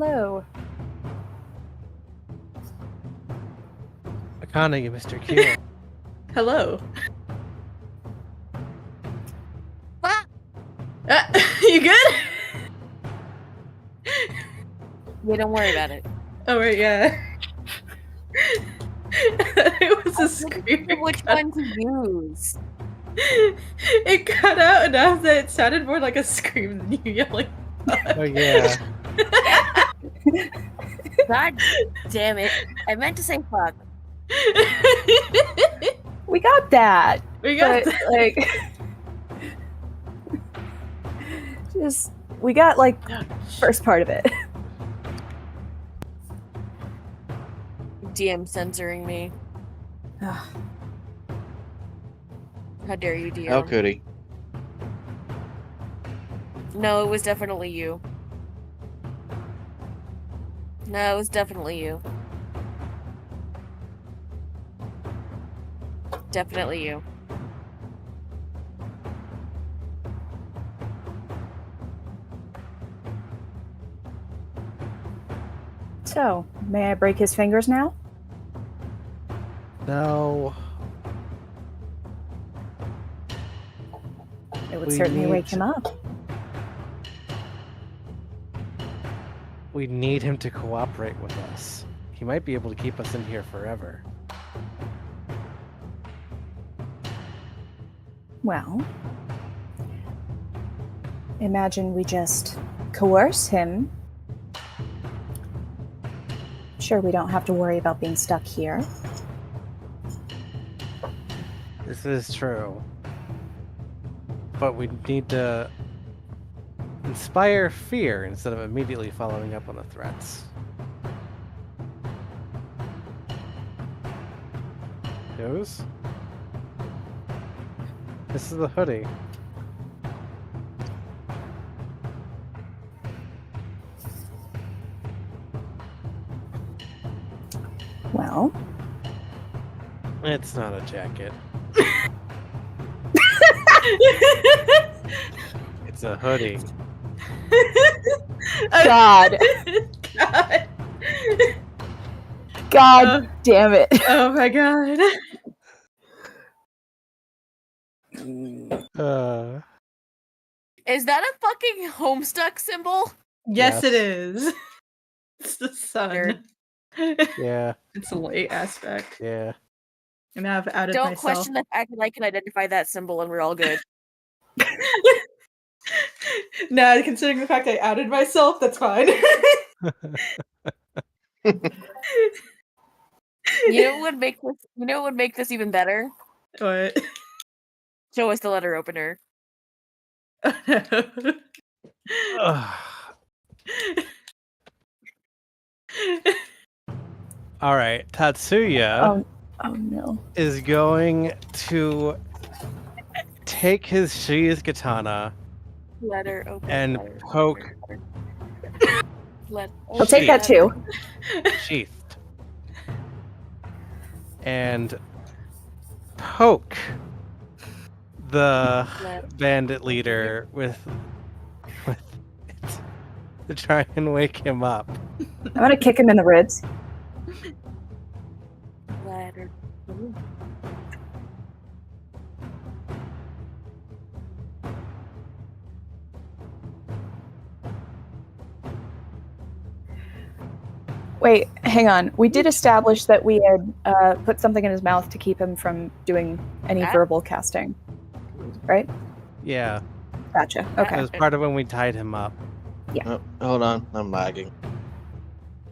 hello. Akana, you missed your cue. Hello. Ah! You good? Yeah, don't worry about it. Oh, right, yeah. It was a scream. Which one to use? It cut out enough that it sounded more like a scream than you yelling. Oh yeah. God damn it. I meant to say fuck. We got that. We got But, that. like, we got, like, first part of it. DM censoring me. How dare you, DM? How could he? No, it was definitely you. No, it was definitely you. Definitely you. So, may I break his fingers now? No. It would We certainly need wake him up. We need him to cooperate with us. He might be able to keep us in here forever. Well, imagine we just coerce him. Sure, we don't have to worry about being stuck here. This is true. But we need to inspire fear instead of immediately following up on the threats. Goes? This is the hoodie. Well, It's not a jacket. It's a hoodie. God. God. God damn it. Oh my god. Is that a fucking Homestuck symbol? Yes, Yes. it is. It's the sun. Yeah, It's a light aspect. yeah. And now I've outed Don't myself. question the fact that I can identify that symbol and we're all good. No, considering the fact I outed myself, that's fine. You know what would make this? You know what would make this even better? What? Show us the letter opener. Ugh. All right, Tatsuya Oh no. is going to take his sheathed katana Letter opener. and letter poke opener. I'll take that too. sheathed and poke the bandit leader with it to try and wake him up. I'm gonna kick him in the ribs. Letter. Wait, hang on. We did establish that we had put something in his mouth to keep him from doing any That? verbal casting. Right? Yeah, Gotcha. that Okay. was part of when we tied him up. Oh, hold on, I'm lagging.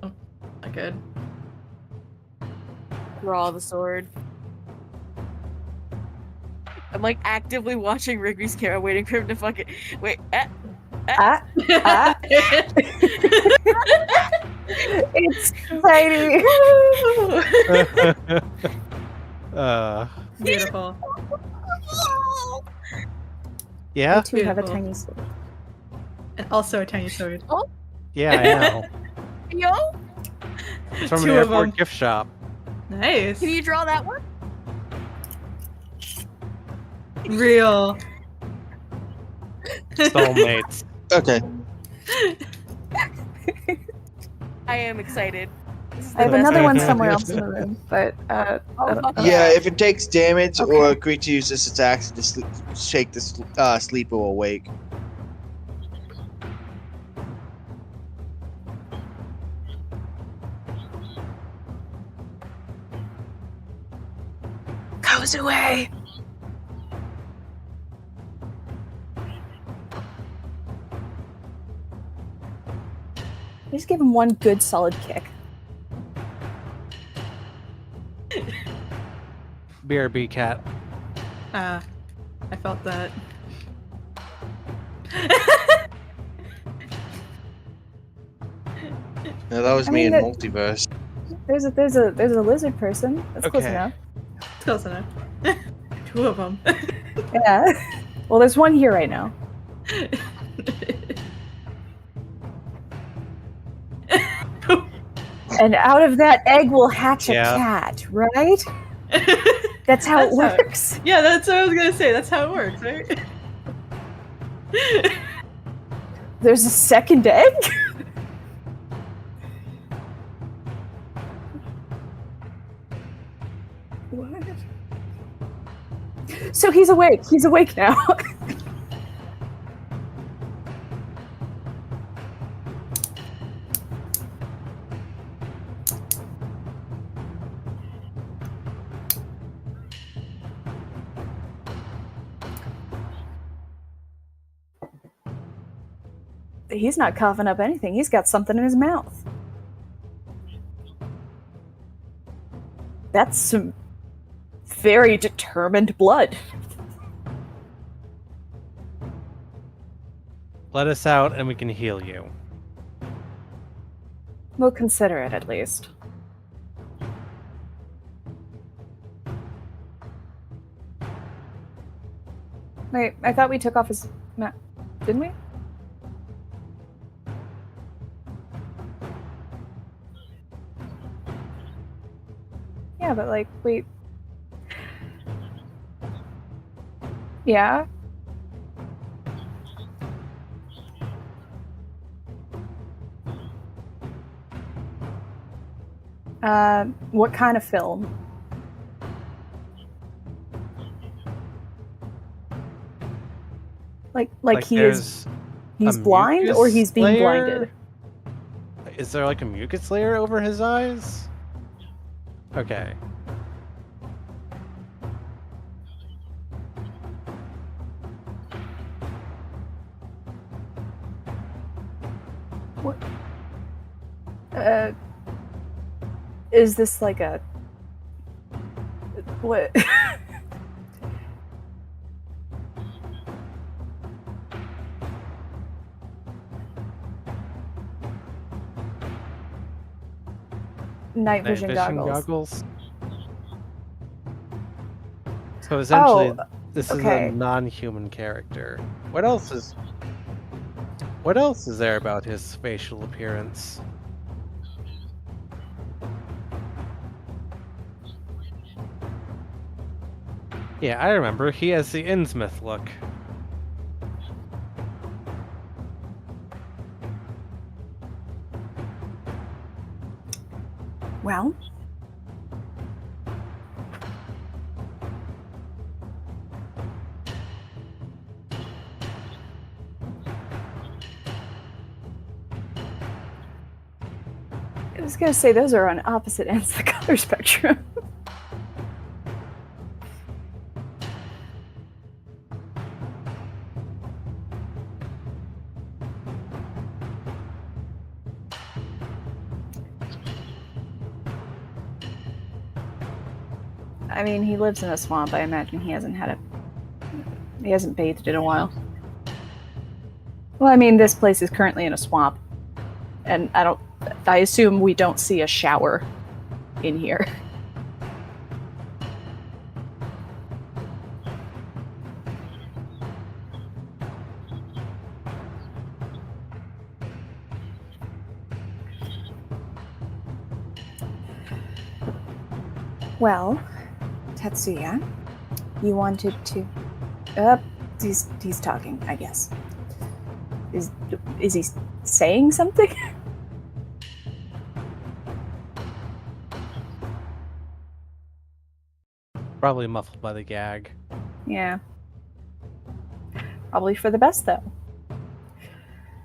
Not good. Draw the sword. I'm like actively watching Rigby's camera, waiting for him to fucking wait. Ah, ah. It's tiny. Beautiful. Yeah? You two have a Beautiful. tiny sword. And also a tiny sword. Yeah, I know. Yo, It's from Two an of airport them. gift shop. Nice. can you draw that one? Real. Soulmates. Okay. I am excited. This is the I have best another one idea. somewhere else in the room, but I don't- Yeah, if it takes damage Okay. or a creature uses its action to shake the sleeper awake. goes away. Just give him one good solid kick. BRB cat. I felt that. No, that was I me mean, in that- multiverse. There's a lizard person. That's close Okay. enough. It's close enough. 2 of them. Yeah. Well, there's one here right now. And out of that egg will hatch a Yeah. cat, right? That's how it That's how- works. Yeah, that's what I was gonna say. That's how it works, right? There's a second egg? What? So he's awake. He's awake now. He's not coughing up anything. He's got something in his mouth. That's some very determined blood. Let us out and we can heal you. We'll consider it at least. Wait, I thought we took off his map. Didn't we? Yeah, but like, wait. Yeah? What kind of film? Like he is there's he's a blind or mucus he's being layer? blinded? Is there like a mucus layer over his eyes? Okay. What? Is this like a what? Night vision goggles. So essentially, Oh, this okay. is a non-human character. What else is there about his facial appearance? Yeah, I remember. He has the Innsmouth look. Well, I was gonna say those are on opposite ends of the color spectrum. I mean, he lives in a swamp. I imagine he hasn't bathed in a while. Well, I mean, this place is currently in a swamp, and I assume we don't see a shower in here. Well, Tetsuya, you wanted to... he's talking, I guess. Is he saying something? Probably muffled by the gag. Yeah. Probably for the best, though.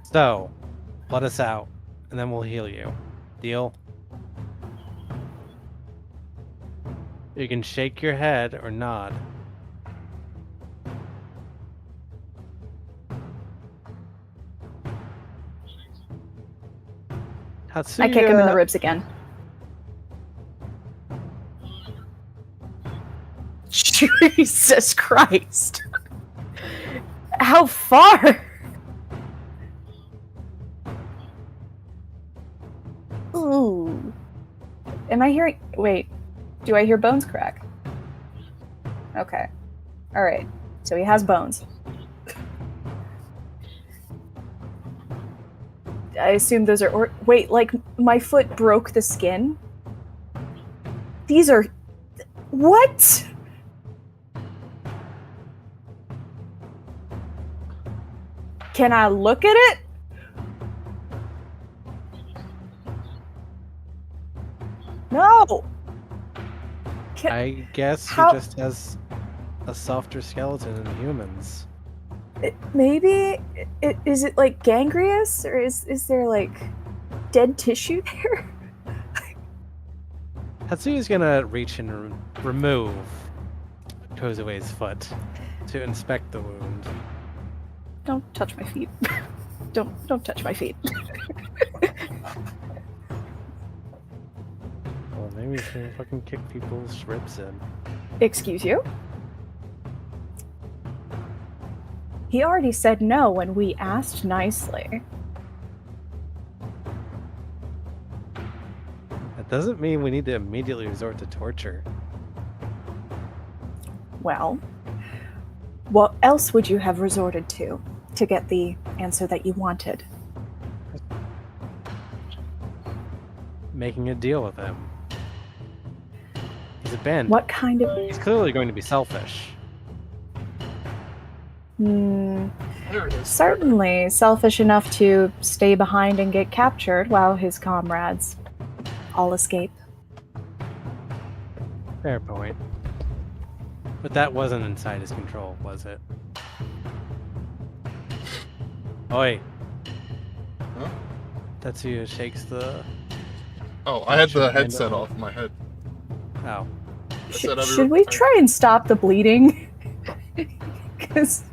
So, let us out, and then we'll heal you. Deal? You can shake your head or nod. Tatsuya... I kick him in the ribs again. Jesus Christ. How far? Ooh. Am I hearing... Wait. Do I hear bones crack? Okay. Alright. So he has bones. I assume those are... Wait, like, my foot broke the skin? These are... What? Can I look at it? No! I guess How- he just has a softer skeleton than humans. Maybe? Is it, like, gangrenous? Or is there, like, dead tissue there? Tatsuya's gonna reach and remove Kozue's foot to inspect the wound. Don't touch my feet. Don't touch my feet. Well, maybe we should fucking kick people's ribs in. Excuse you? He already said no when we asked nicely. That doesn't mean we need to immediately resort to torture. Well, what else would you have resorted to get the answer that you wanted? Making a deal with him. He's a bandit. What kind of... He's clearly going to be selfish. There it is. Certainly selfish enough to stay behind and get captured while his comrades all escape. Fair point. But that wasn't inside his control, was it? Oi. Huh? Tatsuya shakes the... Oh, I had the Shouldn't headset handle- off my head. Oh. I said Should we try and stop the bleeding? Because...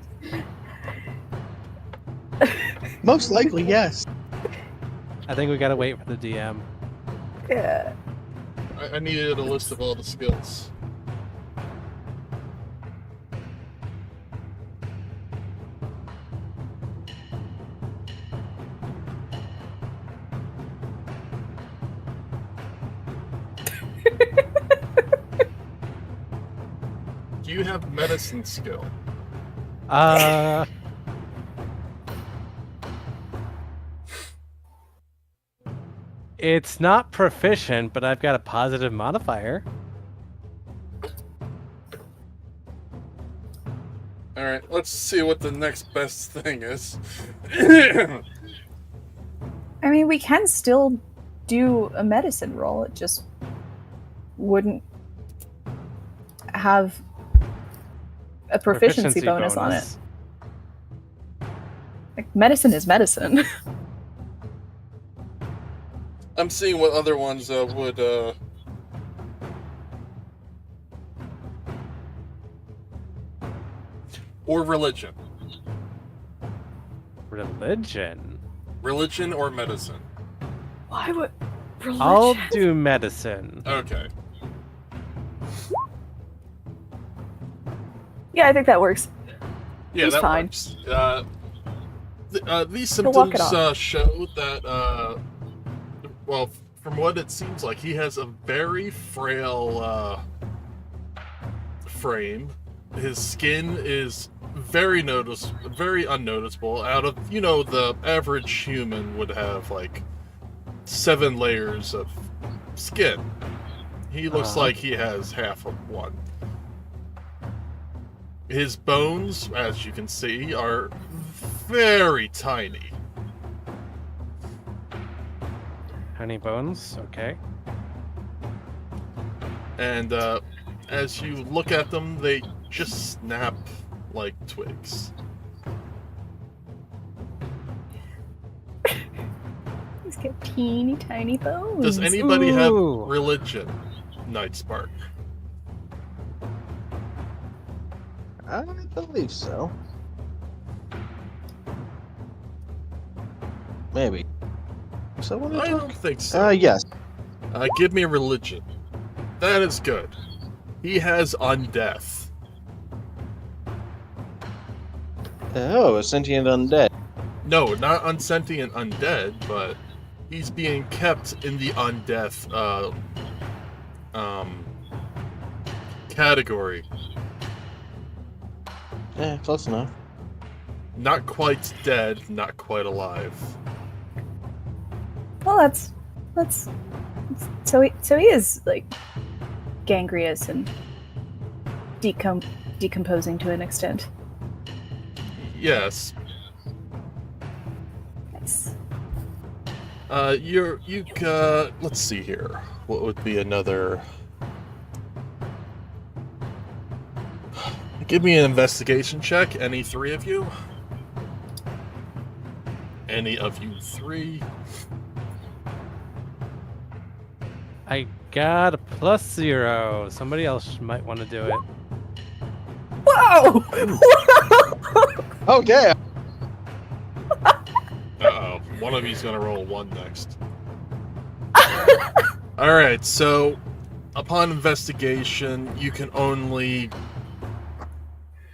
Most likely, yes. I think we gotta wait for the DM. Yeah. I needed a list of all the skills. Do you have medicine skill? It's not proficient, but I've got a positive modifier. Alright, let's see what the next best thing is. I mean, we can still do a medicine roll. It just wouldn't have a proficiency bonus on it. Like, medicine is medicine. I'm seeing what other ones would or religion. Religion? Religion or medicine. Why would... Religion? I'll do medicine. Okay. Yeah, I think that works. Yeah, He's that fine. works. These He'll walk it symptoms show that, well, from what it seems like, he has a very frail frame. His skin is very unnoticeable. Out of, the average human would have like 7 layers of skin. He looks like he has half of one. His bones, as you can see, are very tiny. Honey bones, okay. And as you look at them, they just snap like twigs. He's got teeny tiny bones. Does anybody have Ooh. religion, Night Spark? I believe so. Maybe. So what? I don't think so. Yes. Give me religion. That is good. He has undeath. Oh, a sentient undead. No, not unsentient undead, but he's being kept in the undeath category. Yeah, close enough. Not quite dead, not quite alive. Well, that's so he is like gangrenous and decomposing to an extent. Yes. Nice. Let's see here. What would be another? Give me an investigation check, any three of you. Any of you three. I got a +0. Somebody else might want to do it. Whoa! Oh, yeah. Uh-oh. One of you's gonna roll 1 next. Alright, so upon investigation, you can only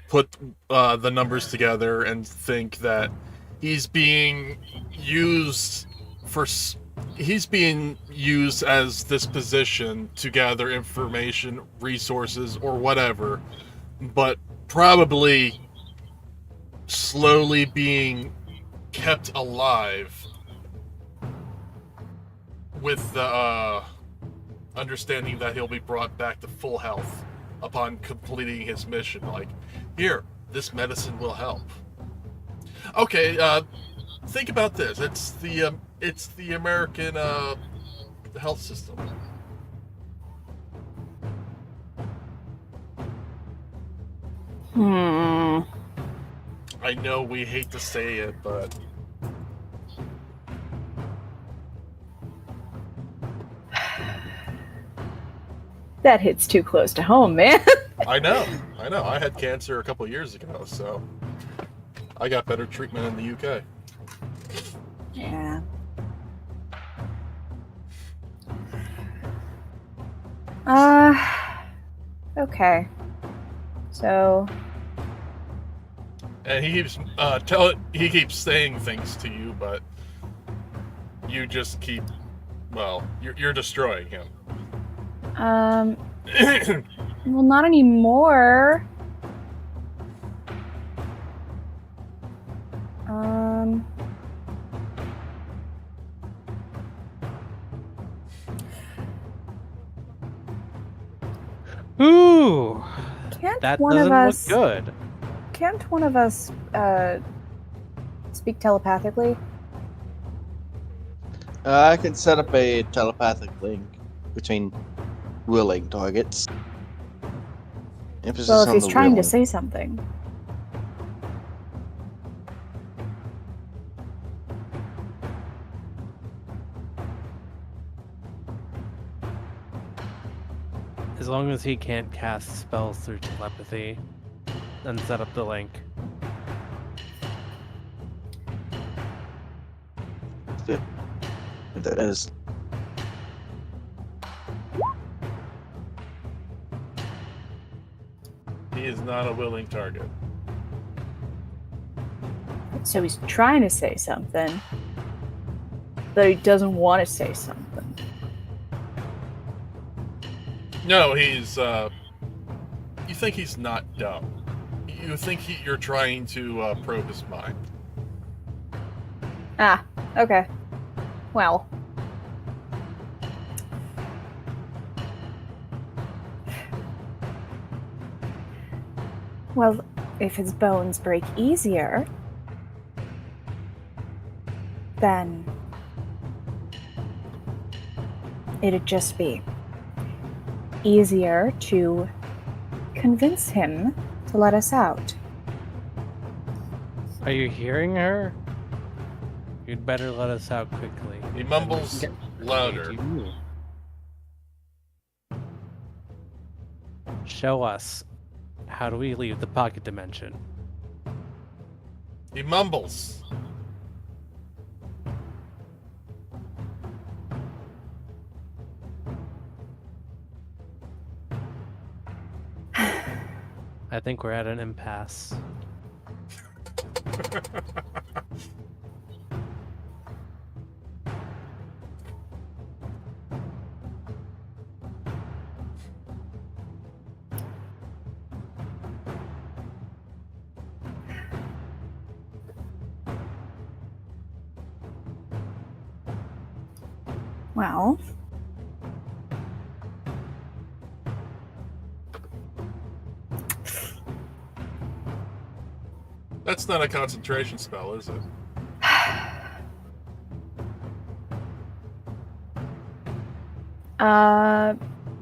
put the numbers together and think that he's being used as this position to gather information, resources, or whatever, but probably slowly being kept alive with the understanding that he'll be brought back to full health upon completing his mission. Like, here, this medicine will help. Okay, think about this. It's the American health system. I know we hate to say it, but That hits too close to home, man. I know. I had cancer a couple years ago, so I got better treatment in the UK. Yeah. Okay. So, And he keeps saying things to you, but you just keep, well, you're destroying him. well, not anymore. Ooh, Can't that one doesn't of look us? good. Can't one of us speak telepathically? I can set up a telepathic link between willing targets. Emphasis Well, if on he's the trying to willing. say something. As long as he can't cast spells through telepathy, then set up the link. That is. He is not a willing target. So he's trying to say something, but he doesn't want to say something. No, he's, you think he's not dumb. You think you're trying to probe his mind. Ah, okay. Well. Well, if his bones break easier, then it'd just be easier to convince him to let us out. Are you hearing her? You'd better let us out quickly. He mumbles louder. Show us. How do we leave the pocket dimension? He mumbles. I think we're at an impasse. Well, That's not a concentration spell, is it?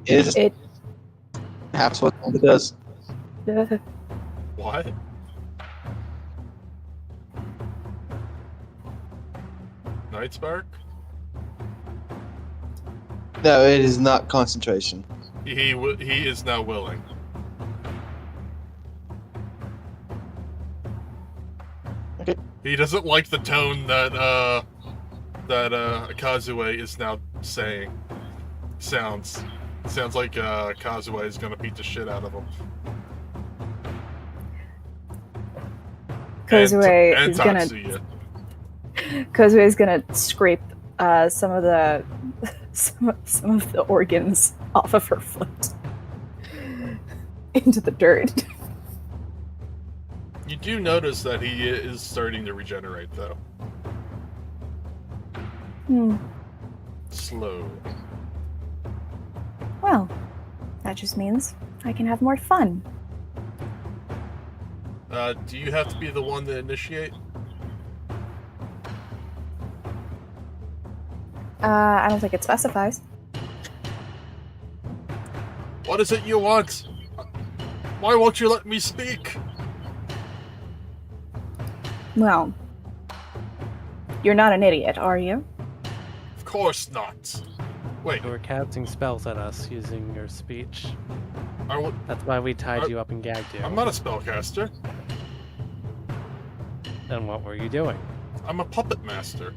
Is it. perhaps what it does? What? Night Spark? No, it is not concentration. He is now willing. Okay. He doesn't like the tone that Kazue is now saying. Sounds like Kazue is gonna beat the shit out of him. Kozue and is gonna Tatsuya. Kozue is gonna scrape some of the some of the organs off of her foot into the dirt. You do notice that he is starting to regenerate, though. Slow. Well, that just means I can have more fun. Do you have to be the one to initiate? I don't think it specifies. What is it you want? Why won't you let me speak? Well, you're not an idiot, are you? Of course not. Wait, You were casting spells at us using your speech. I That's why we tied you up and gagged you. I'm not a spellcaster. Then what were you doing? I'm a puppet master.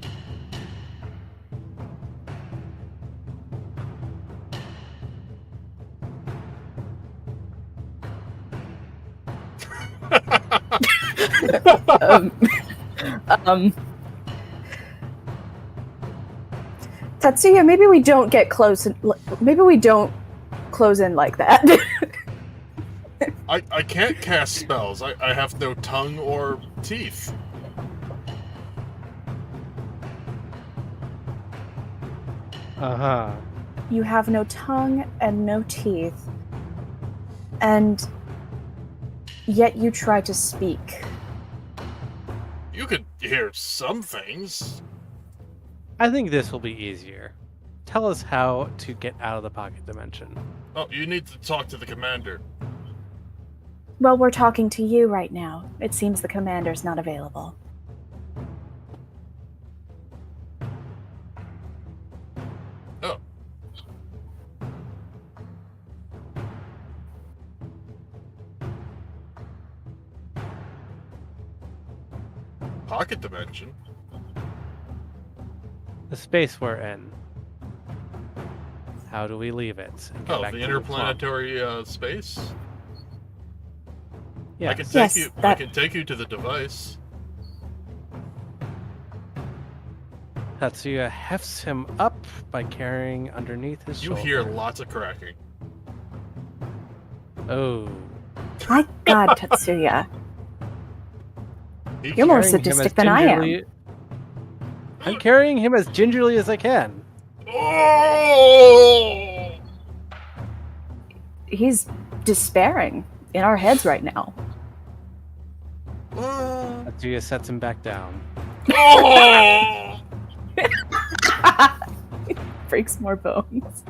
Tatsuya, maybe we don't get close. Maybe we don't close in like that. I can't cast spells. I have no tongue or teeth. Uh-huh. You have no tongue and no teeth, and yet you try to speak. You could hear some things. I think this will be easier. Tell us how to get out of the pocket dimension. Oh, you need to talk to the commander. Well, we're talking to you right now. It seems the commander's not available. Oh. Pocket dimension? The space we're in. How do we leave it? And get Oh, back the to interplanetary space? Yeah. I can take Yes, you. I that- can take you to the device. Tatsuya hefts him up by carrying underneath his You shoulder. hear lots of cracking. Oh. My God, Tatsuya. He You're more Carrying him sadistic as than I am. gingerly- I'm carrying him as gingerly as I can. Oh! He's despairing in our heads right now. Tatsuya sets him back down. Oh! Breaks more bones.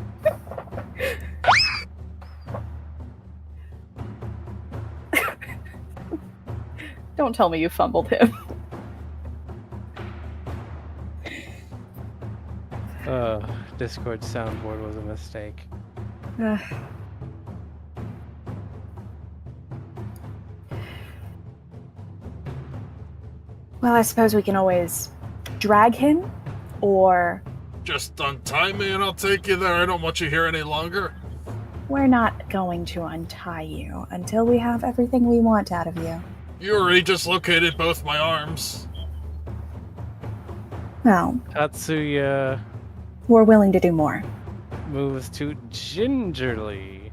Don't tell me you fumbled him. Discord soundboard was a mistake. Well, I suppose we can always drag him, or Just untie me and I'll take you there. I don't want you here any longer. we're not going to untie you until we have everything we want out of you. You already dislocated both my arms. Well, Tatsuya we're willing to do more. moves to gingerly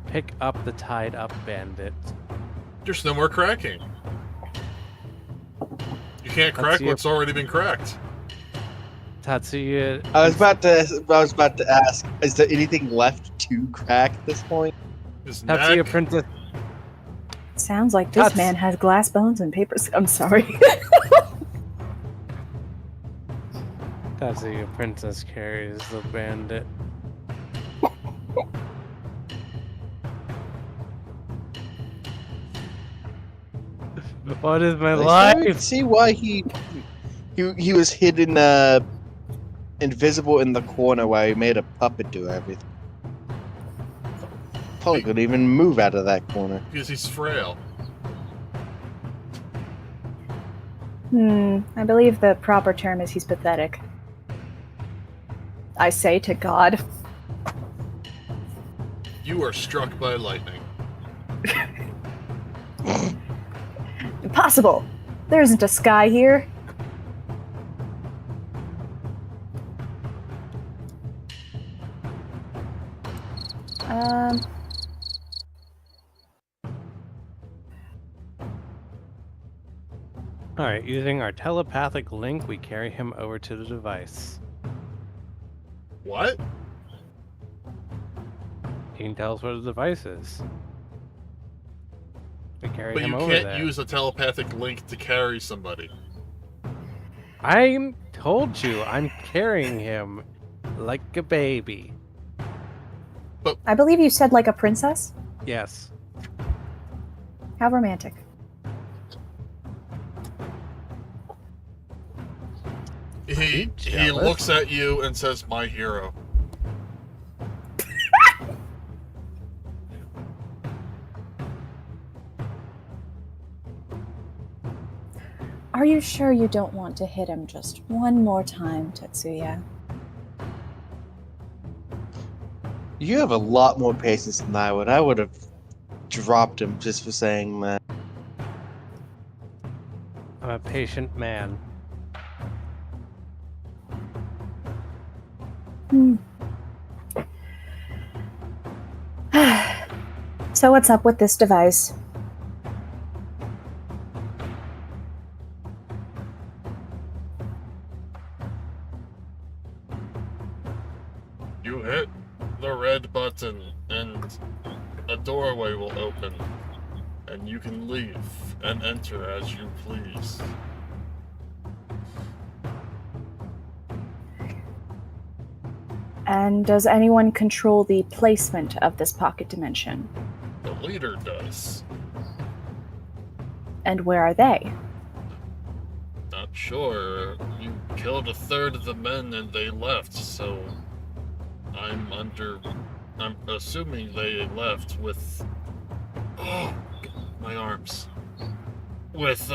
pick up the tied up bandit. There's no more cracking. You can't crack Tatsuya- what's already been cracked. Tatsuya I was about to ask, is there anything left to crack at this point? His Tatsuya neck. Princess Sounds like this That's- man has glass bones and papers. I'm sorry. Tatsuya Princess carries the bandit. What is my I life? see why he was hidden invisible in the corner while he made a puppet do everything. Probably couldn't even move out of that corner. Because he's frail. I believe the proper term is he's pathetic. I say to God. You are struck by lightning. Impossible! There isn't a sky here. Alright, using our telepathic link, we carry him over to the device. What? He can tell us what the device is. We carry But him you over can't there. use a telepathic link to carry somebody. I told you, I'm carrying him like a baby. I believe you said like a princess? Yes. How romantic. He jealous? looks at you and says, "My hero." Are you sure you don't want to hit him just one more time, Tetsuya? You have a lot more patience than I would. I would have dropped him just for saying that. I'm a patient man. So what's up with this device? You hit the red button and a doorway will open and you can leave and enter as you please. And does anyone control the placement of this pocket dimension? The leader does. And where are they? Not sure. You killed a third of the men and they left, so I'm assuming they left with my arms. With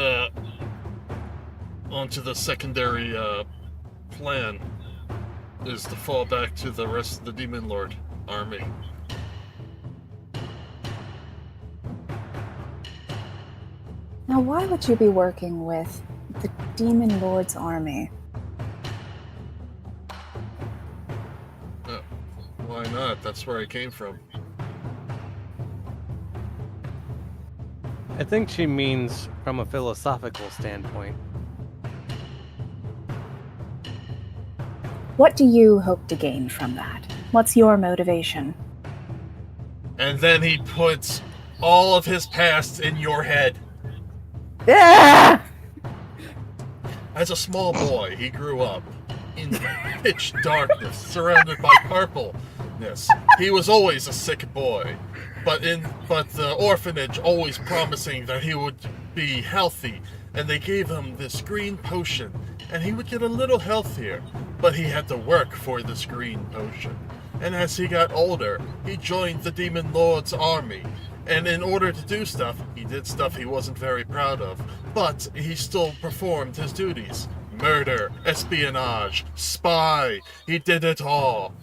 onto the secondary plan is to fall back to the rest of the Demon Lord army. Now, why would you be working with the Demon Lord's army? Why not? That's where I came from. I think she means from a philosophical standpoint. What do you hope to gain from that? What's your motivation? And then he puts all of his past in your head. Ah! As a small boy, he grew up in pitch darkness, surrounded by purple, sickness. He was always a sick boy. But the orphanage always promising that he would be healthy, and they gave him this green potion, and he would get a little healthier, but he had to work for this green potion. And as he got older, he joined the Demon Lord's army, and in order to do stuff, he did stuff he wasn't very proud of, but he still performed his duties. Murder, espionage, spy, he did it all.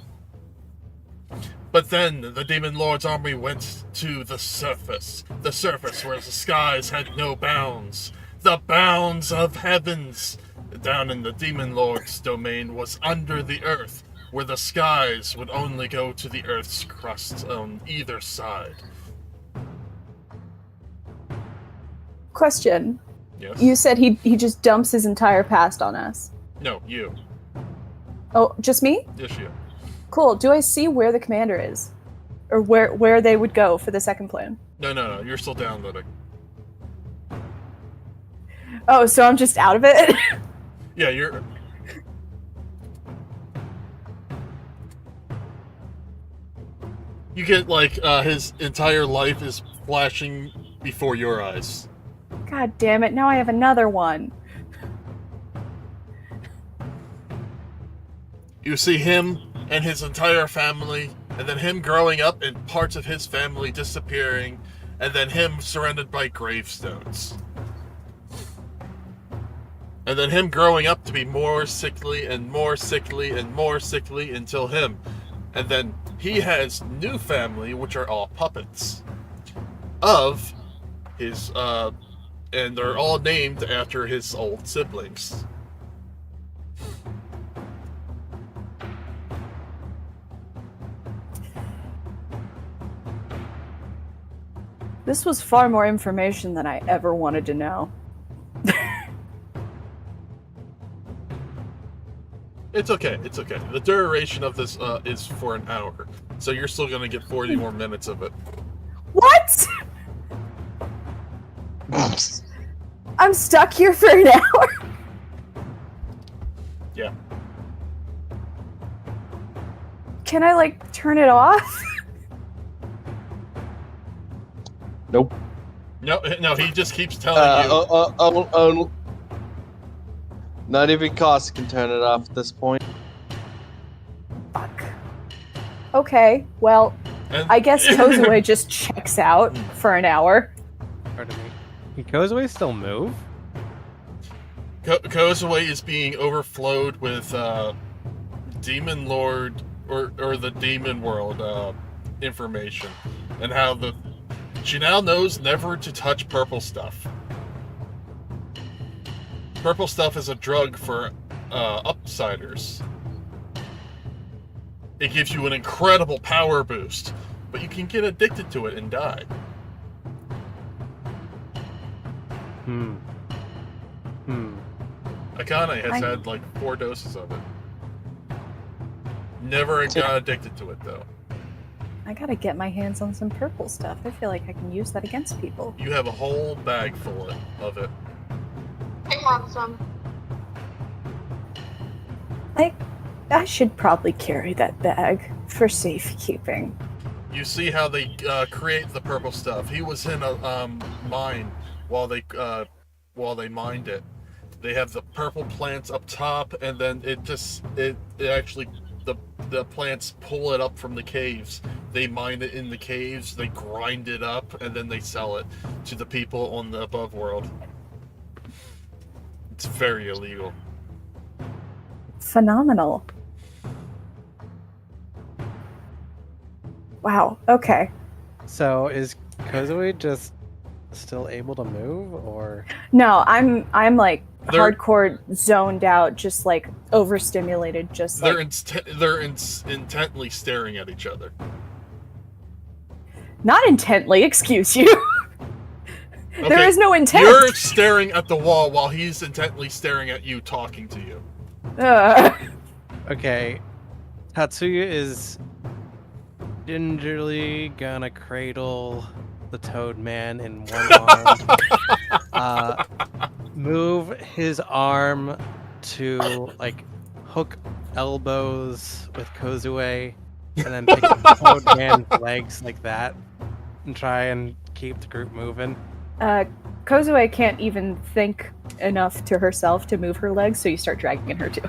But then the Demon Lord's army went to the surface where the skies had no bounds. The bounds of heavens! Down in the Demon Lord's domain was under the earth, where the skies would only go to the earth's crust on either side. Question. Yes? You said he just dumps his entire past on us. No, you. Oh, just me? Yes, you. Cool. Do I see where the commander is? Or where they would go for the second plan? No, you're still downloading. Oh, so I'm just out of it? Yeah, you're... You get, like, his entire life is flashing before your eyes. God damn it, now I have another one. You see him and his entire family, and then him growing up and parts of his family disappearing, and then him surrounded by gravestones. And then him growing up to be more sickly and more sickly and more sickly until him. And then he has new family, which are all puppets. Of his, and they're all named after his old siblings. This was far more information than I ever wanted to know. It's okay. The duration of this is for an hour, so you're still gonna get 40 more minutes of it. What? I'm stuck here for an hour? Yeah. Can I, like, turn it off? Nope. No, he just keeps telling you. Not even Cost can turn it off at this point. Fuck. Okay, well, And- I guess Kozue just checks out for an hour. Pardon me. Can Kozue still move? Kozue is being overflowed with Demon Lord or the Demon World information, and how she now knows never to touch purple stuff. Purple stuff is a drug for upsiders. It gives you an incredible power boost, but you can get addicted to it and die. Akane has had like 4 doses of it. Never got addicted to it though. I gotta get my hands on some purple stuff. I feel like I can use that against people. You have a whole bag full of it. I have some. I should probably carry that bag for safekeeping. You see how they create the purple stuff. He was in a mine while they mined it. They have the purple plants up top, and then it actually the plants pull it up from the caves. They mine it in the caves, they grind it up, and then they sell it to the people on the above world. It's very illegal. Phenomenal. Wow, okay. So is Kozue just still able to move, or? No, I'm like They're- hardcore zoned out, just like overstimulated, just They're like intently staring at each other. not intently, excuse you. There Okay, is no intent. You're staring at the wall while he's intently staring at you, talking to you. Okay, Tatsuya is gingerly gonna cradle the Toad Man in one arm, move his arm to like hook elbows with Kozue, and then pick up Toad Man's legs like that, and try and keep the group moving. Kozue can't even think enough to herself to move her legs, so you start dragging her too.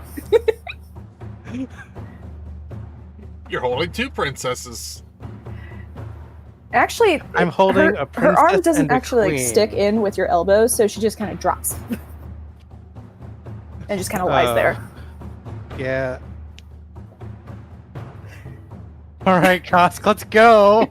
You're holding two princesses. Actually, I'm holding a her princess arm doesn't and a actually queen. stick in with your elbows, so she just kind of drops and just kind of lies there. Yeah. All right, Kosk, let's go.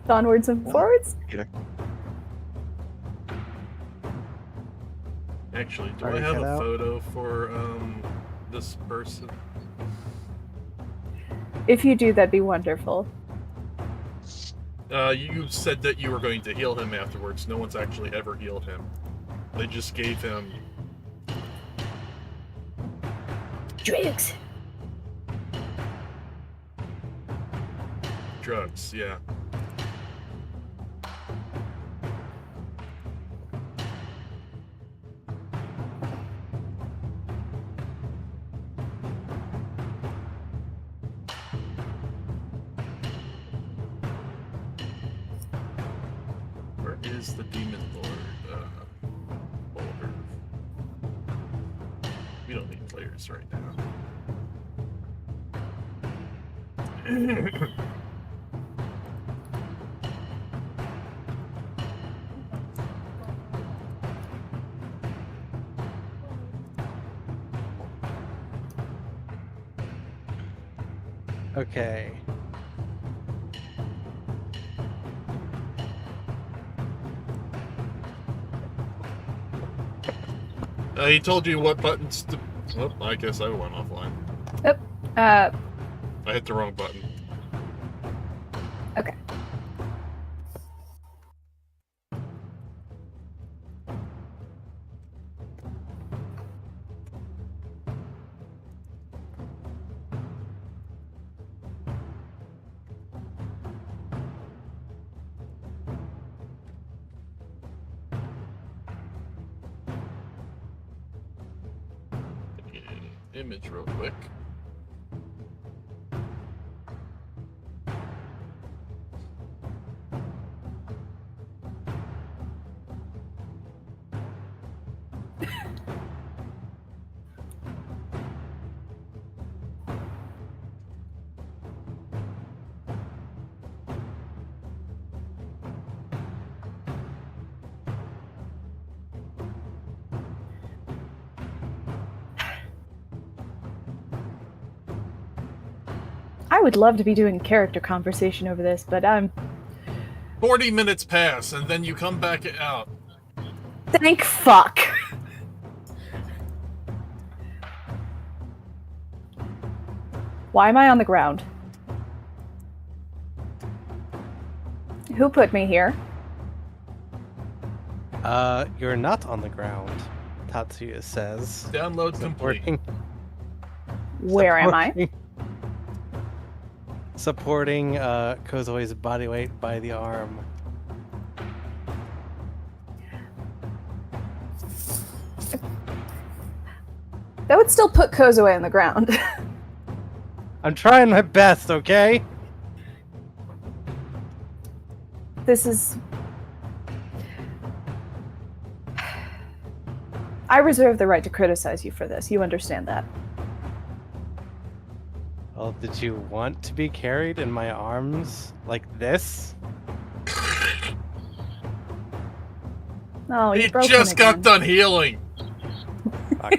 Onwards and forwards. Actually, do Already I have cut a out? photo for this person? If you do, that'd be wonderful. You said that you were going to heal him afterwards. No one's actually ever healed him. They just gave him Drugs. drugs. Yeah. Where is the demon lord? Boulder. We don't need players right now. Okay. He told you what buttons to. Oh, I guess I went offline. Uh, I hit the wrong button. okay. Get an image real quick. I would love to be doing character conversation over this, but 40 minutes pass, and then you come back out. thank fuck. Why am I on the ground? Who put me here? You're not on the ground, Tatsuya says. Download complete. Supporting, Where am I? Supporting Kozue's body weight by the arm. That would still put Kozue on the ground. I'm trying my best, okay? This is... I reserve the right to criticize you for this. You understand that. Well, did you want to be carried in my arms like this? Oh, He you broke just him got again. done healing. Fuck.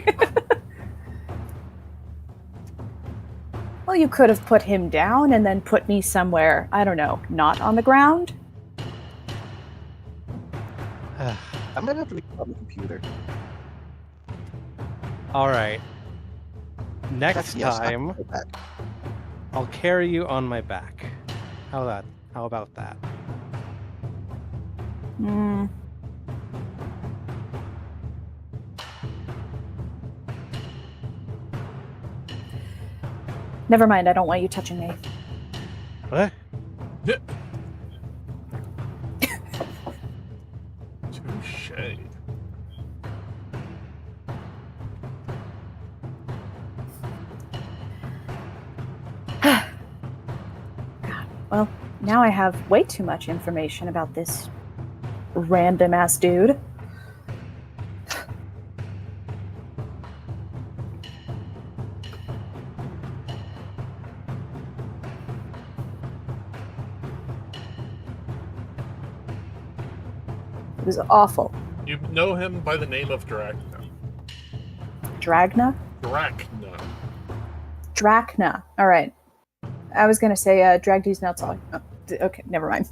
Well, you could have put him down and then put me somewhere, I don't know, not on the ground? I might have to be on the computer. Alright. Next Yes, I time, can go back. I'll carry you on my back. How about that? Hmm. Never mind, I don't want you touching me. What? Well, now I have way too much information about this random-ass dude. It was awful. You know him by the name of Drachna. Dragna? Drachna. Drachna. All right. I was gonna say drag these nuts off. Oh, okay, never mind.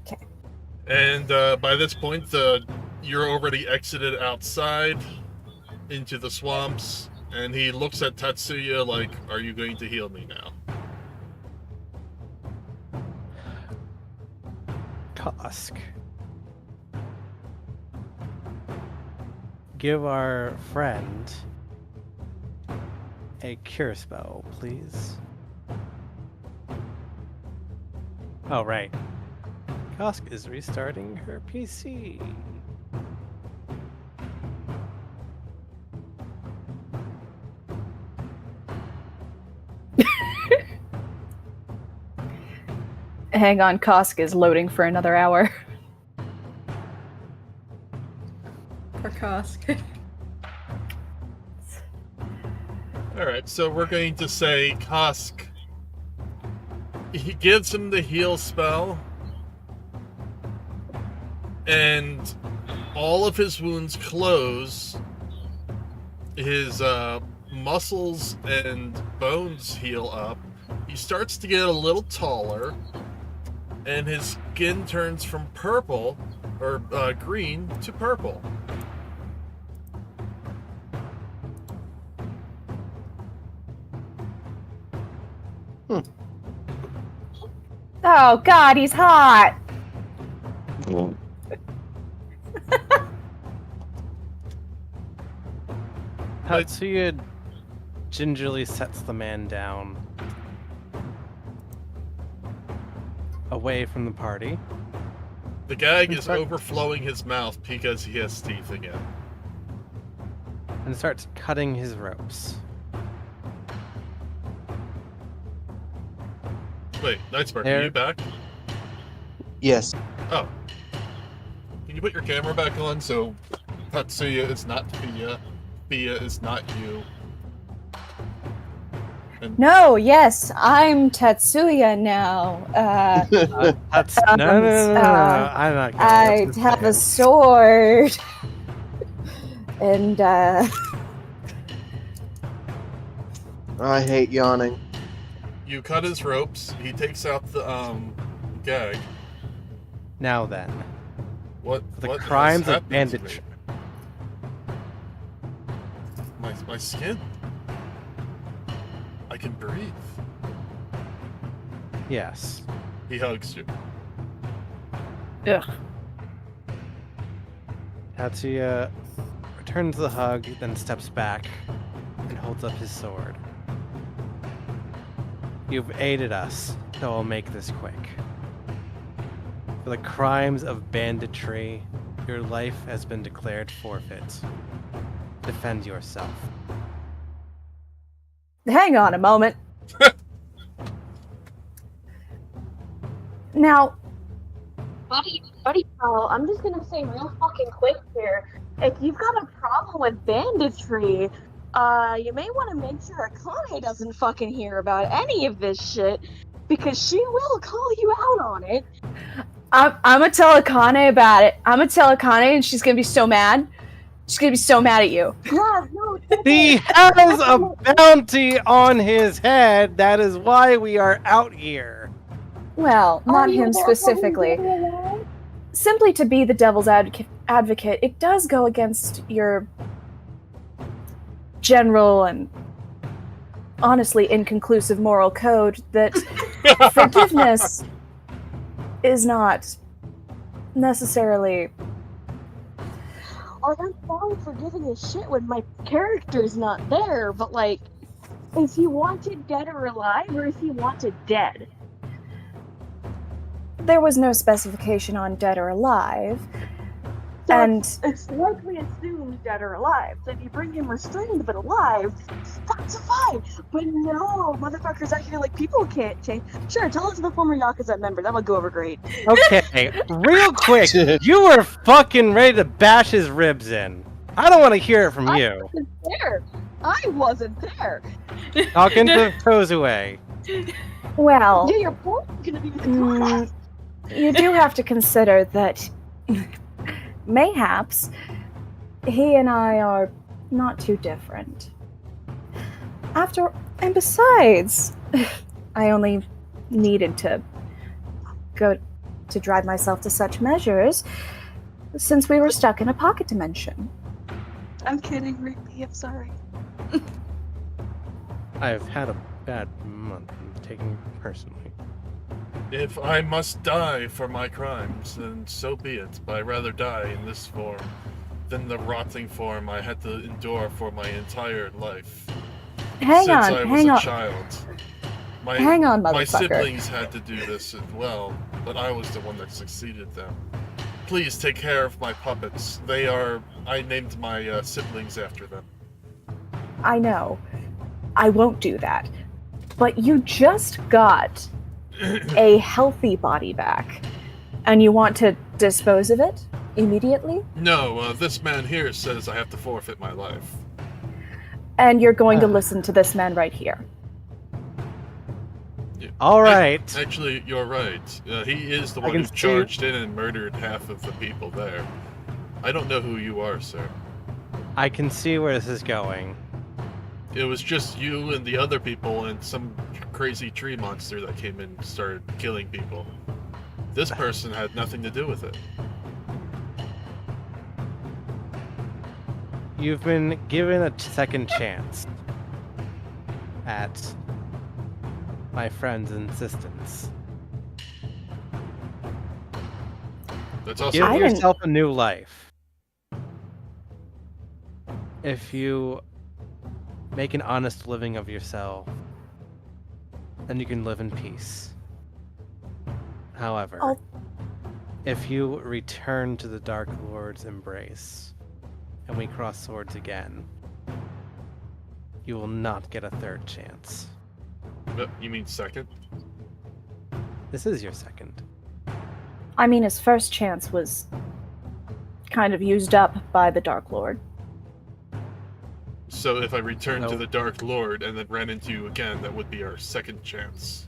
Okay. And by this point, you're already exited outside into the swamps, and he looks at Tatsuya like, "Are you going to heal me now?" Tusk. Give our friend a cure spell, please. Oh, right. Kosk is restarting her PC. Hang on, Kosk is loading for another hour. Poor Kosk. Alright, so we're going to say Kosk. He gives him the heal spell, and all of his wounds close. His muscles and bones heal up. He starts to get a little taller, and his skin turns from purple, or green, to purple. Oh God, he's hot. Tatsuya gingerly sets the man down away from the party. The gag is overflowing his mouth because he has teeth again. And starts cutting his ropes. Wait, Nightspark, There. are you back? Yes. Oh. Can you put your camera back on so Tatsuya is not Fia, Fia is not you? And No, yes, I'm Tatsuya now. That's no. I'm not gonna I let this have a stand. sword. And, I hate yawning. you cut his ropes, he takes out the gag. Now then, What the what has crimes of happened to me? banditry. My skin. I can breathe. Yes. He hugs you. ugh. Tatsuya returns the hug, then steps back and holds up his sword. You've aided us, so I'll make this quick. For the crimes of banditry, your life has been declared forfeit. Defend yourself. Hang on a moment. Now, Buddy, pal, I'm just gonna say real fucking quick here. If you've got a problem with banditry, you may want to make sure Akane doesn't fucking hear about any of this shit, because she will call you out on it. I'm gonna tell Akane about it. I'm gonna tell Akane, and she's gonna be so mad. She's gonna be so mad at you. Yeah, no, He has a bounty on his head. That is why we are out here. Well, not him therefore specifically. gonna get away? Simply to be the devil's advocate, it does go against your general and honestly inconclusive moral code that forgiveness is not necessarily. Or I'm fine forgiving his shit when my character's not there, but like, is he wanted dead or alive, or is he wanted dead? there was no specification on dead or alive. So And it's likely assumed dead or alive. So if you bring him restrained but alive, that's fine. But no, motherfuckers out here like people can't change. Sure, tell us the former Yakuza member. That would go over great. Okay, real quick, you were fucking ready to bash his ribs in. I don't want to hear it from I you. wasn't there. I wasn't there. Talking to Kozue. well, Yeah, your boy's gonna be with the Mm, class. you do have to consider that mayhaps he and I are not too different. And besides, I only needed to go to drive myself to such measures since we were stuck in a pocket dimension. I'm kidding, Rigby. I'm sorry. I've had a bad month. I'm taking it personally. If I must die for my crimes, then so be it. But I'd rather die in this form than the rotting form I had to endure for my entire life. Hang Since on, I was hang a on. child. Hang on, My motherfucker. siblings had to do this as well, but I was the one that succeeded them. Please take care of my puppets. I named my siblings after them. I know. I won't do that. But you just got a healthy body back, and you want to dispose of it immediately? No, this man here says I have to forfeit my life. And you're going to listen to this man right here. Yeah. All right. Actually, you're right. He is the I one can who see- charged in and murdered half of the people there. I don't know who you are, sir. I can see where this is going. It was just you and the other people and some crazy tree monster that came in and started killing people. This person had nothing to do with it. You've been given a second chance at my friend's insistence. That's also Give I didn't- yourself a new life. If you make an honest living of yourself, then you can live in peace. However, I'll- if you return to the Dark Lord's embrace, and we cross swords again, you will not get a third chance. You mean second? This is your second. I mean, his first chance was kind of used up by the Dark Lord. So if I return to No. the Dark Lord and then ran into you again, that would be our second chance.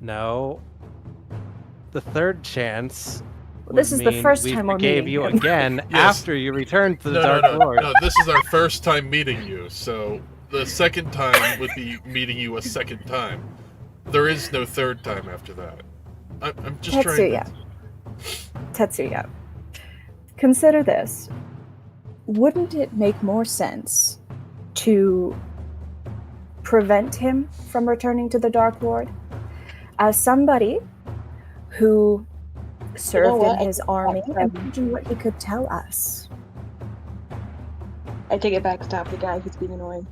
No. The third chance. This would is the mean first we time we're forgave meeting you him. again Yes. after you returned to the No, Dark no, Lord. no, this is our first time meeting you, so the second time would be meeting you a second time. There is no third time after that. I'm just trying to... Tetsuya, consider this. Wouldn't it make more sense to prevent him from returning to the Dark Lord? As somebody who served what? in his army, imagine what he could tell us. I take it back. Stop the guy. He's being annoying.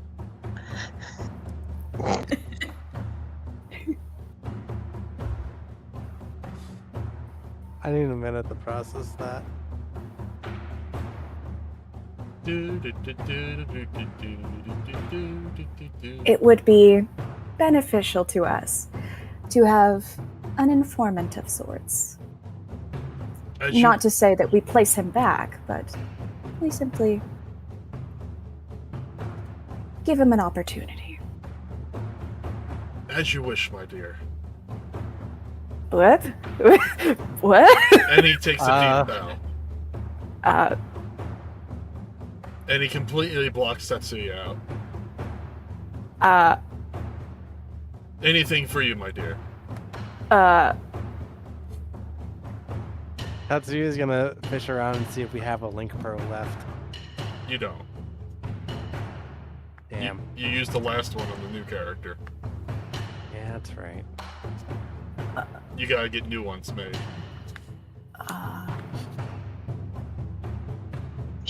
I need a minute to process that. It would be beneficial to us to have an informant of sorts. As you, Not to say that we place him back, but we simply give him an opportunity. as you wish, my dear. What? What? And he takes a deep bow. And he completely blocks Tetsuya out. Anything for you, my dear. Tatsuya's gonna fish around and see if we have a link pearl left. You don't. Damn. You used the last one on the new character. Yeah, that's right. You gotta get new ones made.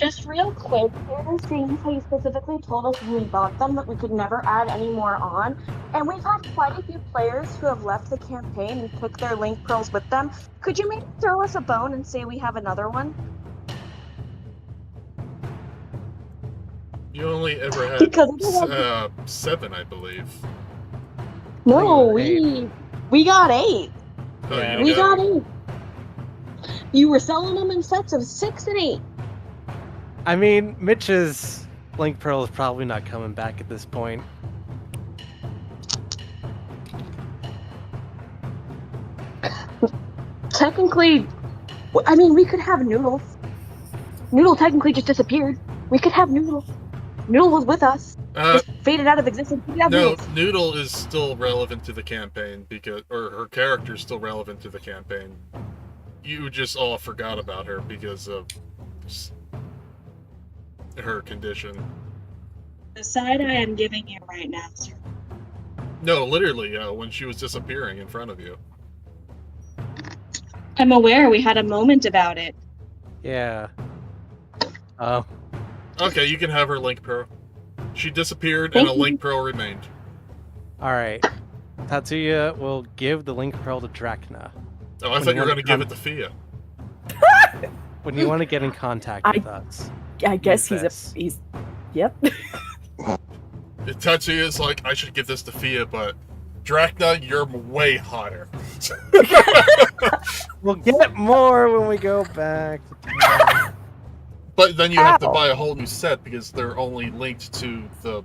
Just real quick, here, seeing how you specifically told us when we bought them that we could never add any more on, and we've had quite a few players who have left the campaign and took their link pearls with them. Could you maybe throw us a bone and say we have another one? You only ever had Because 7, I believe. no, Eight. we got 8. Oh, Yeah. you We got 8. You were selling them in sets of 6 and 8. I mean, Mitch's Link Pearl is probably not coming back at this point. Technically, I mean, we could have Noodles. Noodle technically just disappeared. We could have Noodle. Noodle was with us. Just faded out of existence. We could have No, Noodles. Noodle is still relevant to the campaign or her character is still relevant to the campaign. You just all forgot about her because of her condition. The side I am giving you right now, sir. No, literally, when she was disappearing in front of you. I'm aware we had a moment about it. Yeah. Okay, you can have her Link Pearl. She disappeared and a Link Pearl remained. Alright. Tatsuya will give the Link Pearl to Drachna. Oh, I thought you were going to give it to Fia. When you want to get in contact with us. I guess Use he's yep. Tatsuya's like, I should give this to Fia, but Drachna, you're way hotter. We'll get more when we go back. But then you have to buy a whole new set because they're only linked to the...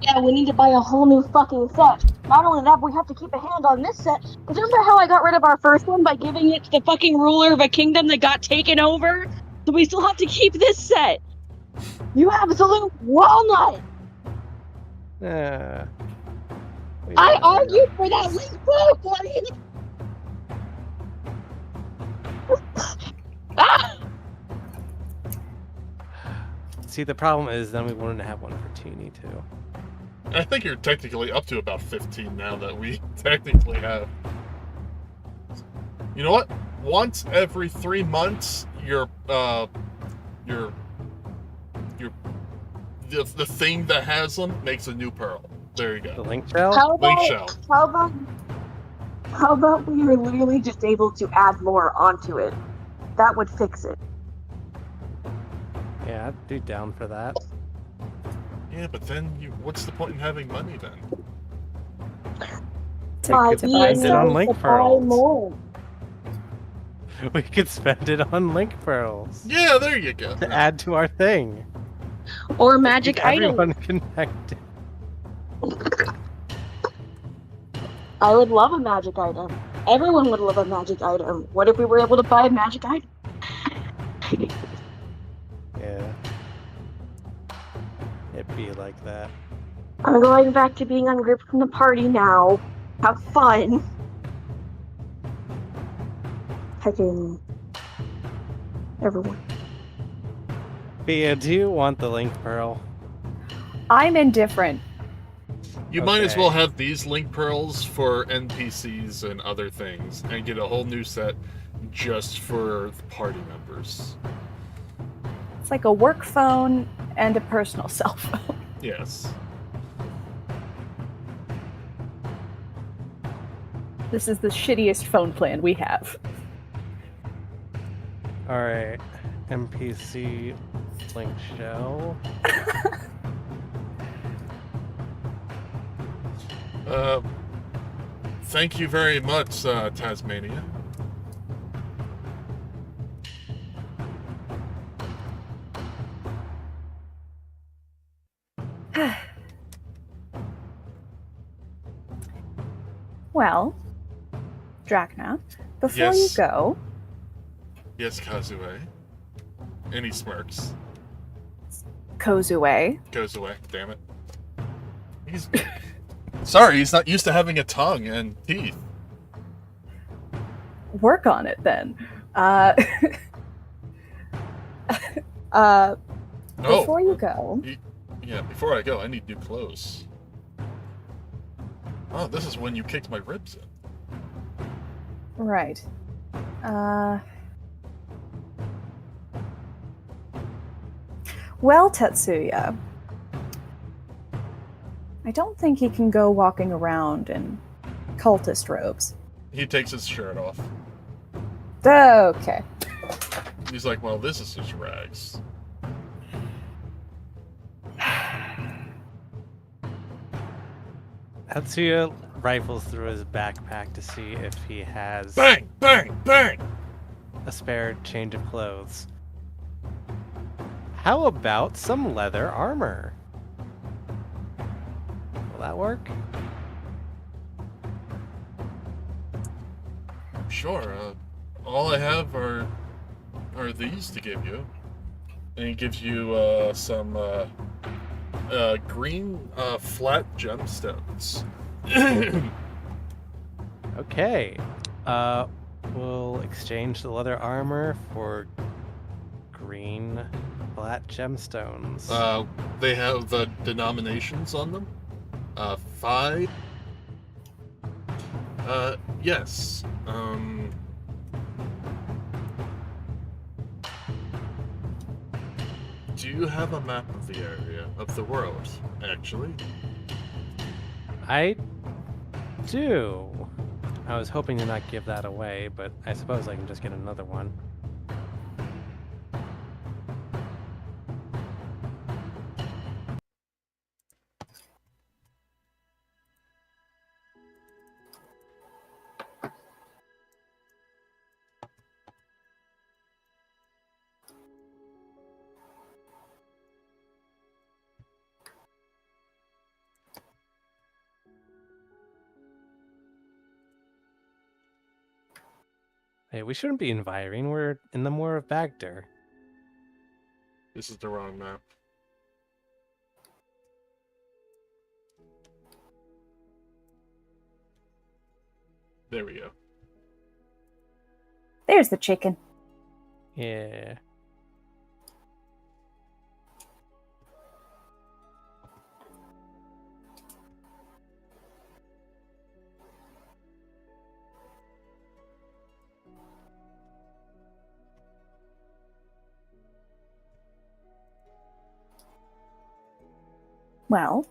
Yeah, we need to buy a whole new fucking set. Not only that, but we have to keep a hand on this set. Remember how I got rid of our first one by giving it to the fucking ruler of a kingdom that got taken over? So we still have to keep this set. You absolute walnut! I argued for that link pearl, buddy! Ah! See, the problem is then we wanted to have one for Teeny too. I think you're technically up to about 15 now that we technically have. You know what? Once every 3 months, the thing that has them makes a new pearl. There you The go. Link Shell? Link shell. How about we were literally just able to add more onto it? That would fix it. Yeah, I'd be down for that. Yeah, but then what's the point in having money then? We could spend it on Link Pearls. More. We could spend it on Link Pearls. Yeah, there you go. To add to our thing. Or magic Keep items. everyone connected. I would love a magic item. Everyone would love a magic item. What if we were able to buy a magic item? Yeah. It'd be like that. I'm going back to being ungripped from the party now. Have fun. Pecking everyone. Bea, do you want the Link Pearl? I'm indifferent. You might as Okay. well have these link pearls for NPCs and other things, and get a whole new set just for the party members. It's like a work phone and a personal cell phone. Yes. This is the shittiest phone plan we have. Alright. NPC Link Shell. Thank you very much, Tasmania. Well, Drachna, before Yes. you go, Yes, Kazue. And he smirks. Kozue, Goes away. Damn it. He's... Sorry, he's not used to having a tongue and teeth. work on it then. Oh, Before you go, yeah, before I go, I need new clothes. Oh, this is when you kicked my ribs in. right. Well, Tetsuya, I don't think he can go walking around in cultist robes. He takes his shirt off. Okay. He's like, well, this is just rags. Tatsuya rifles through his backpack to see if he has Bang! Bang! Bang! a spare change of clothes. How about some leather armor? Will that work? Sure. All I have are these to give you, and he gives you some green flat gemstones. Okay. We'll exchange the leather armor for green flat gemstones. They have the denominations on them. 5. Yes. Do you have a map of the area, of the world, actually? I do. I was hoping to not give that away, but I suppose I can just get another one. Hey, we shouldn't be in Virene. We're in the Moor of Bagdir. This is the wrong map. There we go. There's the chicken. Yeah. Well,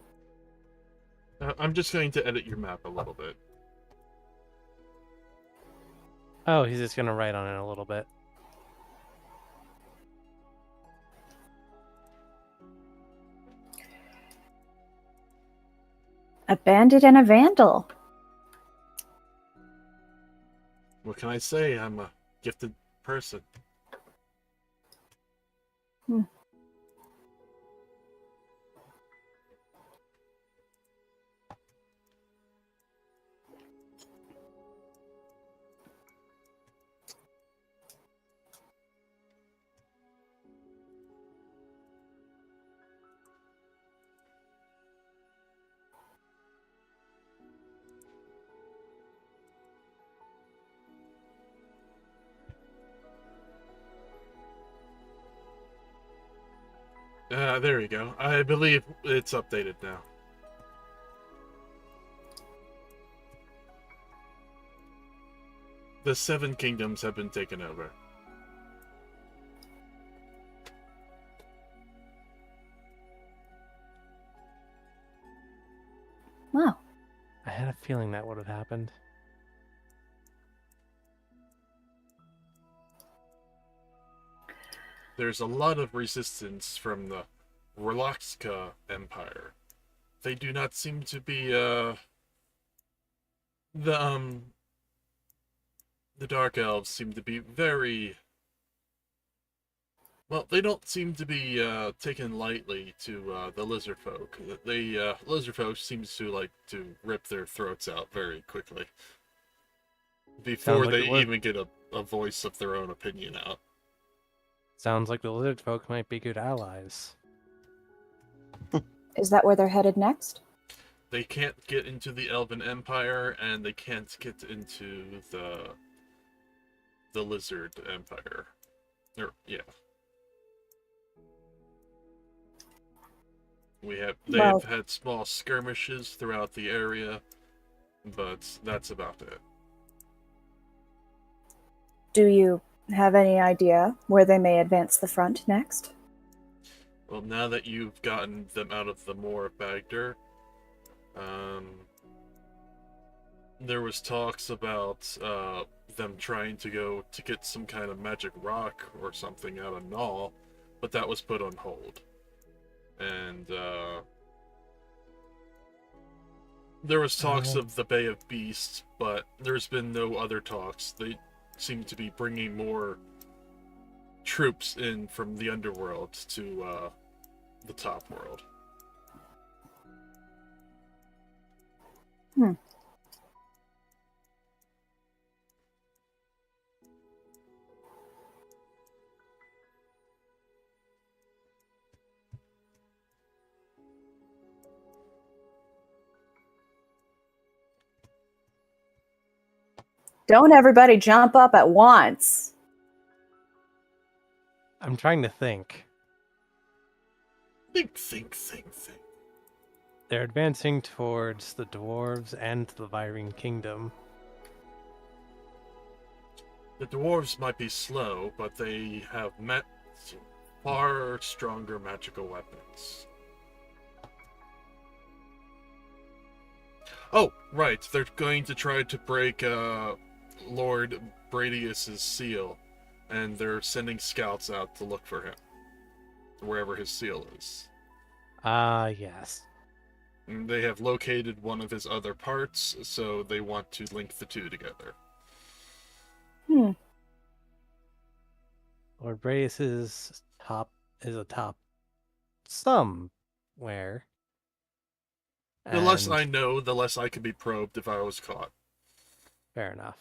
I'm just going to edit your map a little bit. Oh, he's just gonna write on it a little bit. a bandit and a vandal. What can I say? I'm a gifted person. There we go. I believe it's updated now. The 7 kingdoms have been taken over. Wow. I had a feeling that would have happened. There's a lot of resistance from the Relaxka Empire. They do not seem to be the Dark Elves seem to be very well. They don't seem to be taken lightly to the Lizard Folk. They Lizard Folk seems to like to rip their throats out very quickly before like they it would. even get a voice of their own opinion out. Sounds like the lizard folk might be good allies. Is that where they're headed next? They can't get into the Elven Empire, and they can't get into the Lizard Empire. Yeah. They've had small skirmishes throughout the area, but that's about it. Do you have any idea where they may advance the front next? Well, now that you've gotten them out of the Moor of Bagder, there was talks about them trying to go to get some kind of magic rock or something out of Null, but that was put on hold. And there was talks of the Bay of Beasts, but there's been no other talks. They seem to be bringing more troops in from the underworld to the top world. Don't everybody jump up at once. I'm trying to think. Think. They're advancing towards the dwarves and the Virene Kingdom. The dwarves might be slow, but they have met far stronger magical weapons. Oh, right. They're going to try to break Lord Bradius's seal, and they're sending scouts out to look for him, wherever his seal is. Yes. And they have located one of his other parts, so they want to link the two together. Lord Brace's top is a top somewhere. The less And I know, the less I could be probed if I was caught. fair enough.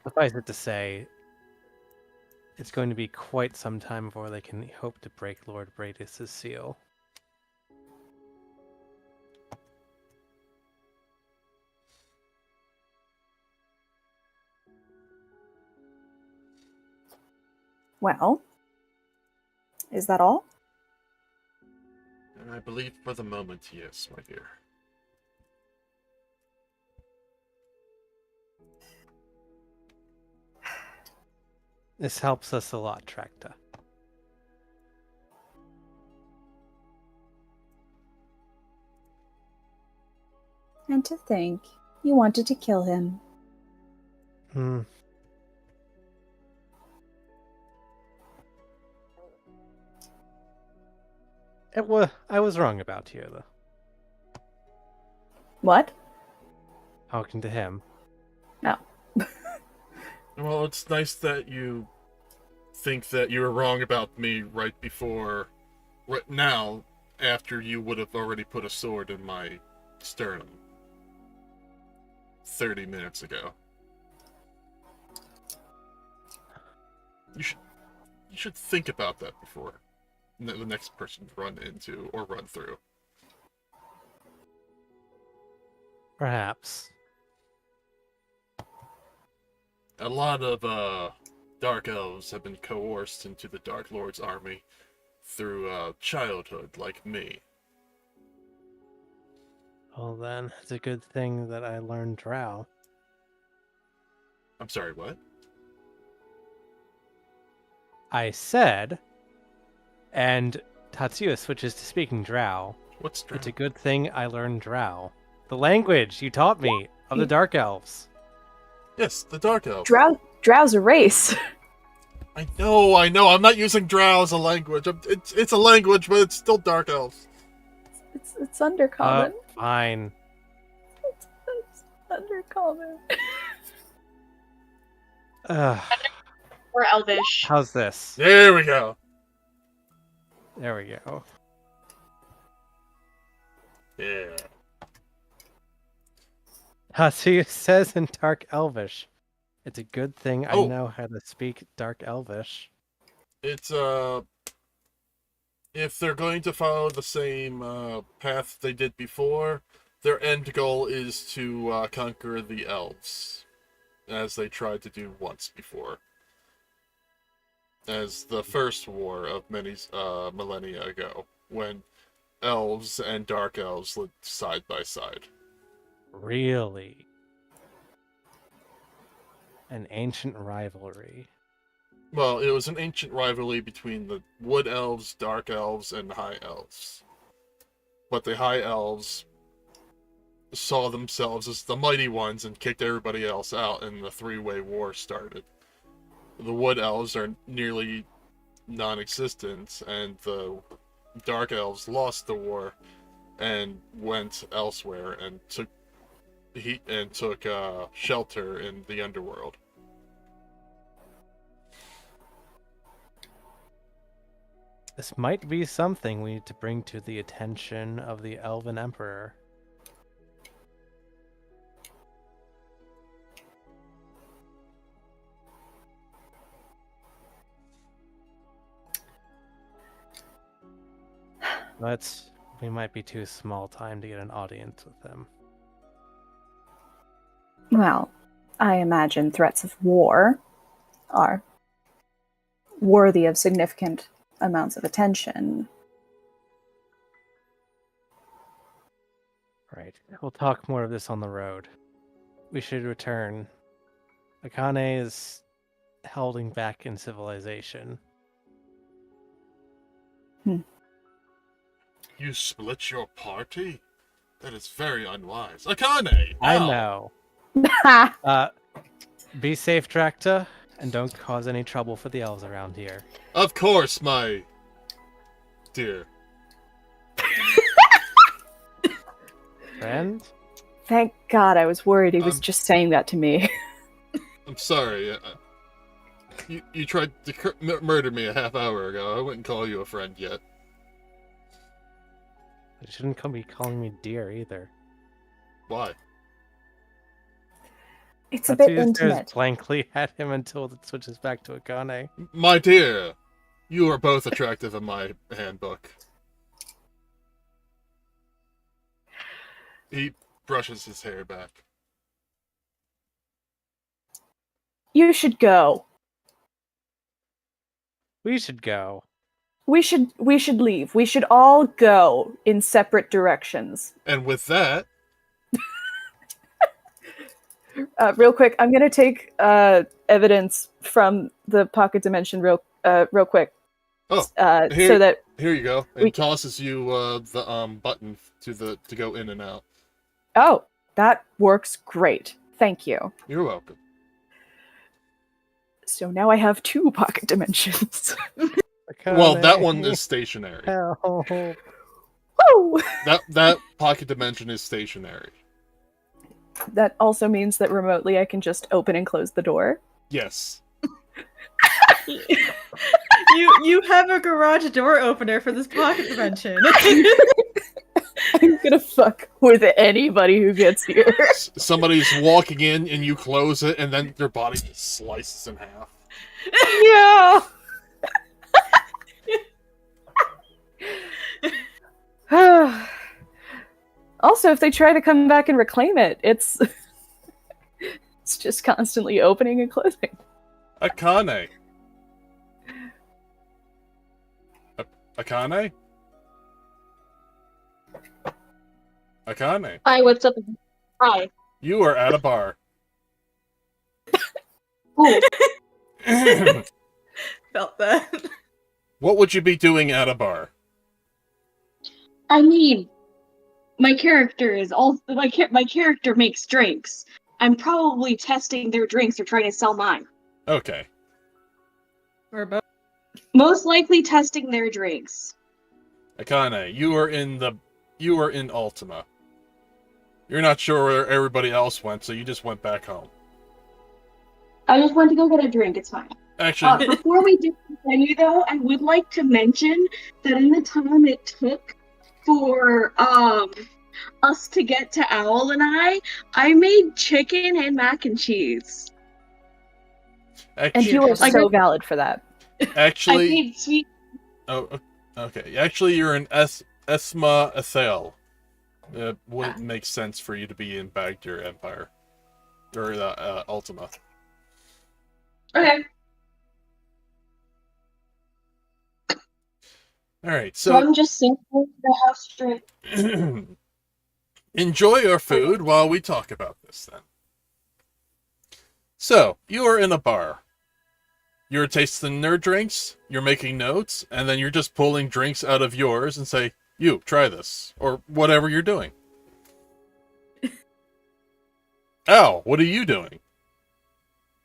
Suffice it to say, it's going to be quite some time before they can hope to break Lord Bradis' seal. Well, is that all? And I believe for the moment, yes, my dear. This helps us a lot, Tracta. And to think you wanted to kill him. I was wrong about you, though. What? Talking to him. No. Well, it's nice that you think that you were wrong about me right now, after you would have already put a sword in my sternum 30 minutes ago. You should think about that before the next person to run into or run through. Perhaps. A lot of Dark Elves have been coerced into the Dark Lord's army through childhood, like me. Well then, it's a good thing that I learned Drow. I'm sorry, what? I said, and Tatsuya switches to speaking Drow. What's Drow? It's a good thing I learned Drow. The language you taught me of the Dark Elves. Yes, the Dark Elves. Drow's a race. I know. I'm not using Drow as a language. It's a language, but it's still Dark Elves. It's undercommon. Fine. It's undercommon. Or Elvish. How's this? There we go. There we go. Yeah. Tatsuya says in Dark Elvish. It's a good thing I Oh. know how to speak Dark Elvish. It's if they're going to follow the same path they did before, their end goal is to conquer the elves, as they tried to do once before, as the first war of many millennia ago, when elves and dark elves lived side by side. Really? An ancient rivalry. Well, it was an ancient rivalry between the Wood Elves, Dark Elves, and High Elves. But the High Elves saw themselves as the mighty ones and kicked everybody else out, and the three-way war started. The Wood Elves are nearly non-existent, and the Dark Elves lost the war and went elsewhere and took shelter in the underworld. This might be something we need to bring to the attention of the Elven Emperor. We might be too small time to get an audience with him. Well, I imagine threats of war are worthy of significant amounts of attention. Right. We'll talk more of this on the road. We should return. Akane is holding back in civilization. You split your party? That is very unwise. Akane! I ow! know. Be safe, Tracta, and don't cause any trouble for the elves around here. Of course, my dear. Friend? Thank God, I was worried he was just saying that to me. I'm sorry. You tried to murder me a half hour ago. I wouldn't call you a friend yet. You shouldn't be calling me dear either. Why? It's a bit Tatsu stares intimate. blankly at him until it switches back to Akane. My dear, you are both attractive in my handbook. He brushes his hair back. You should go. We should go. We should leave. We should all go in separate directions. And with that... Real quick, I'm gonna take evidence from the pocket dimension real quick. Oh, so that here you go. we- It tosses you the button to go in and out. Oh, that works great. Thank you. You're welcome. So now I have 2 pocket dimensions. Well, that one is stationary. Help. Woo! That pocket dimension is stationary. That also means that remotely I can just open and close the door. Yes. You have a garage door opener for this pocket dimension. I'm gonna fuck with anybody who gets here. Somebody's walking in and you close it, and then their body just slices in half. Yeah. Also, if they try to come back and reclaim it, it's just constantly opening and closing. Akane. Akane? Akane. Hi, what's up? Hi. You are at a bar. Cool. Felt that. What would you be doing at a bar? I mean, my character is all my character makes drinks. I'm probably testing their drinks or trying to sell mine. Okay. Or both. Most likely testing their drinks. Akane, you are in Ultima. You're not sure where everybody else went, so you just went back home. I just went to go get a drink. It's fine. Actually, Before we do continue, though, I would like to mention that in the time it took for us to get to Owl and I made chicken and mac and cheese. And you are so valid for that. I Actually, made sweet. oh, okay. Actually, you're in Esma Athel. It wouldn't make sense for you to be in Bagdir Empire or Ultima. Okay. All right, So so I'm just singing the house straight. enjoy your food while we talk about this then. So, you are in a bar. You're tasting their drinks, you're making notes, and then you're just pulling drinks out of yours and say, you, try this. Or whatever you're doing. Al, what are you doing?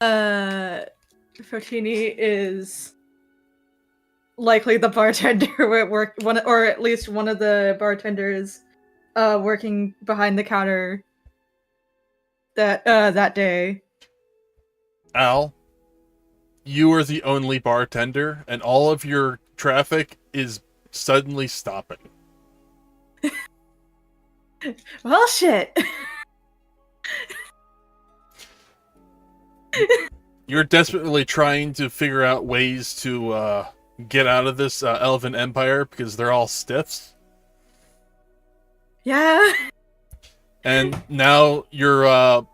Fotini is likely the bartender at work, or at least one of the bartenders working behind the counter that day. Al, you are the only bartender, and all of your traffic is suddenly stopping. Well, shit. You're desperately trying to figure out ways to get out of this elven empire because they're all stiffs. Yeah. And now your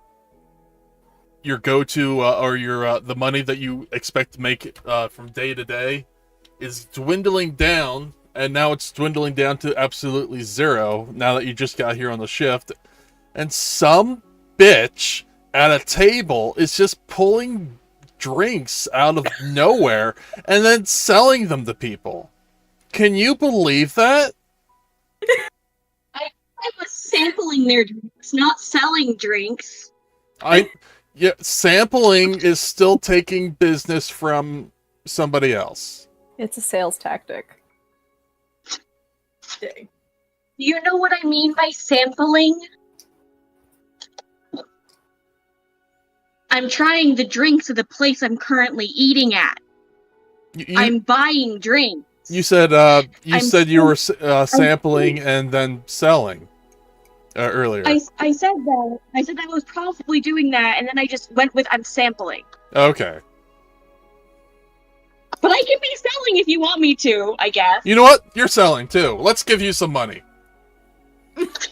go-to or your the money that you expect to make from day to day is dwindling down, and now it's dwindling down to absolutely zero now that you just got here on the shift. And some bitch at a table is just pulling drinks out of nowhere and then selling them to people. Can you believe that? I was sampling their drinks, not selling drinks. Yeah, sampling is still taking business from somebody else. It's a sales tactic. Dang. You know what I mean by sampling? I'm trying the drinks of the place I'm currently eating at. I'm buying drinks. You said you were sampling and then selling earlier. I said that. I said I was probably doing that, and then I just went with I'm sampling. Okay. But I can be selling if you want me to, I guess. You know what? You're selling too. Let's give you some money. It's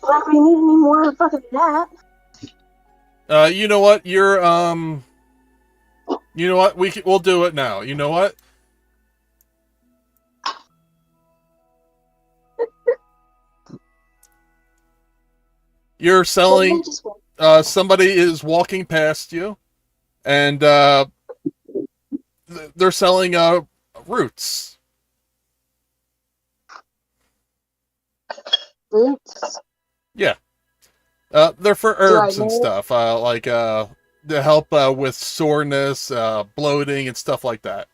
like we need any more fucking that. You know what? You're You know what? We'll do it now. You know what? You're selling. Somebody is walking past you, and they're selling roots. Roots? Yeah. They're for herbs and stuff, like to help with soreness, bloating, and stuff like that.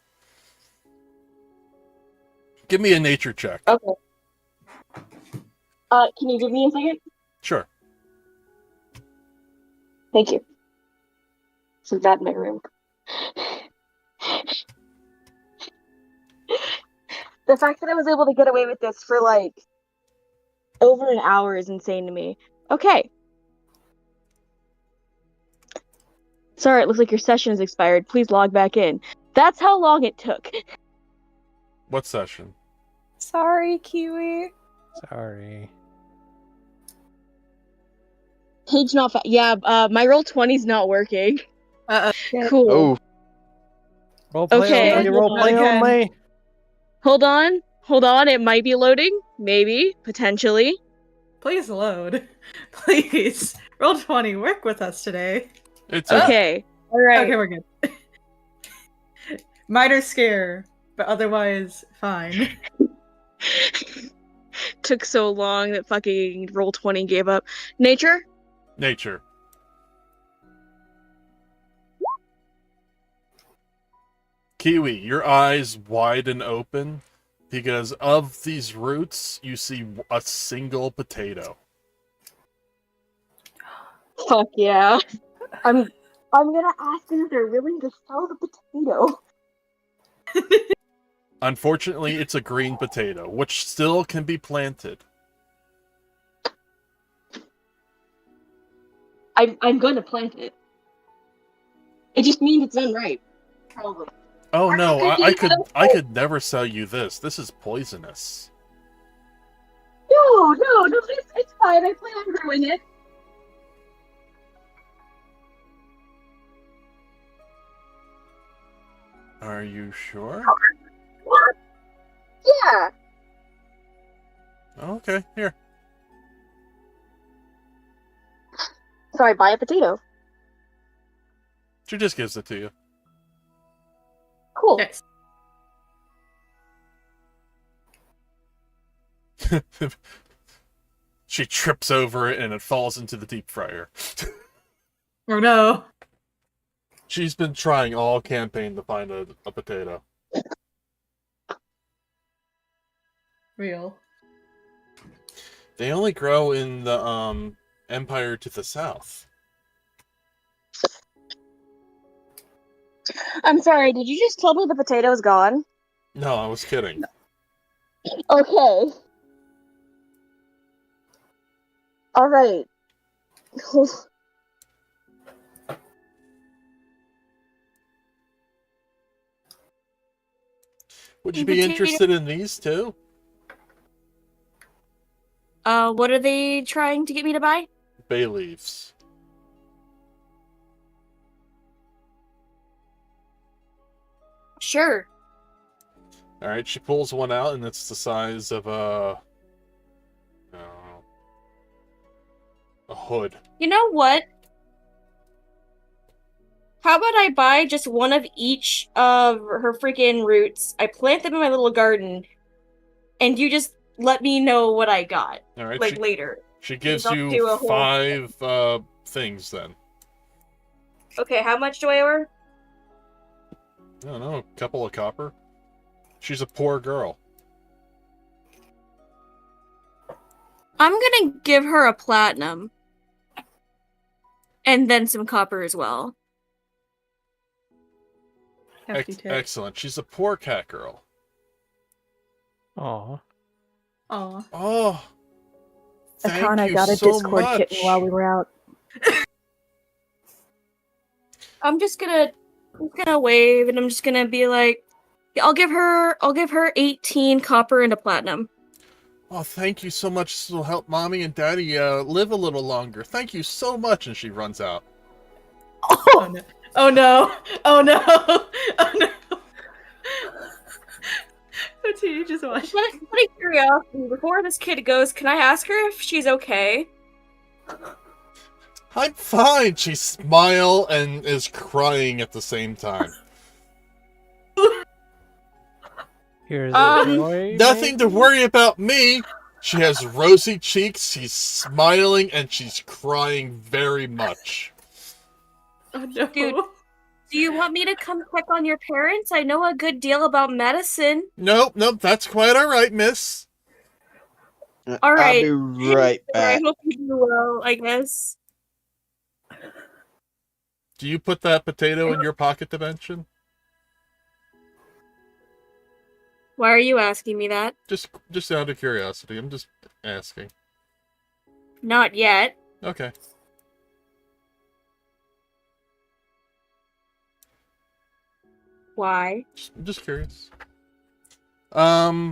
Give me a nature check. Okay. Can you give me a second? Sure. Thank you. So that in my room. The fact that I was able to get away with this for like over an hour is insane to me. Okay. Sorry, it looks like your session has expired. Please log back in. That's how long it took. What session? Sorry, Kiwi. Sorry. Page not yeah, my Roll20's not working. Cool. Oh, Roleplay Okay. only, roleplay Again. only. Hold on, it might be loading. Maybe, potentially. Please load. Please. Roll20, work with us today. It's Okay. Alright. Okay, we're good. Minor scare, but otherwise fine. Took so long that fucking Roll20 gave up. Nature? nature. Kiwi, your eyes widen open because of these roots, you see a single potato. Fuck yeah. I'm gonna ask them if they're willing to sell the potato. Unfortunately, it's a green potato, which still can be planted. I'm gonna plant it. It just means it's unripe. Probably. Oh no, I could never sell you this. This is poisonous. No, it's fine. I plan on growing it. Are you sure? What? Yeah. Okay, here. So I buy a potato. She just gives it to you. Cool. Yes. She trips over it and it falls into the deep fryer. Oh no. She's been trying all campaign to find a potato. Real. They only grow in the empire to the south. I'm sorry, did you just tell me the potato's gone? No, I was kidding. Okay. Alright. Would you be interested in these too? What are they trying to get me to buy? Bay leaves. Sure. Alright, she pulls one out and it's the size of a hood. You know what? How about I buy just one of each of her freaking roots? I plant them in my little garden, and you just let me know what I got, Alright, like later. she gives Don't do you a whole- 5 things then. Okay, how much do I owe her? I don't know, a couple of copper. She's a poor girl. I'm gonna give her a platinum. And then some copper as well. Hefty tip. Excellent. She's a poor cat girl. Aw. Aw. Oh, thank Akana you got a so Discord much. kitten while we were out. I'm just gonna wave and I'm just gonna be like, I'll give her 18 copper and a platinum. Oh, thank you so much. This will help Mommy and Daddy live a little longer. Thank you so much. And she runs out. Oh no. Oh no. Oh no. Oh no. What's he just watched? Out of curiosity, before this kid goes, can I ask her if she's okay? I'm fine. She smiles and is crying at the same time. Here's a boy. Nothing to worry about me. She has rosy cheeks. She's smiling and she's crying very much. Oh no. Dude. Do you want me to come check on your parents? I know a good deal about medicine. Nope, that's quite all right, miss. All right. I'll be right I back. hope you do well, I guess. Do you put that potato in your pocket dimension? Why are you asking me that? Just out of curiosity. I'm just asking. Not yet. Okay. Why? Just curious. So,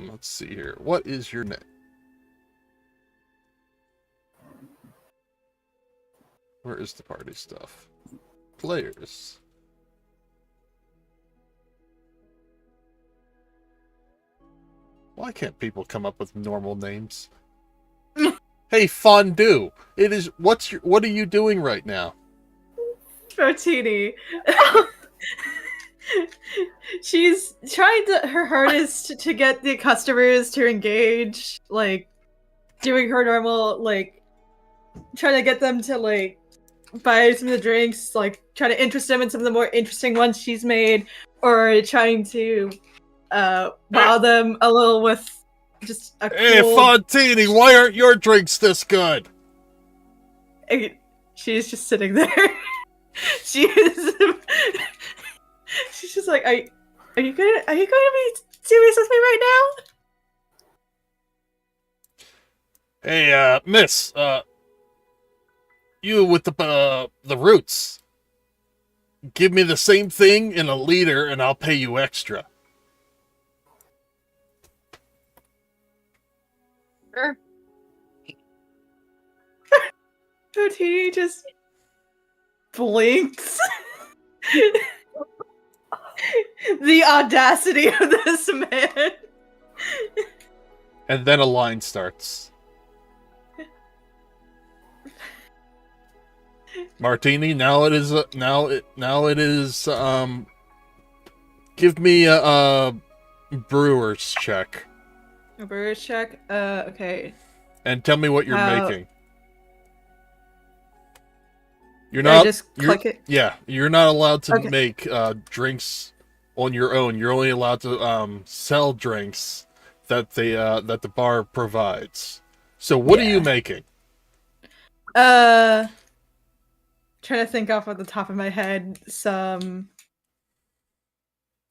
let's see here. What is your name? Where is the party stuff? Players. Why can't people come up with normal names? Hey, Fondue. It is. What are you doing right now? Rotini. She's trying her hardest to get the customers to engage, like doing her normal, like trying to get them to like buy some of the drinks, like trying to interest them in some of the more interesting ones she's made, or trying to wow them a little with just a Hey, cool... Fontini, why aren't your drinks this good? She's just sitting there. She's just like, are you going to be serious with me right now? Hey, miss, you with the roots. Give me the same thing in a liter and I'll pay you extra. Sure. But he just blinks. The audacity of this man. And then a line starts. Martini, now it is give me a brewer's check A brewer's check? Okay. and tell me what you're How- making. You're I not just you're- click it? Yeah, you're not allowed to Okay. make drinks on your own. You're only allowed to sell drinks that the bar provides. So what are you making? Trying to think off the top of my head some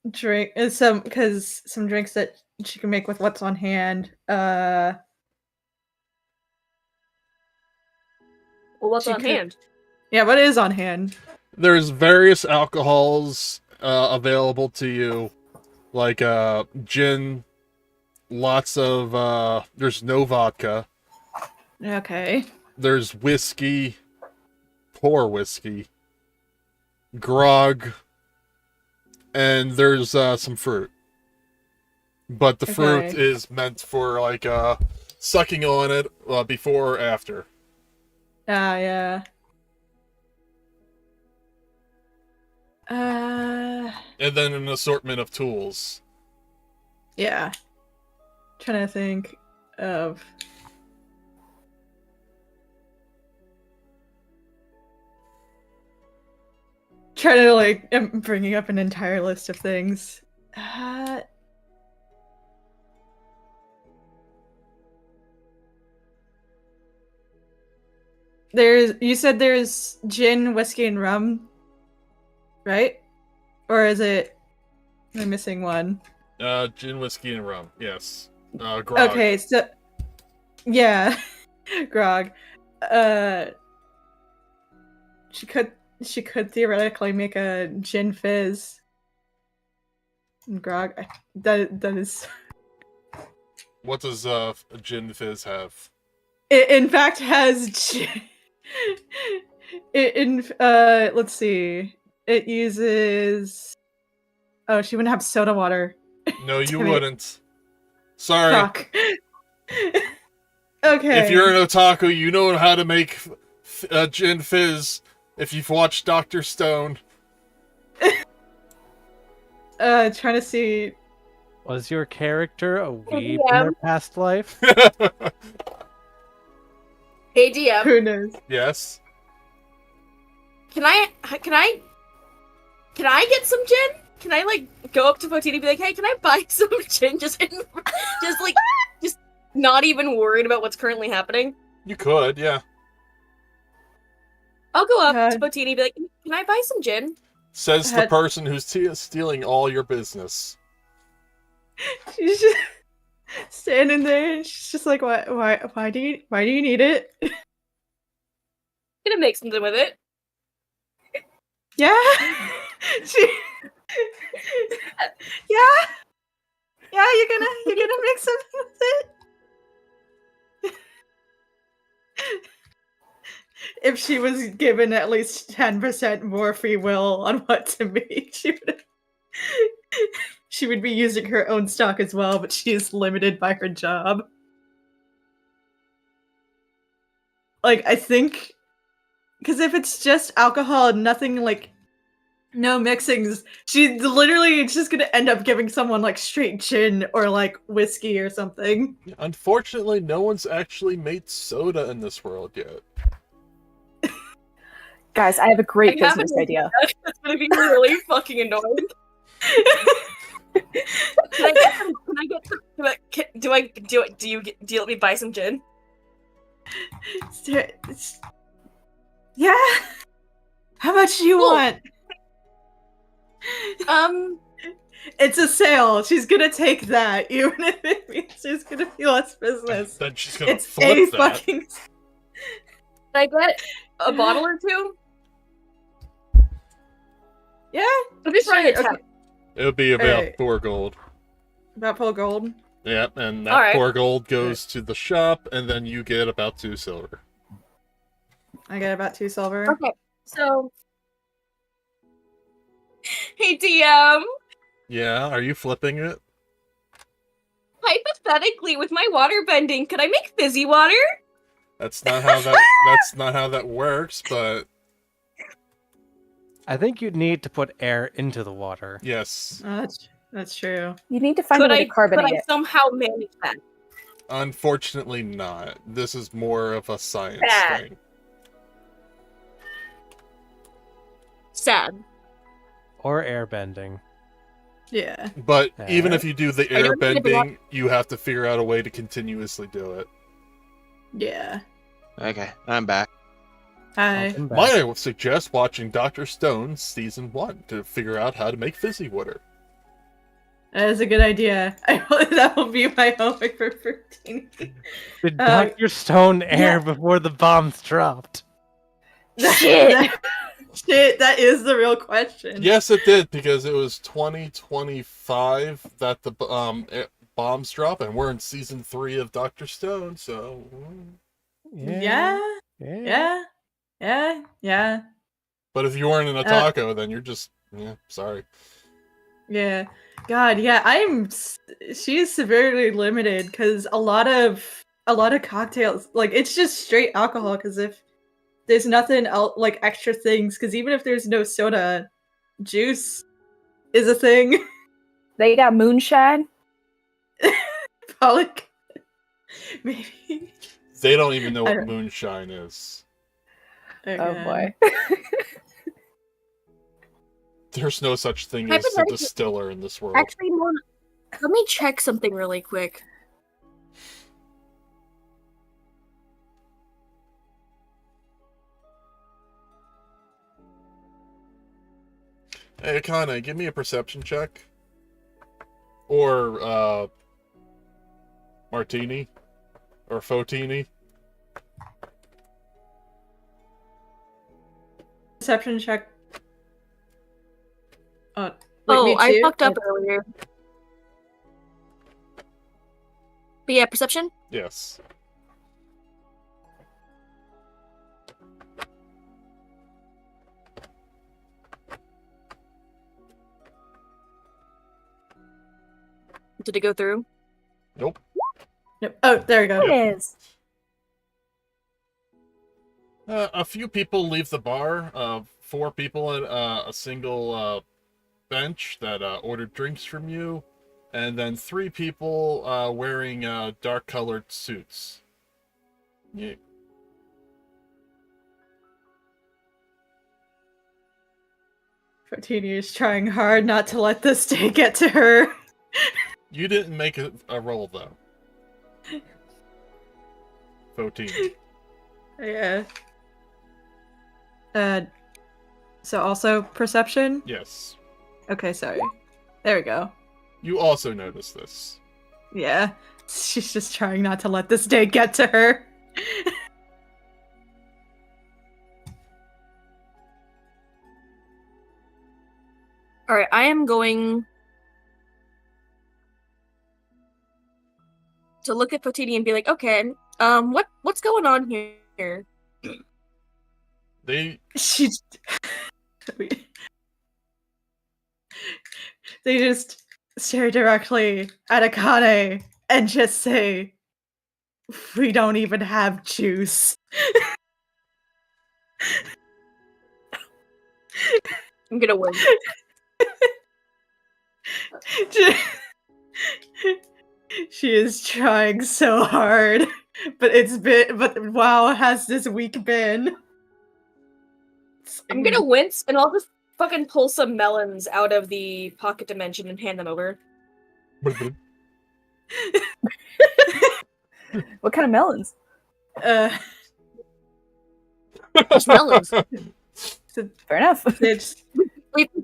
drinks that she can make with what's on hand. Well, what's She on could- hand? Yeah, what is on hand? There's various alcohols available to you, like gin. Lots of there's no vodka. Okay. There's whiskey, poor whiskey, grog, and there's some fruit. But the fruit Okay. is meant for like sucking on it before or after. Yeah. And then an assortment of tools. Yeah. Trying to think of. Trying to I'm bringing up an entire list of things. You said there's gin, whiskey, and rum, right? Or is it? Am I missing one? Gin, whiskey, and rum. Yes. Grog. Okay, so yeah, grog. She could theoretically make a gin fizz. And grog. That is. What does a gin fizz have? It in fact has gin. Let's see. It uses. Oh, she wouldn't have soda water. No, you Damn it. wouldn't. Sorry. Fuck. Okay. If you're an otaku, you know how to make gin fizz. If you've watched Dr. Stone. Trying to see. Was your character a weeb in Yeah. their past life? Hey DM, Who knows? Yes. can I get some gin? Can I go up to Potini and be like, hey, can I buy some gin? Just not even worried about what's currently happening. You could, yeah. I'll go up Uh, to Potini and be like, can I buy some gin? Says the Had- person who's stealing all your business. She's just standing there, and she's just like, why do you need it? Gonna make something with it. Yeah. She. Yeah. You're gonna make something with it. If she was given at least 10% more free will on what to make, she would be using her own stock as well, but she is limited by her job. I think, because if it's just alcohol and nothing no mixings, she's literally just gonna end up giving someone straight gin or whiskey or something. Unfortunately, no one's actually made soda in this world yet. Guys, I have a great I have business an idea. That's gonna be really fucking annoying. Can I get some? Do you let me buy some gin? Yeah. How much do you Cool. want? It's It's a sale. She's gonna take that, even if it means she's gonna be less business. Then she's gonna It's flip a that. fucking. Can I get a bottle or two? Yeah. I'm just trying to Sure, tap. okay. It would be about Alright. 4 gold. About full gold. Yep, and that Alright. 4 gold goes to the shop, and then you get about 2 silver. I get about 2 silver. Okay, so. Hey DM, Yeah, are you flipping it? hypothetically, with my water bending, could I make fizzy water? That's not how that. That's not how that works. But I think you'd need to put air into the water. Yes. That's true. You need to find a way to Could carbonate I it. somehow manage that? Unfortunately not. This is more of a science Bad. thing. Sad. Or airbending. Yeah. But even if you do the I don't need to airbending, you have to figure out a way to continuously do it. Yeah. Okay, I'm back. Hi. Welcome back. Might I would suggest watching Dr. Stone Season 1 to figure out how to make fizzy water. That is a good idea. That will be my homework for 13. Did Dr. Stone air yeah. before the bombs dropped? Shit. Shit, that is the real question. Yes, it did, because it was 2025 that the bombs drop, and we're in Season 3 of Dr. Stone, so... Yeah. But if you weren't in a taco, then you're just... Yeah, sorry. Yeah. God, yeah, she's severely limited because a lot of cocktails, like, it's just straight alcohol, because if there's nothing else, like extra things, because even if there's no soda, juice is a thing. They got moonshine. Probably. Maybe. They don't even know I what don't- moonshine is. Oh boy. There's no such thing as a Hypothetically- distiller in this world. Actually, Mona, let me check something really quick. Hey, Akane, give me a perception check. Or, Martini. Or Fotini. Perception check. Like Oh, me I too? fucked up earlier. But yeah, perception? Yes. Did it go through? Nope. Yep. Oh, there we go. It is. A few people leave the bar. 4 people at a single bench that ordered drinks from you. And then 3 people wearing dark-colored suits. Yeah. Fortini is trying hard not to let this day get to her. You didn't make a roll, though. 14. Yeah. So also perception? Yes. Okay, sorry. There we go. You also notice this. Yeah. She's just trying not to let this day get to her. Alright, I am going to look at Potini and be like, okay, what's going on here? They She's... They just stare directly at Akane and just say, "We don't even have juice." I'm gonna win. She is trying so hard, but wow, has this week been? I'm gonna wince and I'll just fucking pull some melons out of the pocket dimension and hand them over. What kind of melons? Just melons. Fair enough. It's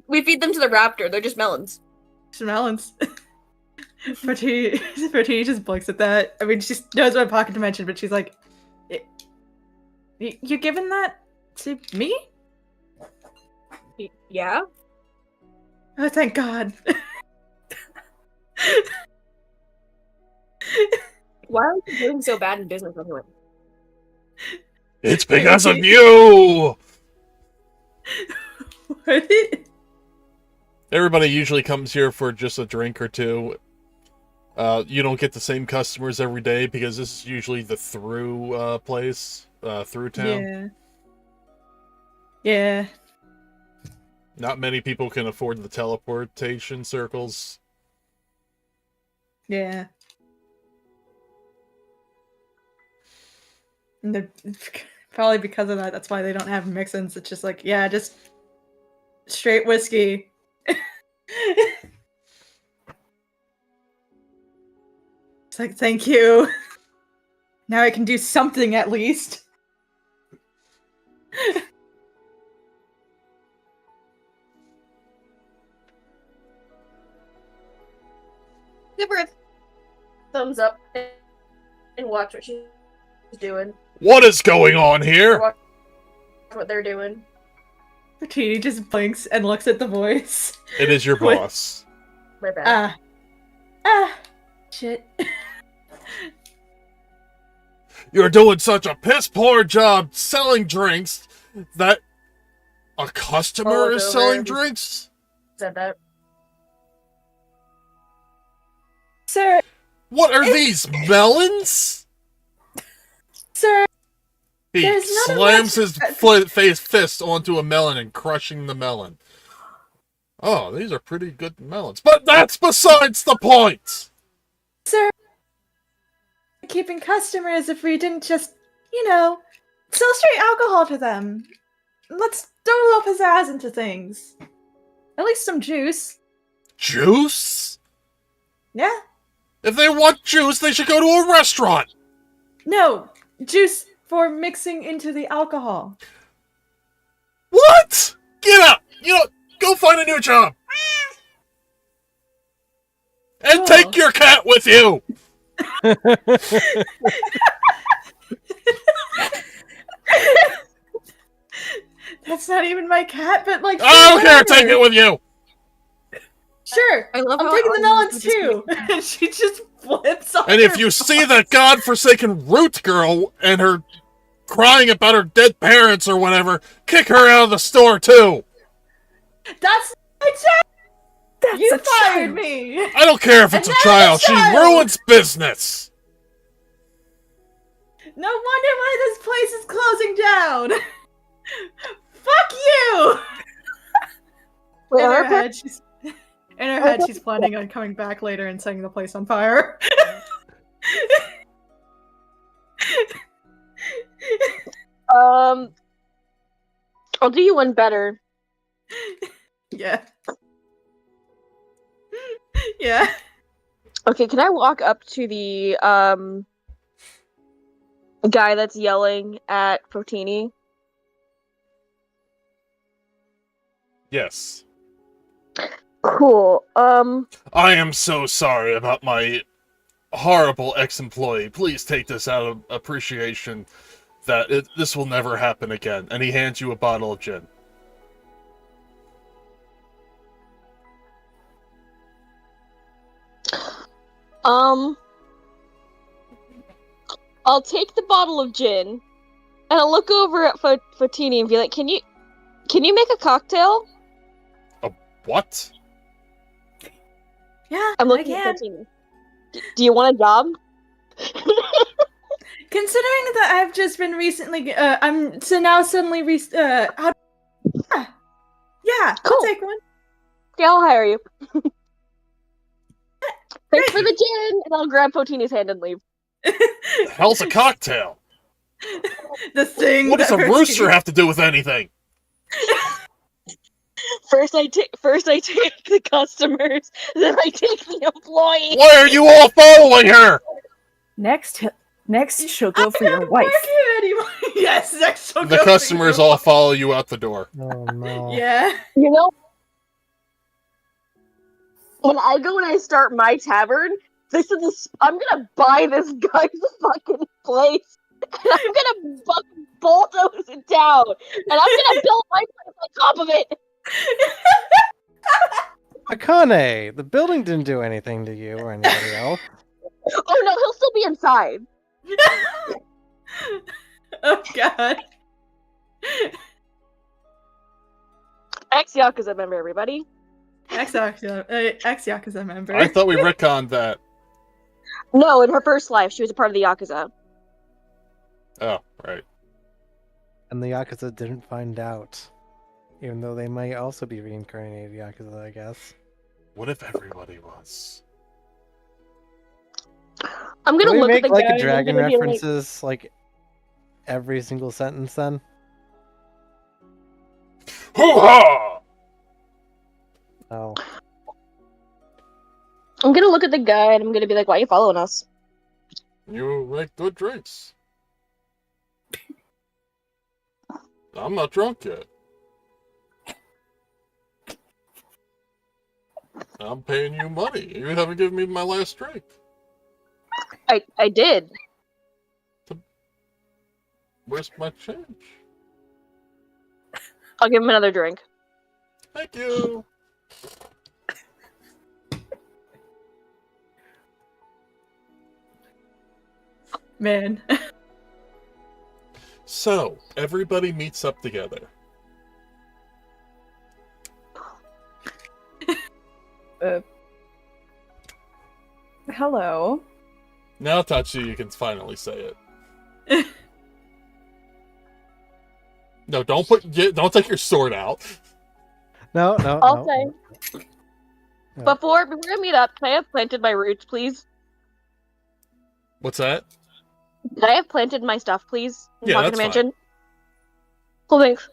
We feed them to the raptor. They're just melons. melons. Fertie just blinks at that. I mean, she knows what pocket dimension, but she's like, "You giving that to me?" Yeah? Oh, thank God. Why are you doing so bad in business anyway? It's because of you! What? Everybody usually comes here for just a drink or two. You don't get the same customers every day because this is usually the through place, through town. Yeah. Not many people can afford the teleportation circles. Yeah. And probably because of that, that's why they don't have mix-ins. It's just like, yeah, just straight whiskey. It's like, thank you. Now I can do something at least. Give her a thumbs up and watch what she's doing. What is going on here? Watch what they're doing. Trini just blinks and looks at the voice. It is your Wait. boss. My bad. Shit. You're doing such a piss poor job selling drinks that a customer is selling drinks? Said that. Sir, What are these, melons? sir, He There's not slams much- his fist onto a melon and crushing the melon. Oh, these are pretty good melons. But that's besides the point! Sir, keeping customers if we didn't just, sell straight alcohol to them. Let's throw a little pizzazz into things. At least some juice. Juice? Yeah? If they want juice, they should go to a restaurant! No, juice for mixing into the alcohol. What? Get out! Go find a new job! And Cool. take your cat with you! That's not even my cat, but like. I don't care, whatever. take it with you! Sure, I love I'm how taking the it melons always too. And she just flips off. And if her you see that godforsaken root girl and her crying about her dead parents or whatever, kick her out of the store too! That's my child! that's You a fired child. me! I don't care if it's a And child, that's a she child! ruins business! No wonder why this place is closing down! Fuck you! Wait, In are her her head, she's planning on coming back later and setting the place on fire. I'll do you one better. Yeah. Yeah. Okay, can I walk up to the guy that's yelling at Fotini? Yes. Cool. I am so sorry about my horrible ex-employee. Please take this out of appreciation that this will never happen again. And he hands you a bottle of gin. I'll take the bottle of gin, and I'll look over at Fotini and be like, Can you make a cocktail?" What? Yeah, I'm looking I at can. Fotini. Do you want a job? Considering that I've just been recently, I'm so now suddenly yeah, Cool. I'll take one. Okay, I'll hire you. Thanks for the gin, and I'll grab Fotini's hand and leave. The hell's a cocktail? The thing. What does a that rooster have to do with anything? First I take the customers, then I take the employee. Why are you all following her? Next, she'll go for your I'm not wife. working anymore. Yes, next she'll The go for customers your all wife. follow you out the door. Oh no. Yeah. You know, when I go and I start my tavern, I'm gonna buy this guy's fucking place, and I'm gonna fucking bulldoze it down, and I'm gonna build my place on top of it. Akane, the building didn't do anything to you or anybody else. Oh no, he'll still be inside. Oh god. Ex-Yakuza member, everybody. Ex-Yakuza member. I thought we retconned that. No, in her first life, she was a part of the Yakuza. Oh, right. And the Yakuza didn't find out. Even though they might also be reincarnated Yakuza, I guess. What if everybody was? I'm Can gonna we look at make the like guy a dragon and I'm gonna be like, references like every single sentence then? Hoo-ha! Oh. I'm gonna look at the guy and I'm gonna be like, why are you following us? You make good drinks. I'm not drunk yet. I'm paying you money. You haven't given me my last drink. I did. Where's my change? I'll give him another drink. Thank you. Man. So, everybody meets up together. Hello. Now, Tatsu, you can finally say it. No, don't take your sword out. No. I'll say. No. Before we meet up, can I have planted my roots, please? What's that? Can I have planted my stuff, please? In Yeah, Pocket that's Mansion? Cool, thanks.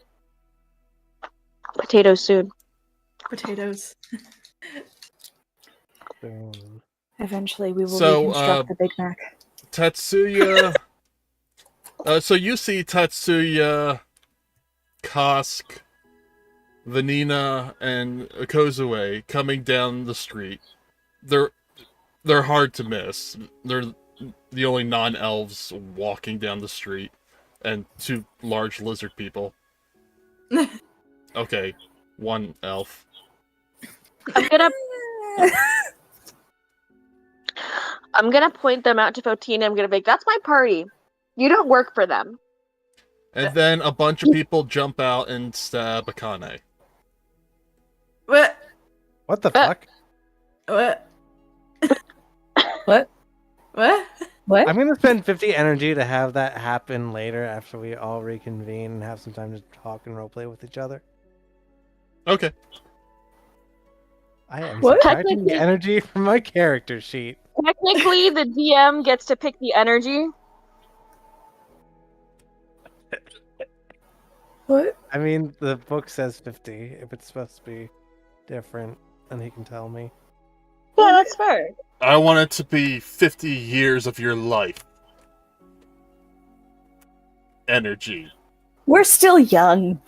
Potatoes soon. Potatoes. Eventually, we will So, reconstruct the Big Mac. Tatsuya. So you see Tatsuya, Kosk, Vanina, and Kozue coming down the street. They're hard to miss. They're the only non-elves walking down the street, and two large lizard people. Okay, one elf. I'm gonna point them out to Fotina. I'm gonna be like, that's my party. You don't work for them. And then a bunch of people jump out and stab Akane. What? What the fuck? What? What? What? What? I'm gonna spend 50 energy to have that happen later after we all reconvene and have some time to talk and roleplay with each other. Okay. I am What? subtracting Technically- energy from my character sheet. Technically, the DM gets to pick the energy. What? I mean, the book says 50. If it's supposed to be different, then he can tell me. Yeah, that's fair. I want it to be 50 years of your life. Energy. We're still young.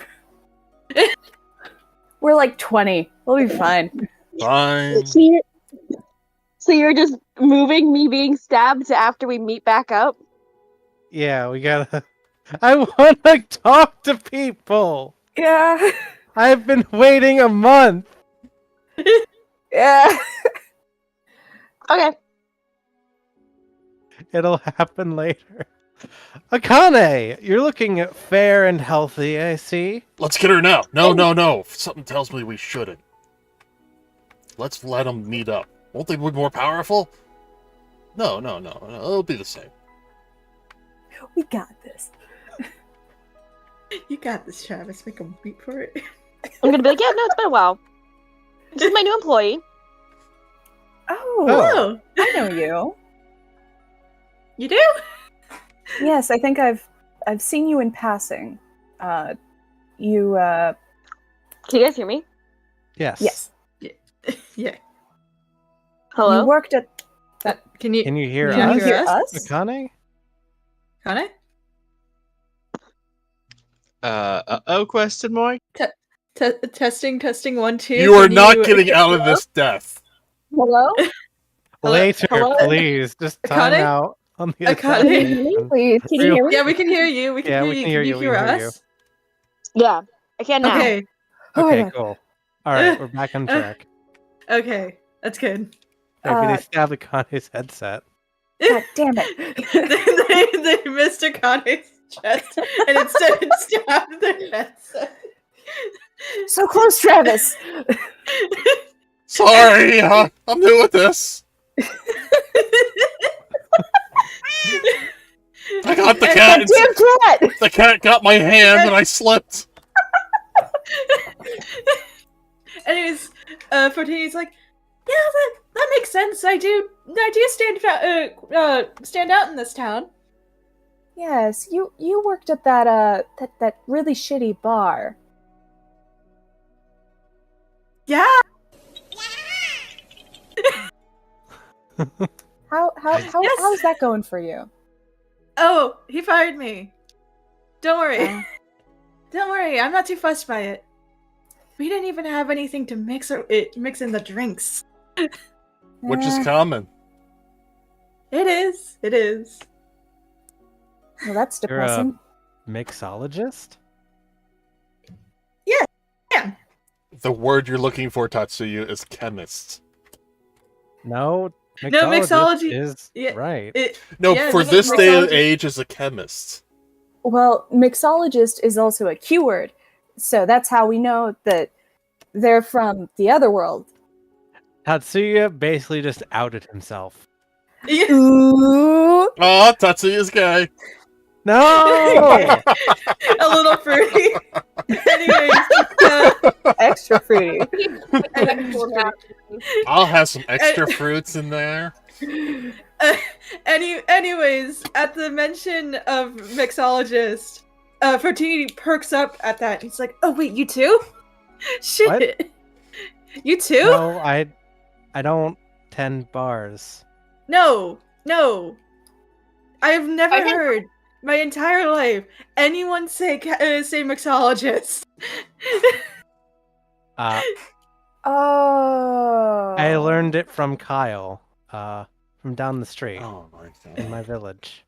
We're like 20. We'll be fine. Fine. So you're just moving me being stabbed to after we meet back up? Yeah, we gotta. I want to talk to people. Yeah. I've been waiting a month. Yeah. Okay. It'll happen later. Akane, you're looking fair and healthy, I see. Let's get her now. No. Something tells me we shouldn't. Let's let them meet up. Won't they be more powerful? No. It'll be the same. We got this. You got this, Travis. Make him beat for it. I'm gonna be like, yeah, no, it's been a while. This is my new employee. Oh, Oh, I know you. you do? Yes, I think I've seen you in passing. You Can you guys hear me? Yes. yes. Yeah. Hello? You worked at Can you? Can you hear Can us? you hear us? Akane? Connor? Question mark? Testing 1 2. You are Can not getting out of this death. Hello? Later, Hello? please. Just time Akane? out on the other Akane? side. please. Can you hear me? Yeah, we can hear you. We can Yeah, hear we you. can hear Can you, you we hear can hear us? Yeah, I can now. Okay. Oh my Okay, God. cool. Alright, we're back on track. Okay. That's good. Maybe they Uh, stabbed Akane's headset. God damn it. they missed Akane's chest and instead stabbed their headset. So close, Travis. Sorry, I'm new at this. I got the cat. Damn cat. The cat got my hand and I slipped. Anyways, Fortini's like, yeah, that makes sense. I do stand out in this town. Yes, you worked at that really shitty bar. Yeah. How's that going for you? Oh, he fired me. Don't worry. Oh. Don't worry. I'm not too fussed by it. We didn't even have anything to mix in the drinks. Which is common. It is. It is. Well, that's You're depressing. a mixologist? Yeah. The word you're looking for, Tatsuya, is chemist. No, No, mixology is yeah, right. No, Yeah, for no, this day and mixology- age, is a chemist. Well, mixologist is also a keyword, so that's how we know that they're from the other world. Tatsuya basically just outed himself. Yeah. Ooh, Ah, Tatsuya's guy. No! A little fruity. Anyways, extra fruity. I'll have some extra fruits in there. anyways, at the mention of mixologist, Fortini perks up at that. He's like, "Oh wait, you too? Shit, you too? No, I don't tend bars. No. I've never I think- heard my entire life anyone say mixologist. Oh. I learned it from Kyle, from down the street Oh my in god. my village.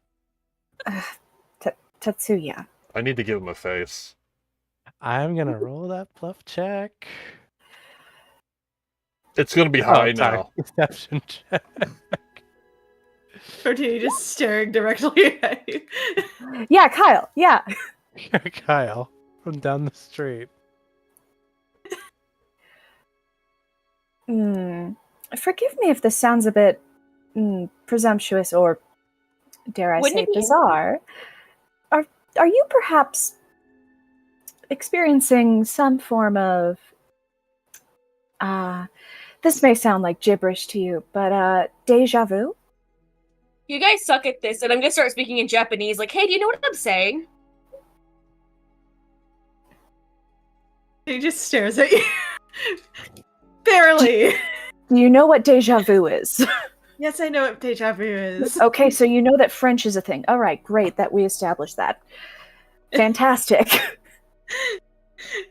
Tatsuya. I need to give him a face. I'm gonna roll that bluff check. It's gonna be high sorry. now. Deception check. Fortini just staring directly at you. Yeah, Kyle. Yeah. Kyle from down the street. Forgive me if this sounds a bit presumptuous or, dare I Wouldn't say, it be- bizarre. Are you perhaps experiencing some form of this may sound like gibberish to you, but deja vu? You guys suck at this, and I'm gonna start speaking in Japanese. Like, hey, do you know what I'm saying? He just stares at you. Barely. Do you know what deja vu is? Yes, I know what deja vu is. Okay, so you know that French is a thing. All right, great that we established that. Fantastic.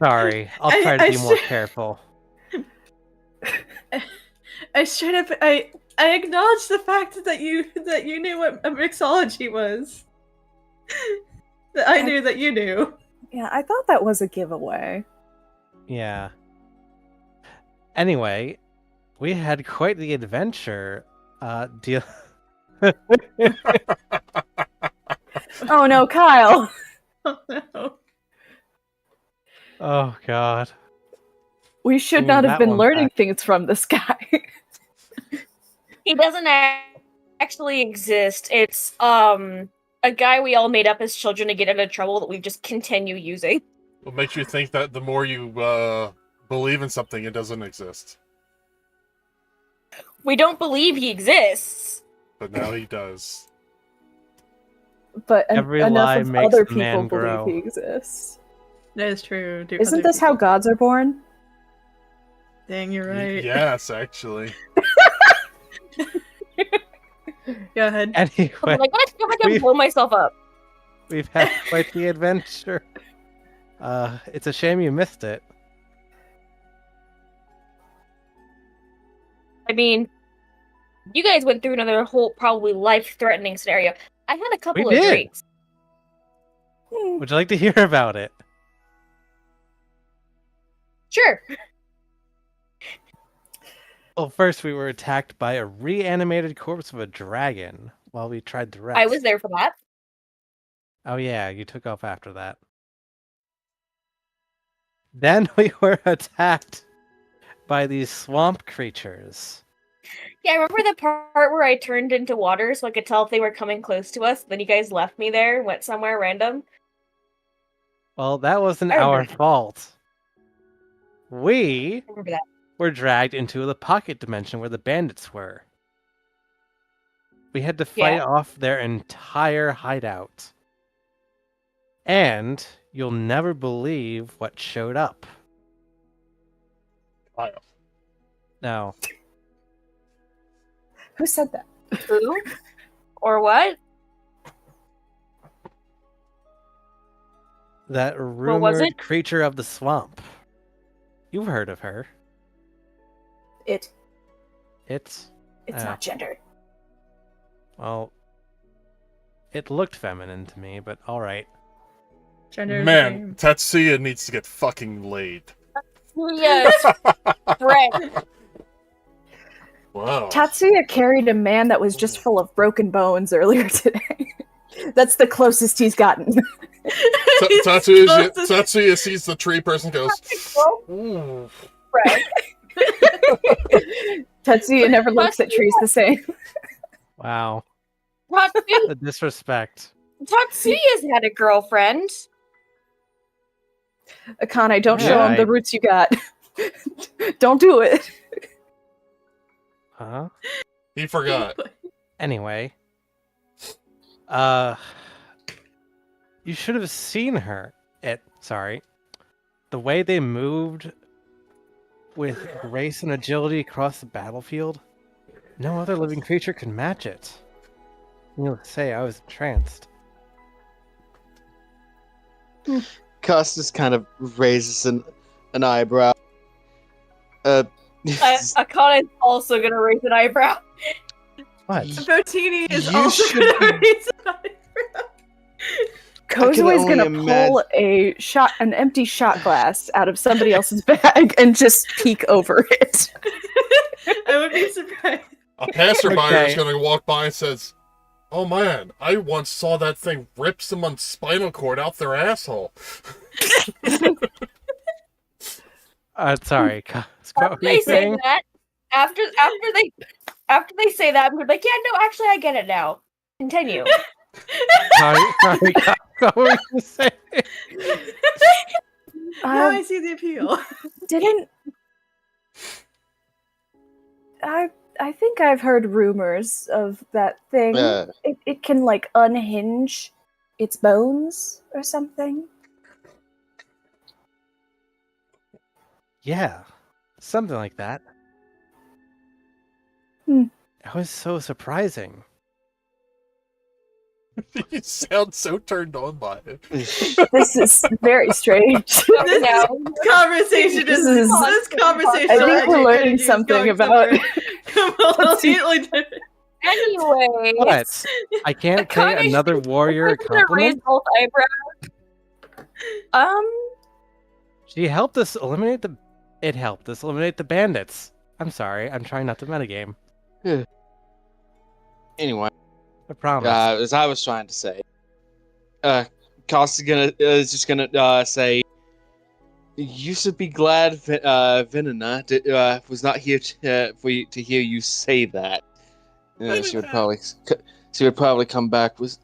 Sorry, I'll try to be more careful. I straight up I acknowledge the fact that you knew what a mixology was. That I knew that you knew. Yeah, I thought that was a giveaway. Yeah. Anyway, we had quite the adventure. Deal. Oh no, Kyle. Oh no. Oh God. We should Bringing not have that been one learning back. things from this guy. He doesn't actually exist. It's a guy we all made up as children to get out of trouble that we just continue using. What makes you think that the more you believe in something, it doesn't exist? We don't believe he exists. But now he does. But Every enough lie of makes other a man people believe grow. he exists. That is true. Isn't this how gods are born? Dang, you're right. Yes, actually. Go ahead. I'm Anyway, like, let's go back and we've- blow myself up. we've had quite the adventure. It's a shame you missed it. I mean, you guys went through another whole probably life-threatening scenario. I had a couple We of did. drinks. Would you like to hear about it? Sure. Well, first we were attacked by a reanimated corpse of a dragon while we tried to rest. I was there for that. Oh yeah, you took off after that. Then we were attacked by these swamp creatures. Yeah, I remember the part where I turned into water so I could tell if they were coming close to us. Then you guys left me there, went somewhere random. Well, that wasn't I our remember. fault. we Remember that. were dragged into the pocket dimension where the bandits were. We had to fight off their entire hideout. And you'll never believe what showed up. Kyle. Now, Who said that? Who? Or what? that was rumored it? creature of the swamp. You've heard of her. It's It's, not gendered. well, it looked feminine to me, but alright. Gender is a Man, game. Tatsuya needs to get fucking laid. Yes, friend. Wow. Tatsuya carried a man that was just full of broken bones earlier today. That's the closest he's gotten. Tatsuya sees the tree person, goes, "Ooh." Friend. Tatsuya never looks at trees the same. Wow. Tatsuya, The disrespect. Tatsuya's had a girlfriend. Akane, don't show Yeah, him the roots you got. Don't do it. Huh? He forgot. Anyway. You should have seen her. The way they moved with grace and agility across the battlefield. No other living creature could match it. Needless to say, I was entranced. Costas kind of raises an eyebrow. Akane's also gonna raise an eyebrow. What? Botini is You also should gonna be- raise an eyebrow. Kozo is only gonna pull an empty shot glass out of somebody else's bag and just peek over it. I would be surprised. A passerby Okay. is gonna walk by and says, "Oh man, I once saw that thing rip someone's spinal cord out their asshole." Sorry. What were They you say saying? that after they say that, I'm like, yeah, no, actually, I get it now. Continue. Sorry, what were you saying? Now I see the appeal. Didn't I think I've heard rumors of that thing. It can like unhinge its bones or something. Yeah, something like that. Hmm. That was so surprising. You sound so turned on by it. This is very strange. Now, Conversation is this conversation. I think we're learning energy is something going about. completely different. anyway, What? I can't pay Akane, another warrior a I'm gonna raise compliment? both eyebrows. She helped us eliminate the... It helped us eliminate the bandits. I'm sorry, I'm trying not to metagame. Anyway, I promise. as I was trying to say, Costa's is just gonna say, "You should be glad Venina was not here for you to hear you say that." She would probably come back with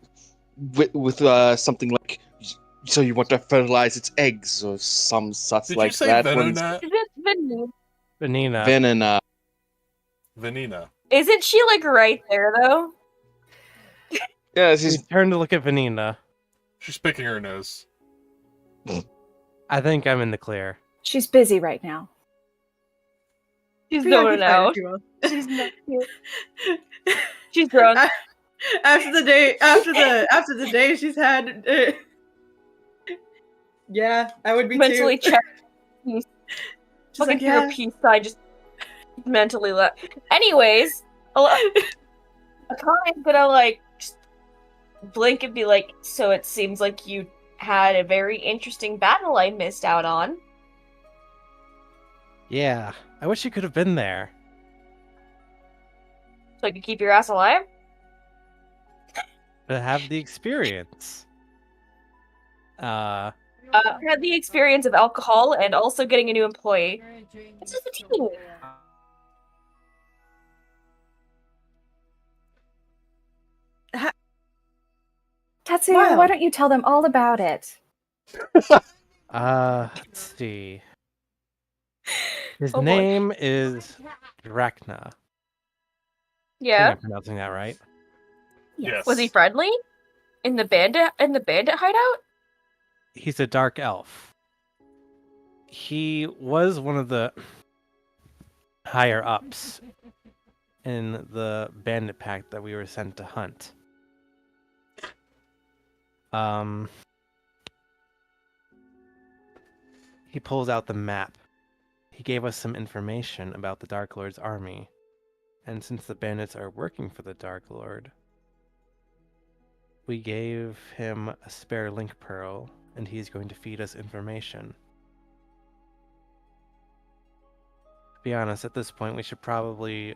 something like, "So you want to fertilize its eggs or some such Did like you say that." Venona? Is it Vanina? Vanina. Venina. Vanina. Isn't she like right there though? Yeah, She she's turned to look at Vanina. She's picking her nose. I think I'm in the clear. She's busy right now. She's zoning out. She's not here. She's drunk. After the day she's had. Yeah, I would be Mentally too. checked. She's Looking like, through yeah. a peace sign, just mentally left. Anyways, Akane's gonna like just blink and be like, "So it seems like you had a very interesting battle I missed out on." Yeah, I wish you could have been there. So I could keep your ass alive. To have the experience. Had the experience of alcohol and also getting a new employee. It's just a team. Tatsuya, Wow. why don't you tell them all about it? Let's see. His Oh, boy. name is Drakna. I Yeah. think I'm pronouncing that right. Yes. Was he friendly in the bandit hideout? He's a dark elf. He was one of the higher ups in the bandit pack that we were sent to hunt. He pulls out the map. He gave us some information about the Dark Lord's army. And since the bandits are working for the Dark Lord, we gave him a spare link pearl, and he's going to feed us information. To be honest, at this point, we should probably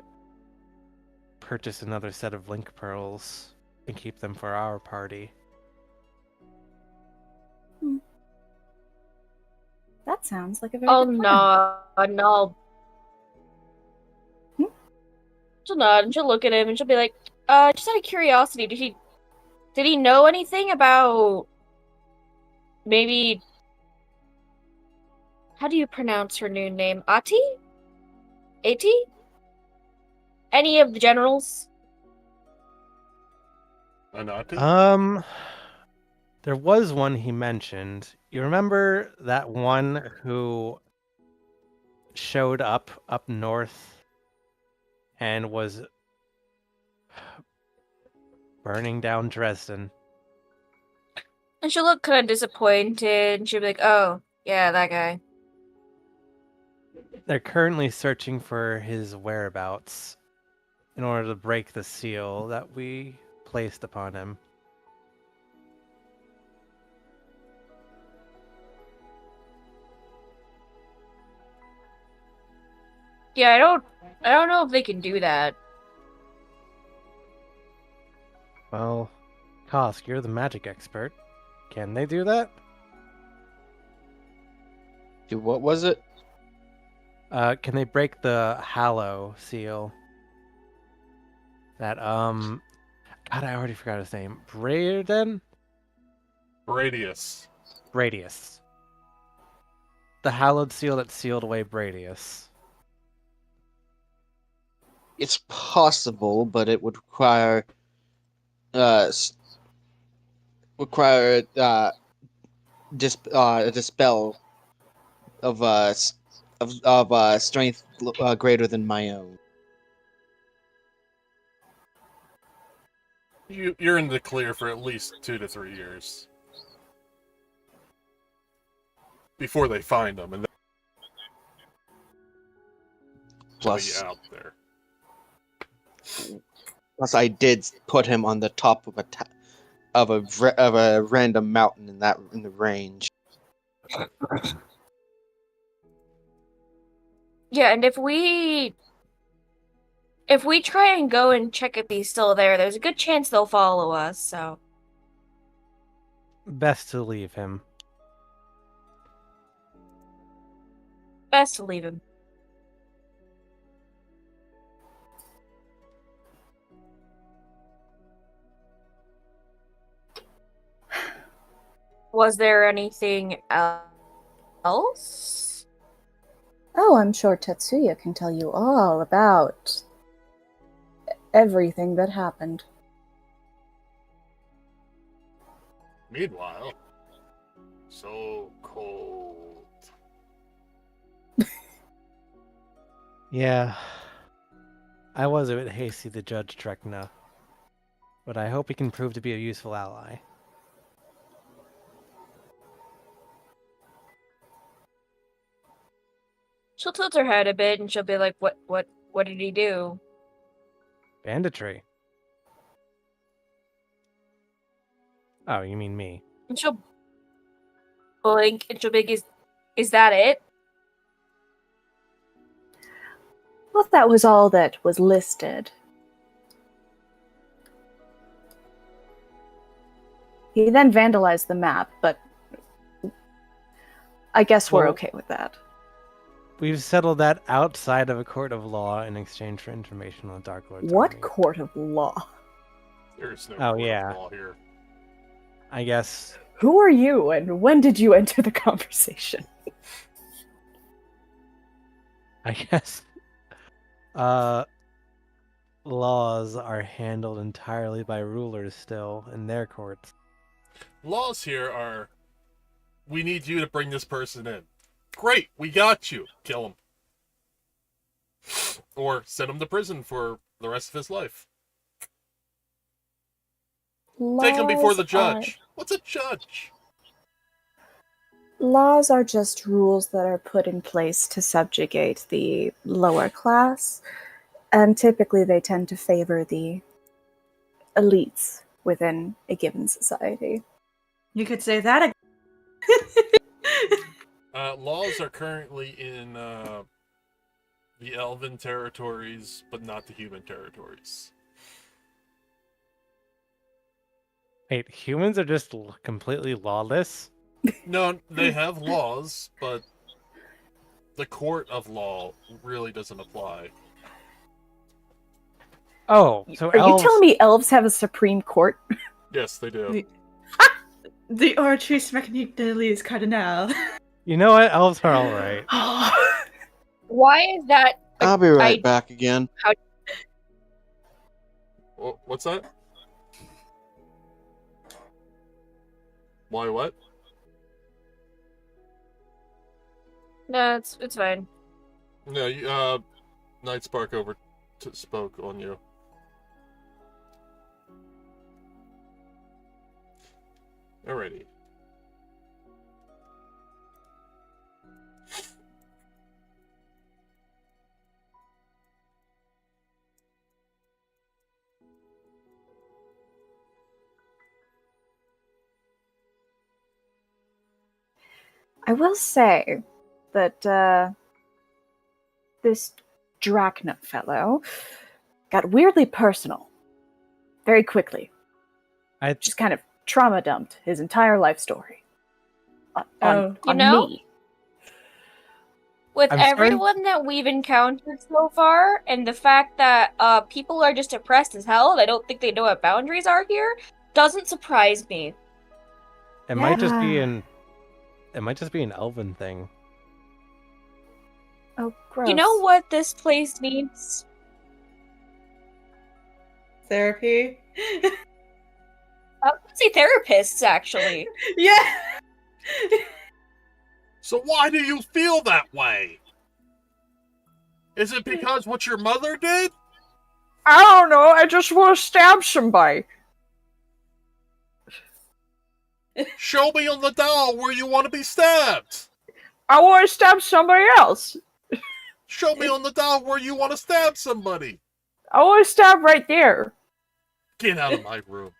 purchase another set of link pearls and keep them for our party. That sounds like a very Oh good plan. no. She'll nod and she'll look at him and she'll be like, just out of curiosity, did he know anything about maybe, how do you pronounce her new name? Ati? Any of the generals? Anati? There was one he mentioned. You remember that one who showed up north and was burning down Dresden? And she'll look kind of disappointed and she'll be like, oh, yeah, that guy. They're currently searching for his whereabouts in order to break the seal that we placed upon him. Yeah, I don't know if they can do that. Well, Kosk, you're the magic expert. Can they do that? What was it? Can they break the Hallow seal? That, God, I already forgot his name. Braden? Radius. Bradius. The hallowed seal that sealed away Bradius. It's possible, but it would require a dispel of strength greater than my own. You're in the clear for at least 2 to 3 years before they find them, and then Plus, out there. Plus, I did put him on the top of a random mountain in the range. Yeah, and if we try and go and check if he's still there, there's a good chance they'll follow us, so. Best to leave him. Best to leave him. Was there anything else? Oh, I'm sure Tetsuya can tell you all about everything that happened. Meanwhile, so cold. Yeah. I was a bit hasty to judge Drekna, but I hope he can prove to be a useful ally. She'll tilt her head a bit and she'll be like, what did he do? Banditry. Oh, you mean me? And she'll blink and she'll be like, is that it? Well, that was all that was listed. He then vandalized the map, but I guess we're Well, okay with that. We've settled that outside of a court of law in exchange for information on the Dark Lord's What army. court of law? There's no Oh, court of yeah. law here. I guess Who are you, and when did you enter the conversation? I guess laws are handled entirely by rulers still in their courts. Laws here are, we need you to bring this person in. Great, we got you. Kill him. Or send him to prison for the rest of his life. Take him before the judge. What's a judge? Laws are just rules that are put in place to subjugate the lower class, and typically they tend to favor the elites within a given society. You could say that again. Laws are currently in the elven territories, but not the human territories. Wait, humans are just completely lawless? No, they have laws, but the court of law really doesn't apply. Oh, so Are elves... you telling me elves have a supreme court? Yes, they do. The Artrice Magnificalis Cardinal. You know what? Elves are alright. Why is that? I'll be right back again. What's that? Why what? No, it's fine. No, you, Night Spark spoke on you. Alrighty. I will say that this Drachnut fellow got weirdly personal very quickly. I Just kind of trauma dumped his entire life story on You know? me. With I'm sorry? everyone that we've encountered so far, and the fact that people are just oppressed as hell, and I don't think they know what boundaries are here, doesn't surprise me. It might just be Yeah. an elven thing. Oh, gross. You know what this place needs? Therapy. I would say therapists, actually. Yeah. So why do you feel that way? Is it because what your mother did? I don't know. I just want to stab somebody. Show me on the doll where you want to be stabbed. I want to stab somebody else. Show me on the doll where you want to stab somebody. I want to stab right there. Get out of my room.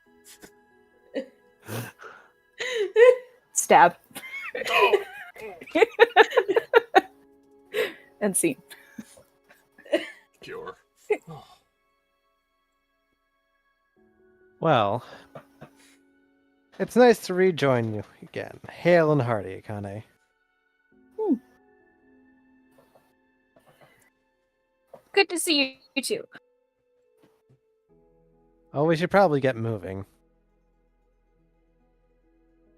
Stab. Oh. And scene. Cure. Well, it's nice to rejoin you again. Hail and hearty, Akane. Good to see you too. Oh, we should probably get moving.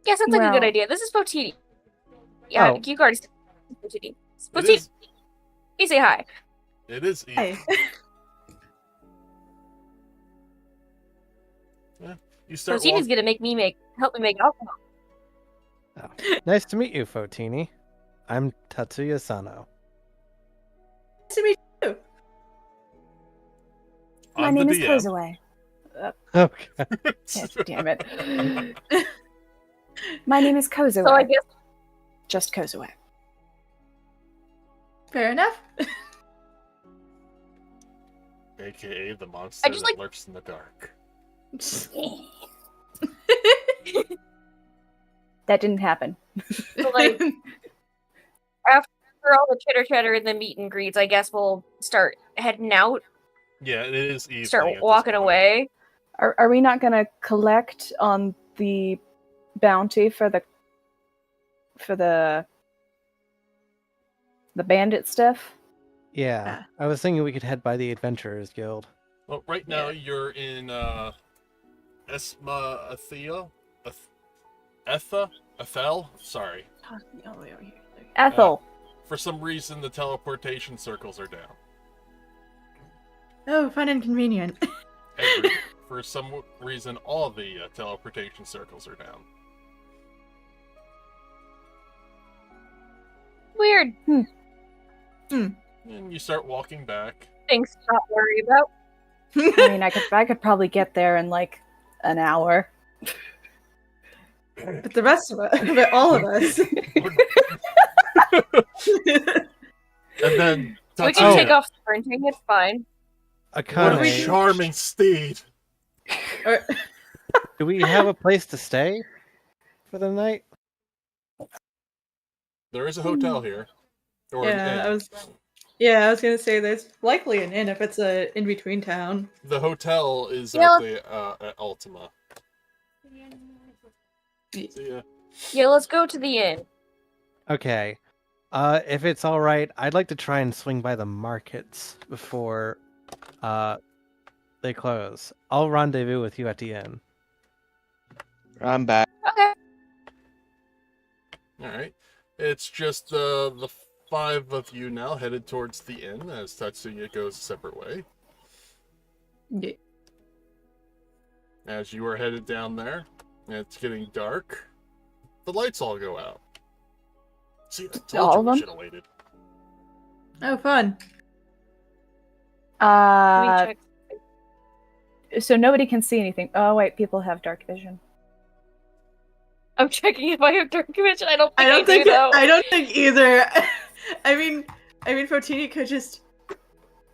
Yeah, sounds like a good Well- idea. This is Potini. Yeah, Oh. you already said Potini. It Potini, is, you say hi. it is Eve. Hey. You start Potini's walking. gonna help me make alcohol. Nice to meet you, Fotini. I'm Tatsuya Sano. Nice to meet you. My I'm name the is DM. Kozue. Okay. Damn it. My name is Kozue. So I guess Just Kozue. Fair enough. AKA the monster just that like- lurks in the dark. That didn't happen. so, like after all the chitter chatter and the meet and greets, I guess we'll start heading out, Yeah, it is evening. start at this walking point. away. Are we not going to collect on the bounty for the bandit stuff? Yeah, I was thinking we could head by the Adventurers Guild. Well, right now you're in Esma Athea? Ethel? Sorry. Ethel. For some reason, the teleportation circles are down. Oh, fun and convenient. For some reason, all the teleportation circles are down. Weird. And you start walking back. Things to not worry about. I mean, I could probably get there in like an hour. But the rest of it, but all of us. And then We can take off sprinting, it's fine. What a Akane, charming steed. do we have a place to stay for the night? There is a hotel here. Or an inn. I was gonna say there's likely an inn if it's a in between town. The hotel is Yeah. at Ultima. See ya. Yeah, let's go to the inn. Okay. If it's all right, I'd like to try and swing by the markets before they close. I'll rendezvous with you at the inn. I'm back. Okay. Alright. It's just the 5 of you now headed towards the inn as Tatsuya goes a separate way. Yeah. As you are headed down there, and it's getting dark, the lights all go out. See, I told All you of we them? should have waited. Oh, fun. Let me check. So nobody can see anything. Oh wait, people have dark vision. I'm checking if I have dark vision. I don't think I do, don't think either. I mean, Fotini could just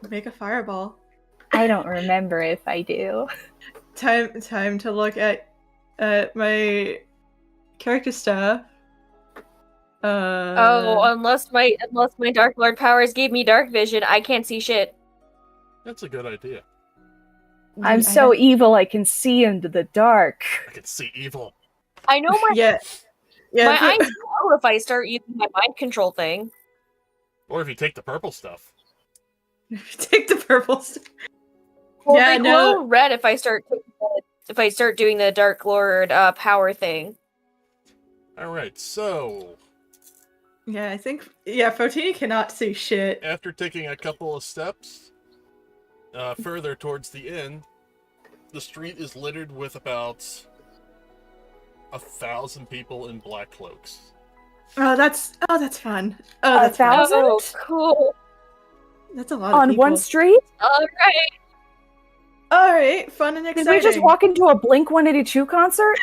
make a fireball. I don't remember if I do. Time to look at my character stuff. Unless my Dark Lord powers gave me dark vision, I can't see shit. That's a good idea. I'm so evil I can see into the dark. I can see evil. I know my yeah. my eyes glow if I start using my mind control thing. Or if you take the purple stuff. Take the purple stuff. Well, Yeah, they no. glow red if I start doing the Dark Lord power thing. Alright, so Yeah, I think Fotini cannot see shit. after taking a couple of steps further towards the inn, the street is littered with about 1,000 people in black cloaks. Oh, that's fun. Oh, that's fun. 1,000? Oh, cool. That's a lot of On people. one street? Alright. All right, fun and Did exciting. we just walk into a Blink-182 concert?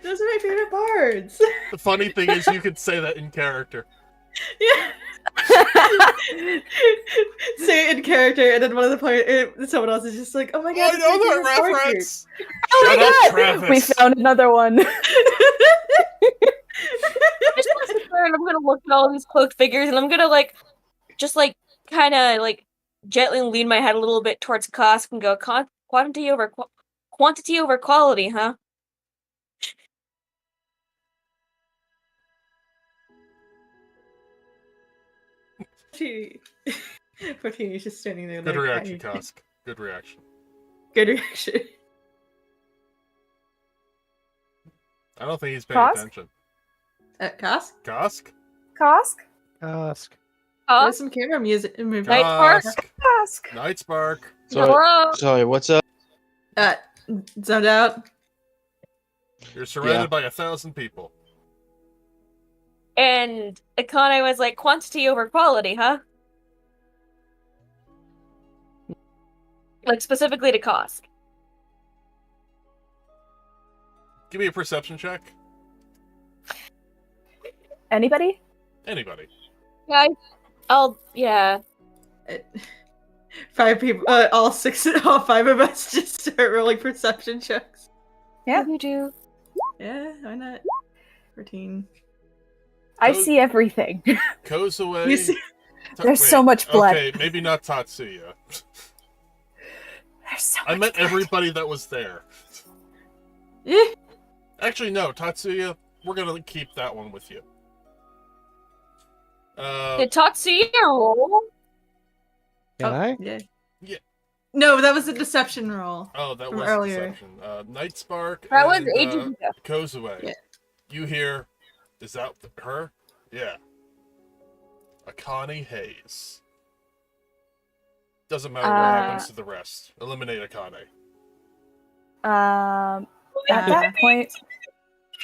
Those are my favorite parts. The funny thing is you could say that in character. Yeah. Say it in character, and then one of the players, someone else is just like, "Oh my god, I know that it's my favorite part reference! Oh Shut my up, god! Travis! We found another one. I'm just gonna sit there and I'm gonna look at all these cloaked figures and I'm gonna kind of gently lean my head a little bit towards Kosk and go, quantity over quality, huh? Fortini's just standing there. Good like, reaction, "Hi." Kosk. Good reaction. Good reaction. I don't think he's paying Kosk? attention. Kosk? Kosk? Kosk? Ask. There's some camera music movement. Night Spark? Kosk! Kosk. Night Spark! Hello? Sorry, what's up? Zoned out. You're surrounded Yeah. by 1,000 people. And Akane was like, quantity over quality, huh? Like, specifically to Kosk. Give me a perception check. Anybody? Anybody. Yeah, yeah. 5 people, all 5 of us just start rolling perception checks. Yeah. You do. Yeah, why not? 14. I Those- see everything. Kozue. You see- There's so much blood. Okay, maybe not Tatsuya. There's so I much meant blood. everybody that was there. Eh, Actually, no, Tatsuya, we're gonna keep that one with you. Did Tatsuya roll? Can I? Yeah. Yeah. No, that was a deception roll. Oh, that From was earlier. deception. Night Spark That was and ages ago. Kozue. Yeah. You hear, is that her? Yeah. Akane Hayes. Doesn't matter what happens to the rest. Eliminate Akane. At that point,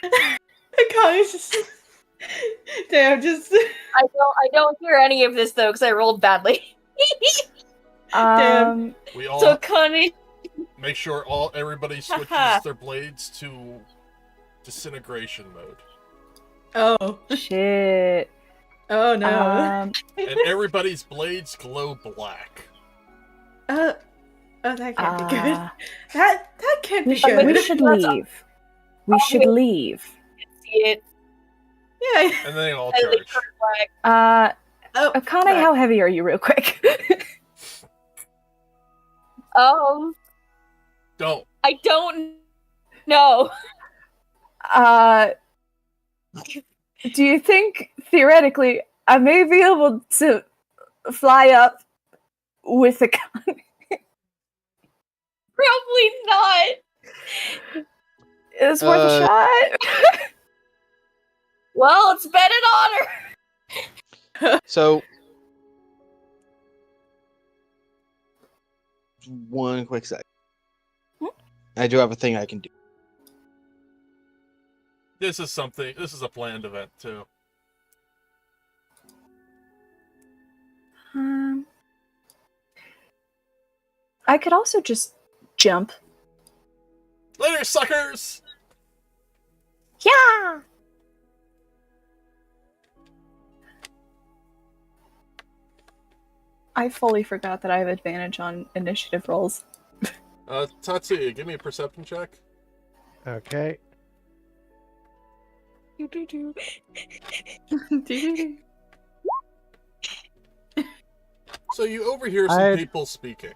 Akane's just... Damn, just... I don't hear any of this though because I rolled badly. Damn. We all So Connie, make sure everybody switches their blades to disintegration mode. Oh. shit. Oh no. And everybody's blades glow black. Oh, that can't be good. That can't be We should, good. we should leave. We should leave. see it. Yeah. And then they all I leave charge. her flag. Oh, Akane, right. how heavy are you, real quick? Don't. I don't know. Do you think, theoretically, I may be able to fly up with Akane? Probably not. It's worth a shot. Well, it's been an honor. So, one quick sec. I do have a thing I can do. This is a planned event, too. I could also just jump. Later, suckers! Yeah. I fully forgot that I have advantage on initiative rolls. Tatsuya, give me a perception check. Okay. So you overhear some people speaking.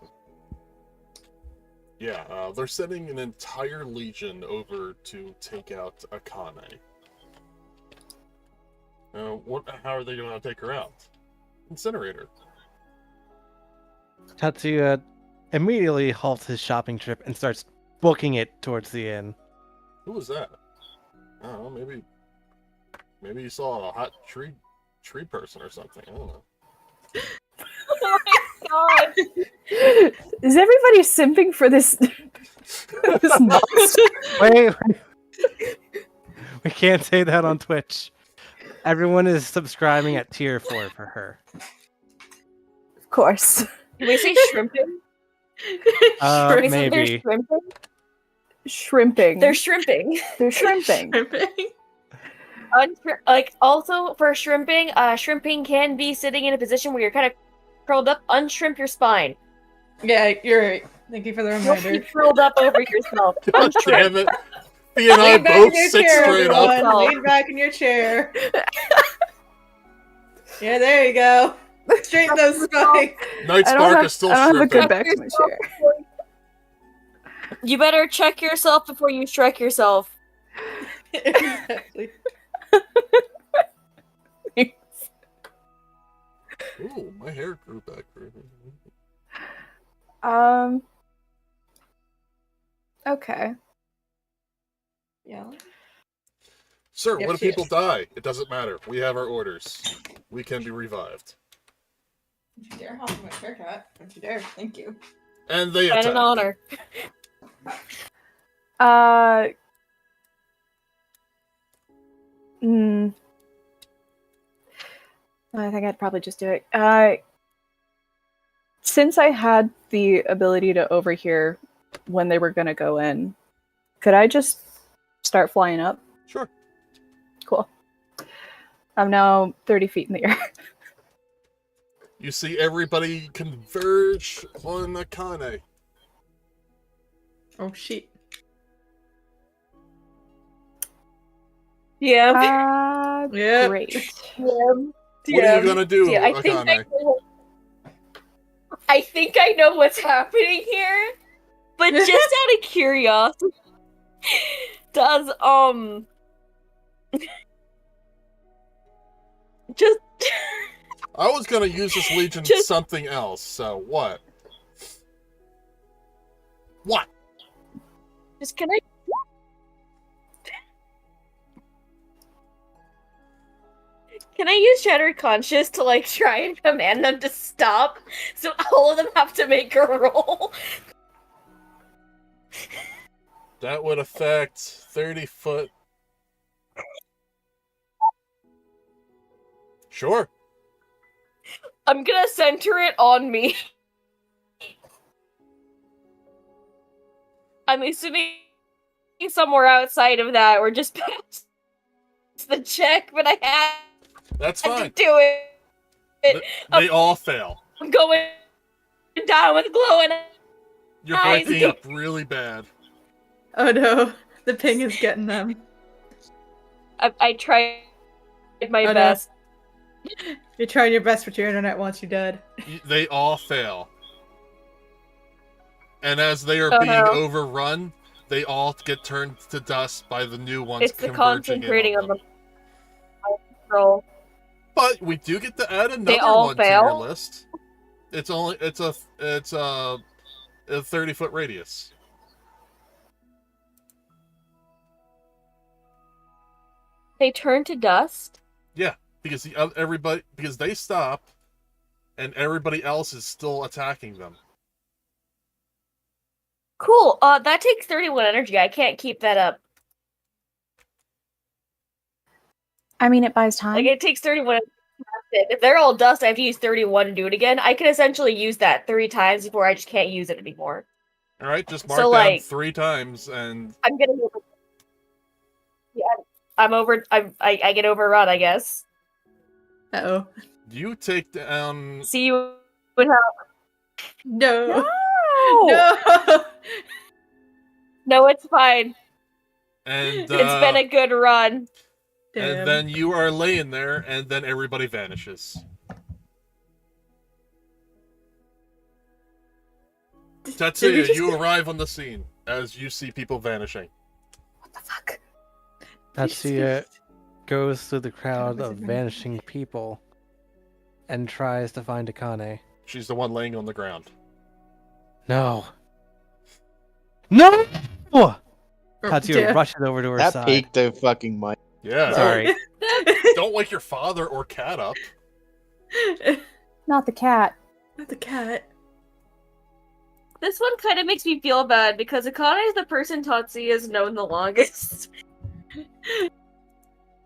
Yeah, they're sending an entire legion over to take out Akane. How are they going to take her out? Incinerator. Tatsuya immediately halts his shopping trip and starts booking it towards the inn. Who was that? I don't know, maybe you saw a hot tree person or something. I don't know. Oh my god. Is everybody simping for this? This monster? Wait. We can't say that on Twitch. Everyone is subscribing at tier 4 for her. Of course. Can we say shrimping? Maybe. They're shrimping? Shrimping. They're shrimping. They're shrimping. Also for shrimping, shrimping can be sitting in a position where you're kind of curled up. Unshrimp your spine. Yeah, you're right. Thank you for the Don't reminder. be curled up over yourself. God Unshrimp. damn it! Thea and I Lean back in both your sit chair, straight up. everyone. Lean back in your chair. Yeah, there you go. Straighten those spikes. Night I Spark is still don't have a shrimping. good back to my chair. You better check yourself before you strike yourself. Exactly. Ooh, my hair grew back. Okay. Yeah. Sir, Yes, what if yes. people die? It doesn't matter. We have our orders. We can be revived. Don't you dare hop on my chair, cat. Don't you dare. Thank you. And they Been attack. an honor. I think I'd probably just do it. Since I had the ability to overhear when they were going to go in, could I just start flying up? Sure. Cool. I'm now 30 feet in the air. You see everybody converge on Akane. Oh, shit. Yeah. Yeah. Great. What are you gonna do, Yeah, Akane? I think I know what's happening here, but just out of curiosity, does just I was gonna use this legion Just- something else, so what? What? can I? Can I use Shattered Conscious to like try and command them to stop? So all of them have to make a roll. That would affect 30-foot. Sure. I'm gonna center it on me. I'm assuming somewhere outside of that, or just past the check, but I had That's to fine. do it. They all fail. I'm going down with glowing You're eyes. breaking up really bad. Oh no, the ping is getting them. I tried my Oh, no. best. You're trying your best, but your internet wants you dead. They all fail. And as they are Oh, being no. overrun, they all get turned to dust by the new ones It's the converging concentrating in on on the them. roll. But we do get to add another all one to your fail? list. It's a 30-foot radius. They turn to dust. Yeah, because because they stop, and everybody else is still attacking them. Cool. That takes 31 energy. I can't keep that up. I mean, it buys time. Like, it takes 31 energy to cast it. If they're all dust, I have to use 31 to do it again. I can essentially use that 3 times before I just can't use it anymore. All right, just mark So, down like, 3 times, and I'm gonna... Yeah, I'm over... I get overrun, I guess. Uh-oh. you take down. See you in hell. No. No! No! No, it's fine. And It's been a good run. Damn. and then you are laying there, and then everybody vanishes. Did we Tatsuya, just you get- arrive on the scene as you see people vanishing. What the fuck? Tatsuya goes through the crowd was of it now? vanishing people and tries to find Akane. She's the one laying on the ground. No. No! Oh, Tatsuya damn. rushes over to her That side. peaked the fucking mic. Yeah. Sorry. Don't wake your father or cat up. Not the cat. Not the cat. This one kind of makes me feel bad because Akane is the person Tatsuya has known the longest.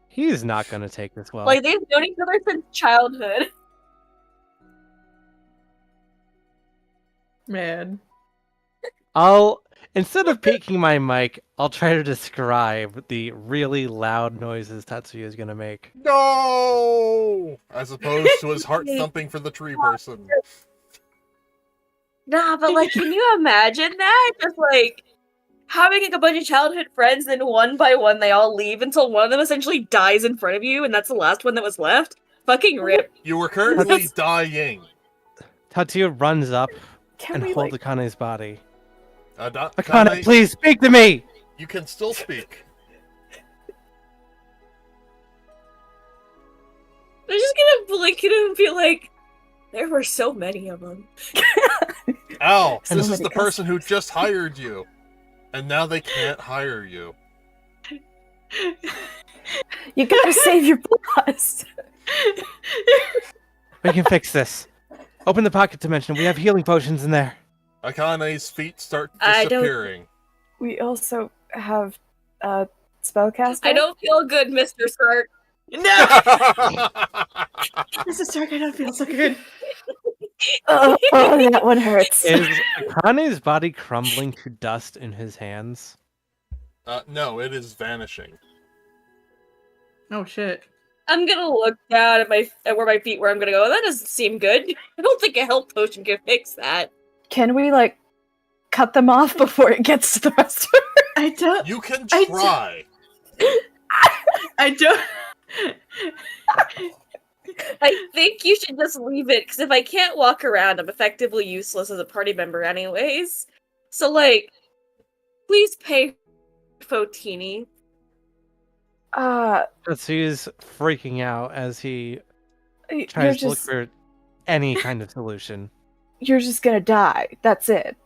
He's not gonna take this well. Like, they've known each other since childhood. Man. Instead of peeking my mic, I'll try to describe the really loud noises Tatsuya is gonna make. No! As opposed to his heart thumping for the tree person. Nah, but like, can you imagine that? Just like having like a bunch of childhood friends, then one by one they all leave until one of them essentially dies in front of you, and that's the last one that was left. Fucking rip. You were currently dying. Tatsuya runs up Can and we, holds like... Akane's body. Akane, Akane, please speak to me! you can still speak. They're just gonna blink at him and be like, there were so many of them. Al, So this is many the person who just hired you. And now they can't hire you. You gotta save your boss. We can fix this. Open the pocket dimension. We have healing potions in there. Akane's feet start I don't- disappearing. We also have spellcaster. I don't feel good, Mr. Stark. No! This is Stark, I don't feel so good. Oh, that one hurts. Is Akane's body crumbling to dust in his hands? No, it is vanishing. Oh shit. I'm gonna look down at where my feet were. I'm gonna go, that doesn't seem good. I don't think a health potion can fix that. Can we, like, cut them off before it gets to the rest of her? I don't. You can I try. I don't. I think you should just leave it, because if I can't walk around, I'm effectively useless as a party member anyways. So, like, please pay Fotini. Tatsuya's freaking out as he You're tries to look just, for any kind of solution. you're just gonna die. That's it.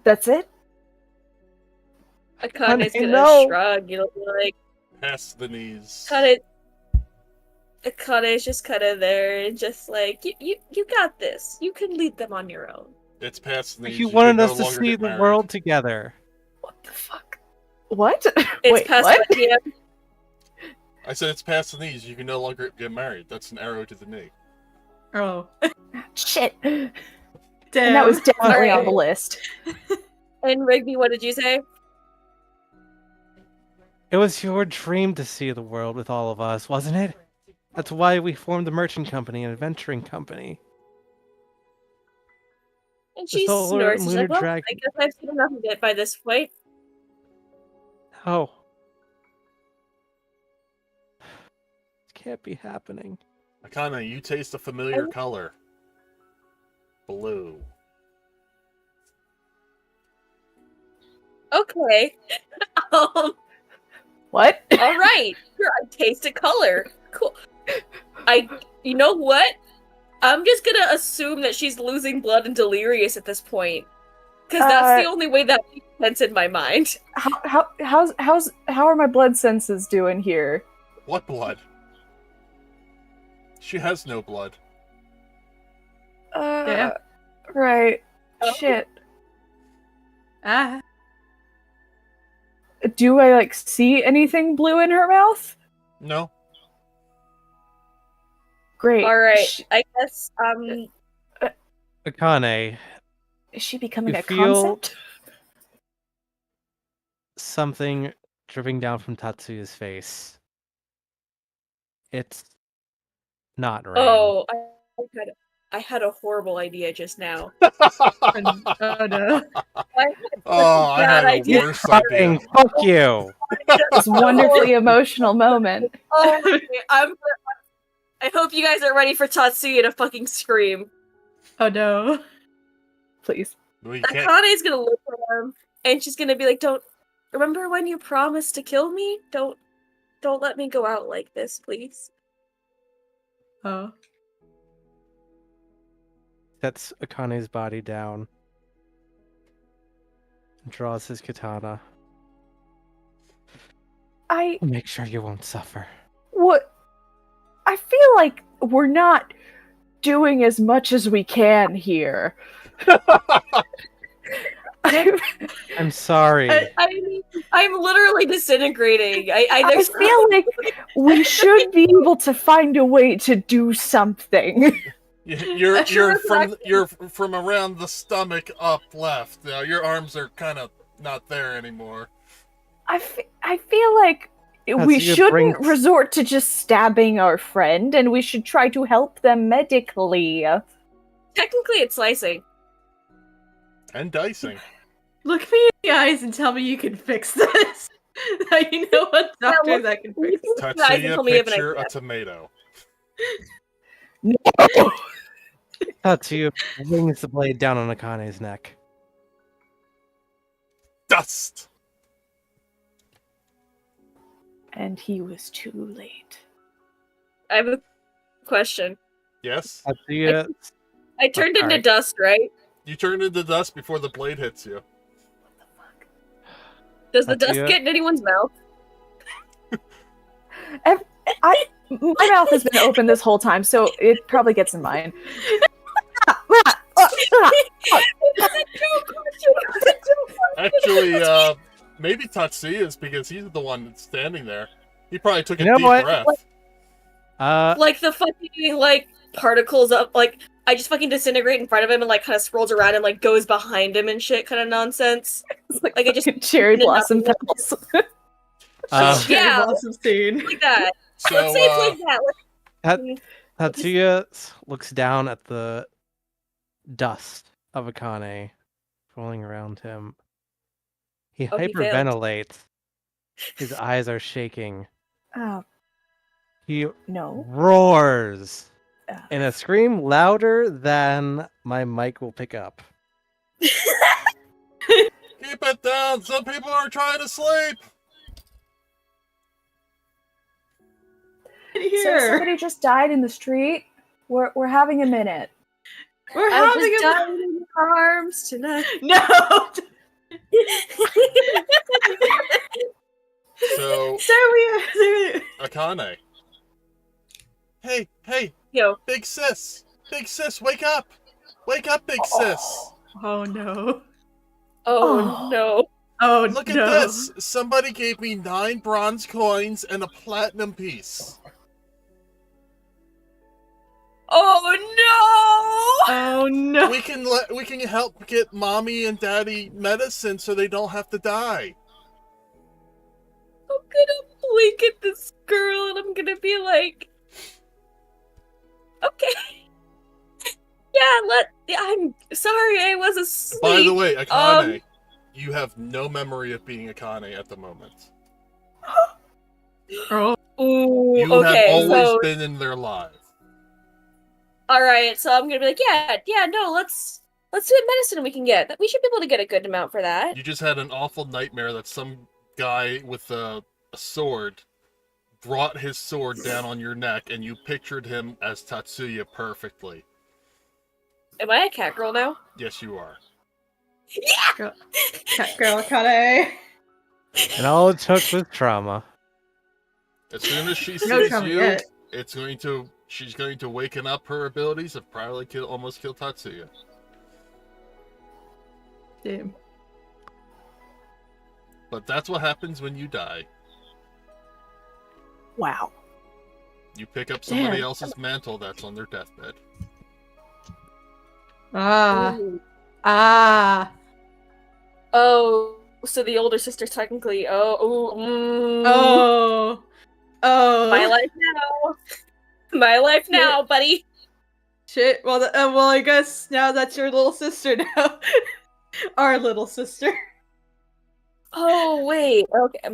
That's it? Akane's Honey, gonna no. shrug. You'll be like, Past the knees. Cut it. Akane's just kind of there and just like, you got this. You can lead them on your own. It's past the knees. You can wanted no us to longer see get the married. world together. What the fuck? What? It's Wait, past what? what, DM? I said it's past the knees. You can no longer get married. That's an arrow to the knee. Oh. Shit. Damn. And that was definitely Alright. on the list. And Rigby, what did you say? It was your dream to see the world with all of us, wasn't it? That's why we formed the merchant company and adventuring company. And The she solar snorts. and She's lunar like, well, dragon. I guess I've seen enough of it by this point. Oh. It can't be happening. Akane, you taste a familiar color. Blue. Okay. What? All right. Sure, I taste a color. Cool. You know what? I'm just gonna assume that she's losing blood and delirious at this point, because that's the only way that makes sense in my mind. How are my blood senses doing here? What blood? She has no blood. Yeah. Right. Oh. Shit. Ah. Do I see anything blue in her mouth? No. Great. All right. Sh- I guess Akane, Is she becoming You a feel- concept? something dripping down from Tatsuya's face. It's not rain. Oh, I had a horrible idea just now. Oh no. Oh, I had a idea. worse idea. Crying, fuck you! This wonderfully emotional moment. Oh, okay, I hope you guys are ready for Tatsuya to fucking scream. Oh no. Please. We can't. Akane's gonna look at him, and she's gonna be like, "Don't remember when you promised to kill me? Don't let me go out like this, please." Oh. Sets Akane's body down. Draws his katana. Make sure you won't suffer. What? I feel like we're not doing as much as we can here. I'm sorry. I'm literally disintegrating. I feel like we should be able to find a way to do something. You're from around the stomach up left. Your arms are kind of not there anymore. I feel like we Tatsuya shouldn't brings- resort to just stabbing our friend, and we should try to help them medically. Technically, it's slicing. And dicing. Look me in the eyes and tell me you can fix this. You know what doctor look- that can fix this. Guys, tell Tatsuya, me if an picture idea. a tomato. No. Tatsuya wings the blade down on Akane's neck. Dust! And he was too late. I have a question. Yes? Tatsuya, I turned into Alright. dust, right? You turn into dust before the blade hits you. Does the dust Tatsuya? get in anyone's mouth? My mouth has been open this whole time, so it probably gets in mine. Actually, maybe Tatsuya's because he's the one that's standing there. He probably took a You know deep what? breath. Like the fucking particles of I just fucking disintegrate in front of him and kind of swirls around and goes behind him and shit kind of nonsense. It's like I just cherry blossom petals. Yeah. Awesome scene. Like that. So, Let's say it's like that. Tatsuya looks down at the dust of Akane rolling around him. He Oh, he failed. hyperventilates. His eyes are shaking. Oh, He no. roars Uh. in a scream louder than my mic will pick up. Keep it down! Some people are trying to sleep! So Here. somebody just died in the street. We're having a minute. We're I'm having just a dying in your arms tonight. No. So, So Akane. Hey, Yo. big sis, wake up, big sis. Oh no. Oh, no. Oh Look no. at this. Somebody gave me 9 bronze coins and a platinum piece. Oh, no! Oh no. We can help get mommy and daddy medicine so they don't have to die. I'm gonna blink at this girl and I'm gonna be like, okay. I'm sorry, I was asleep. By the way, Akane, you have no memory of being Akane at the moment. Oh. Ooh, You okay, have always so, been in their lives. alright, so I'm gonna be like, no, let's do a medicine we can get. We should be able to get a good amount for that. You just had an awful nightmare that some guy with a sword brought his sword down on your neck, and you pictured him as Tatsuya perfectly. Am I a cat girl now? Yes, you are. Yeah! Cat girl Kane. And all it took was trauma. As soon as she No sees trauma you, yet. she's going to waken up her abilities and probably almost kill Tatsuya. Damn. But that's what happens when you die. Wow. You pick up somebody Damn. else's mantle that's on their deathbed. Ah. Ooh. Ah. Oh, so the older sister's technically, Oh. My life now. My life now, buddy. Shit. Well, I guess now that's your little sister now. Our little sister. Oh, wait. Okay.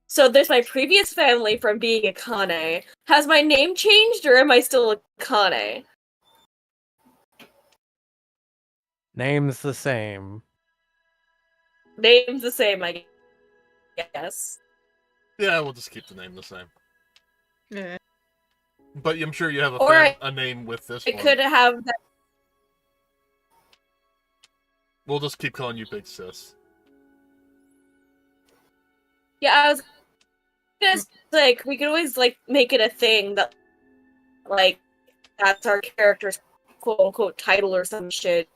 So there's my previous family from being a Kane. Has my name changed, or am I still a Kane? Name's the same. Name's the same, I guess. Yeah, we'll just keep the name the same. Yeah. But I'm sure you have Or a name with this I one. could have that. We'll just keep calling you Big Sis. Yeah, I was gonna like we could always like make it a thing that like that's our character's quote unquote title or some shit.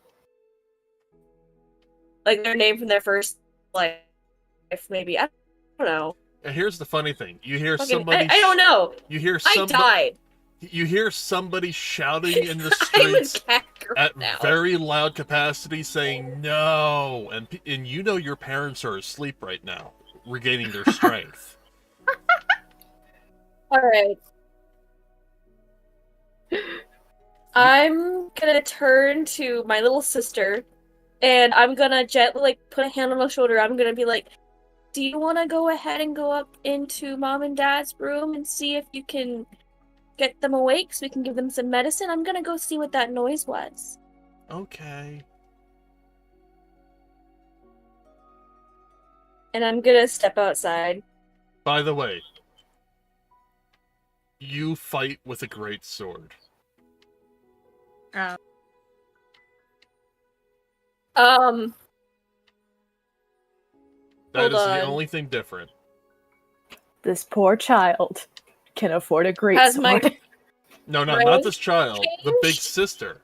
Like their name from their first life, maybe. I don't know. And here's the funny thing: you hear Fucking, somebody. I don't know. You hear I died. You hear somebody shouting in the I'm a streets cat girl at now. very loud capacity, saying "No," and you know your parents are asleep right now, regaining their strength. All right. I'm gonna turn to my little sister, and I'm gonna gently like put a hand on her shoulder. I'm gonna be like, "Do you want to go ahead and go up into mom and dad's room and see if you can get them awake so we can give them some medicine? I'm gonna go see what that noise was." Okay. And I'm gonna step outside. By the way, you fight with a great sword. Oh. That Hold is on. the only thing different. This poor child can afford a great Has my- sword. No, Right? not this child. The big Changed? sister.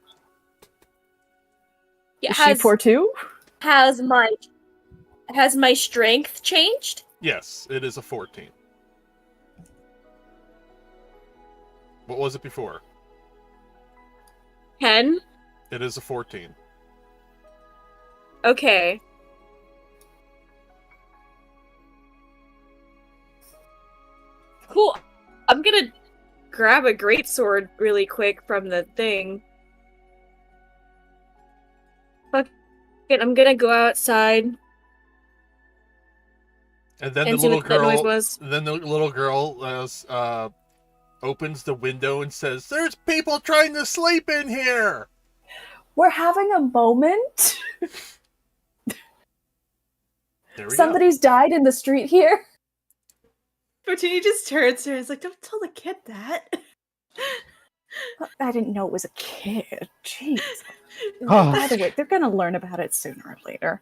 Yeah, Is she poor too? has my strength changed? Yes, it is a 14. What was it before? 10? It is a 14. Okay. Cool. I'm gonna grab a greatsword really quick from the thing. Fuck it, I'm gonna go outside And then and the see little what that noise girl. was. Then the little girl opens the window and says, "There's people trying to sleep in here." We're having a moment. There we Somebody's died in the street here. Fortini just turns to her and is like, "Don't tell the kid that." I didn't know it was a kid. Jeez. Oh. By the way, they're gonna learn about it sooner or later.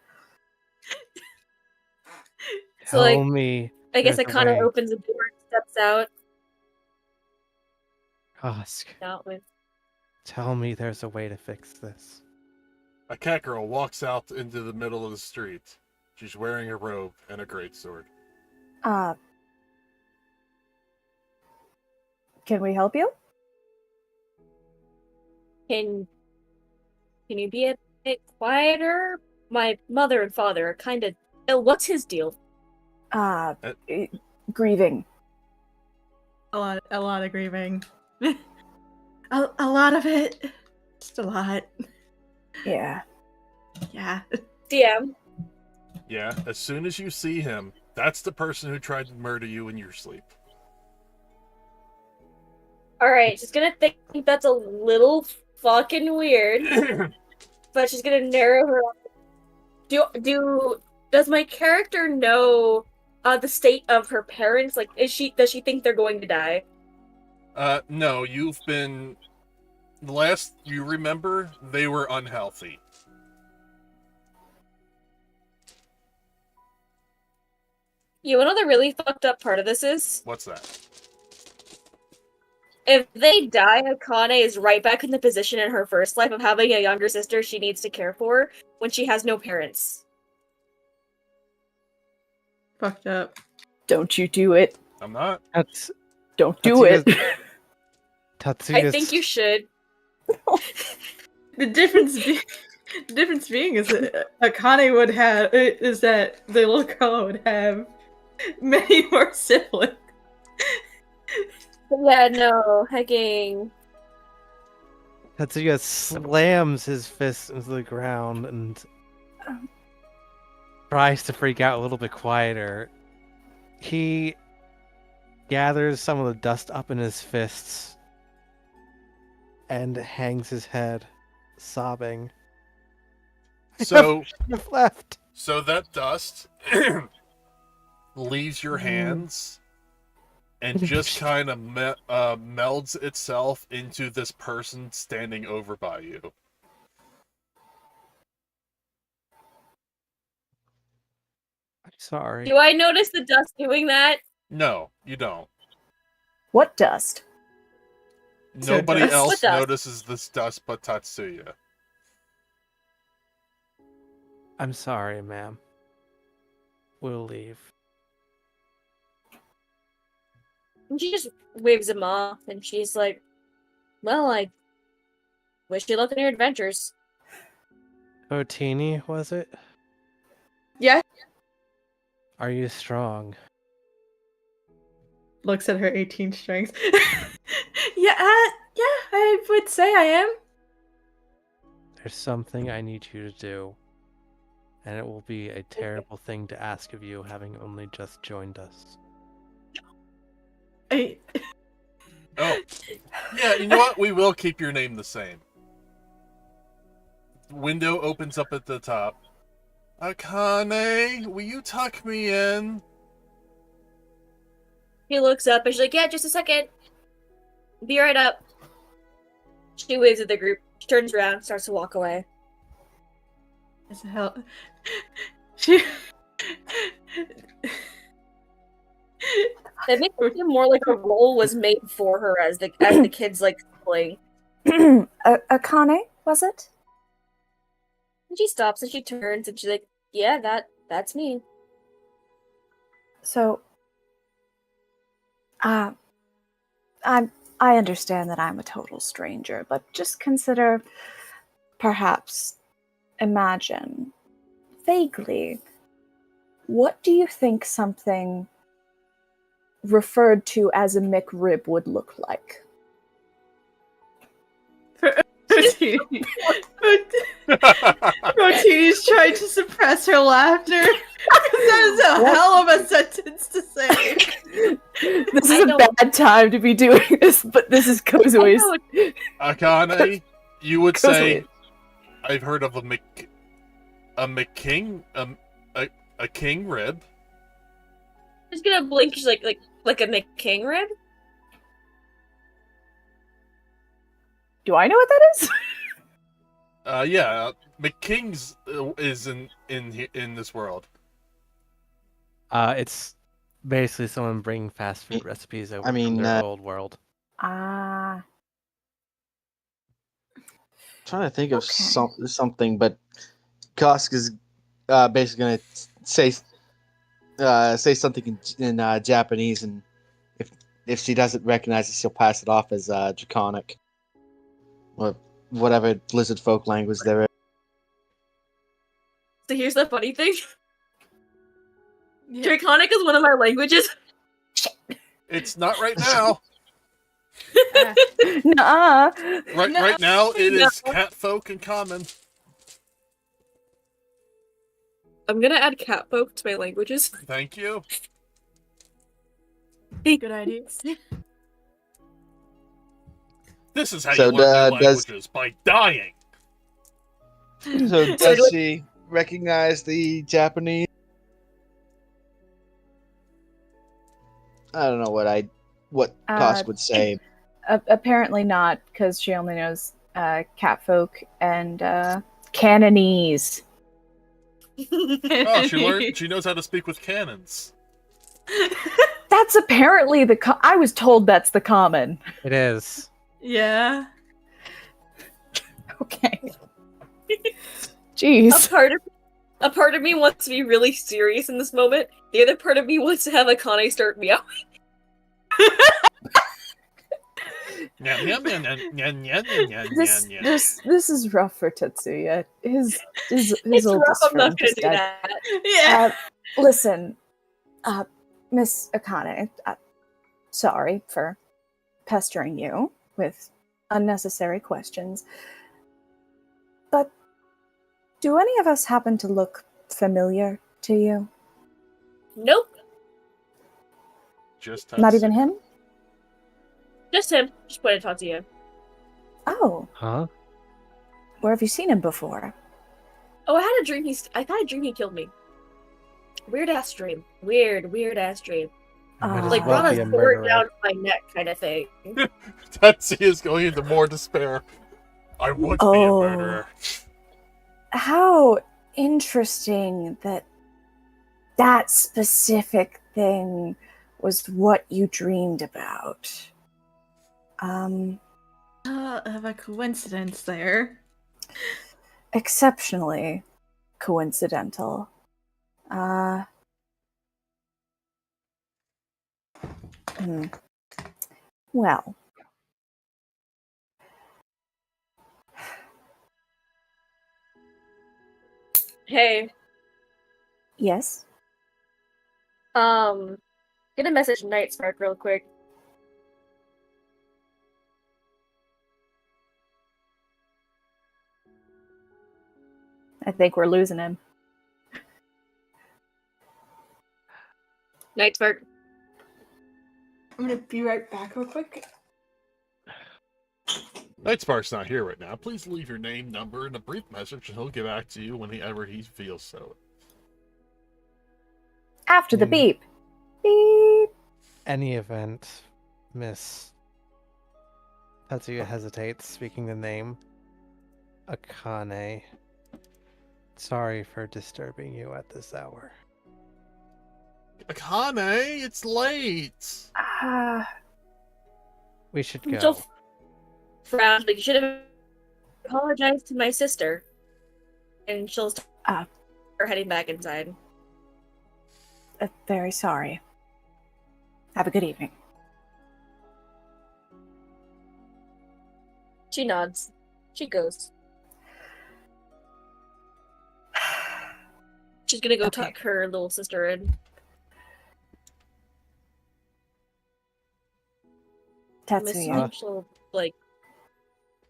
So, like, Tell me I guess There's a Akana way. opens the door and steps out. Ask. Not with. Tell me there's a way to fix this. A cat girl walks out into the middle of the street. She's wearing a robe and a greatsword. Can we help you? Can you be a bit quieter? My mother and father are kind of ill. What's his deal? Grieving. A lot of grieving. a lot of it. Just a lot. Yeah. Yeah. DM. Yeah, as soon as you see him, that's the person who tried to murder you in your sleep. Alright, she's gonna think that's a little fucking weird. But she's gonna narrow her. Does my character know the state of her parents? Like, does she think they're going to die? No, you've been... The last you remember, they were unhealthy. You know the really fucked up part of this is? What's that? If they die, Akane is right back in the position in her first life of having a younger sister she needs to care for when she has no parents. Fucked up. Don't you do it. I'm not. Don't do it. Tatsuya's... I think you should. The difference being is that Akane would have is that the little girl would have many more siblings. Yeah, no, hecking. Tatsuya slams his fist into the ground and tries to freak out a little bit quieter. He gathers some of the dust up in his fists and hangs his head, sobbing. So, I've left. so that dust leaves your hands and just kind of melds itself into this person standing over by you. I'm sorry. Do I notice the dust doing that? No, you don't. What dust? So Nobody dust. else What dust? notices this dust but Tatsuya. I'm sorry, ma'am. We'll leave. And she just waves him off, and she's like, well, I wish you luck in your adventures. Otini, was it? Yeah. Are you strong? Looks at her 18 strength. Yeah, I would say I am. There's something I need you to do. And it will be a terrible thing to ask of you, having only just joined us. I Oh, yeah, you know what? We will keep your name the same. Window opens up at the top. Akane, will you tuck me in? He looks up, and she's like, yeah, just a second. Be right up. She waves at the group. She turns around, starts to walk away. as hell. She That makes it seem more like a role was made for her as the kids like playing. Akane, was it? And she stops and she turns and she's like, yeah, that's me. So, I understand that I'm a total stranger, but just consider, perhaps, imagine, vaguely, what do you think something referred to as a McRib would look like? Rotini's trying to suppress her laughter. That is a hell of a sentence to say. This I is a know. bad time to be doing this, but this is Kozue's. Akane, you would say, Kozue. I've heard of a king rib. She's gonna blink. She's like a McKing rib. Do I know what that is? Yeah, McKing's is in this world. It's Basically, someone bringing fast food recipes over I mean, from their old world. Ah. trying to think of Okay. something, but Kosk is basically gonna say something in Japanese, and if she doesn't recognize it, she'll pass it off as Draconic or whatever lizard folk language there is. So here's the funny thing. Yeah. Draconic is one of my languages. It's not right now. Nuh-uh. Right now, it No. is catfolk and common. I'm gonna add catfolk to my languages. Thank you. Good idea. This is how So, you learn new does- languages, by dying. So does she recognize the Japanese? I don't know what Kosk would say. Apparently not, because she only knows catfolk and Canonese. Oh, she knows how to speak with cannons. That's apparently I was told that's the common. It is. Yeah. Okay. Jeez. A part of me wants to be really serious in this moment. The other part of me wants to have Akane start meowing. This is rough for Tetsuya. His It's old rough, best I'm not friend gonna is do dead. that. Yeah. Listen, Miss Akane, sorry for pestering you with unnecessary questions, but do any of us happen to look familiar to you? Nope. Just Not even him? Just him. Just wanted to talk to you. Oh, Huh? where have you seen him before? Oh, I had a dream I thought a dream he killed me. Weird ass dream. Weird ass dream. Might as Like well brought be a a sword murderer. down to my neck kind of thing. Tetsuya is going into more despair. I would be a Oh. murderer. How interesting that specific thing was what you dreamed about. Of a coincidence there. Exceptionally coincidental. Well, Hey, yes. get a message Night Spark real quick. I think we're losing him. Night Spark. I'm gonna be right back real quick. Nightspark's not here right now. Please leave your name, number, and a brief message, and he'll get back to you whenever he feels so. After the Hmm. beep. Beep. Any event, Miss Tetsuya hesitates, speaking the name. Akane. Sorry for disturbing you at this hour. Akane, it's late. We should go. Jill frowned, like, you should have apologized to my sister. And she'll start heading back inside. Very sorry. Have a good evening. She nods. She goes. She's gonna go Okay. tuck her little sister in. Tetsuya. She'll, like,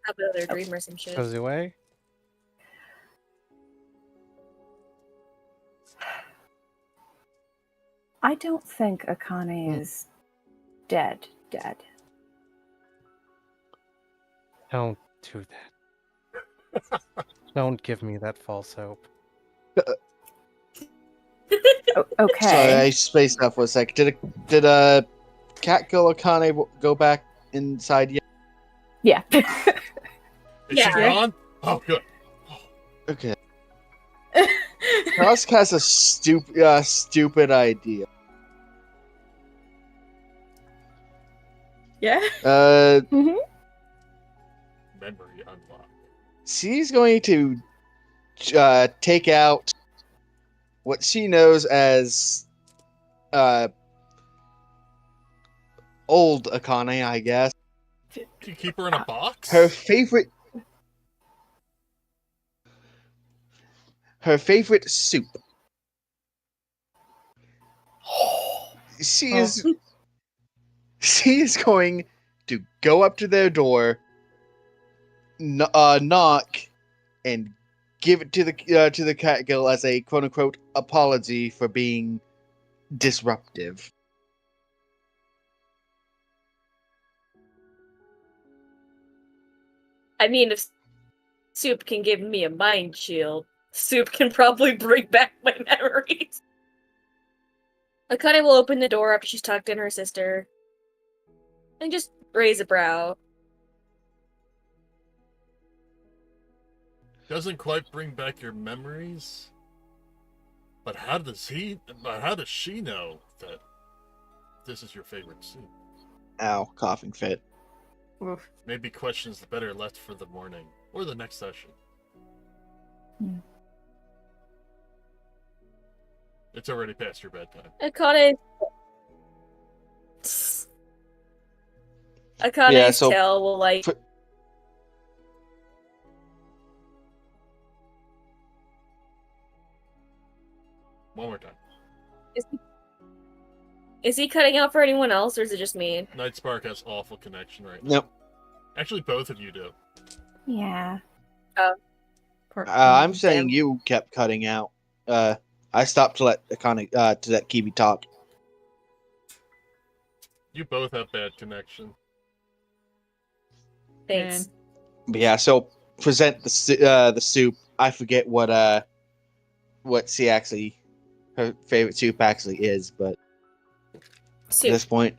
have another dream or some shit. Goes away. I don't think Akane is dead. Don't do that. Don't give me that false hope. Okay. Sorry, I spaced out for a sec. Did a cat girl Akane go back inside yet? Yeah. Is Yeah. she gone? Oh, good. Okay. Kosk has a stupid idea. Yeah. Memory unlocked. She's going to take out what she knows as old Akane, I guess. Do you keep her in a box? Her favorite soup. She is going to go up to their door, knock, and give it to the Catgirl as a quote unquote apology for being disruptive. I mean, if Soup can give me a mind shield, Soup can probably bring back my memories. Akane will open the door after she's tucked in her sister and just raise a brow. Doesn't quite bring back your memories. But how does she know that this is your favorite soup? Ow, coughing fit. Oof. Maybe questions better left for the morning or the next session. It's already past your bedtime. Akane's tail will One more time. Is he cutting out for anyone else, or is it just me? Night Spark has awful connection right now. Nope. Actually, both of you do. Yeah. I'm saying you kept cutting out. I stopped to let Akane, to let Kibi talk. You both have bad connection. Thanks. But yeah, so present the soup. I forget what she actually, her favorite soup actually is, but Soup. at this point,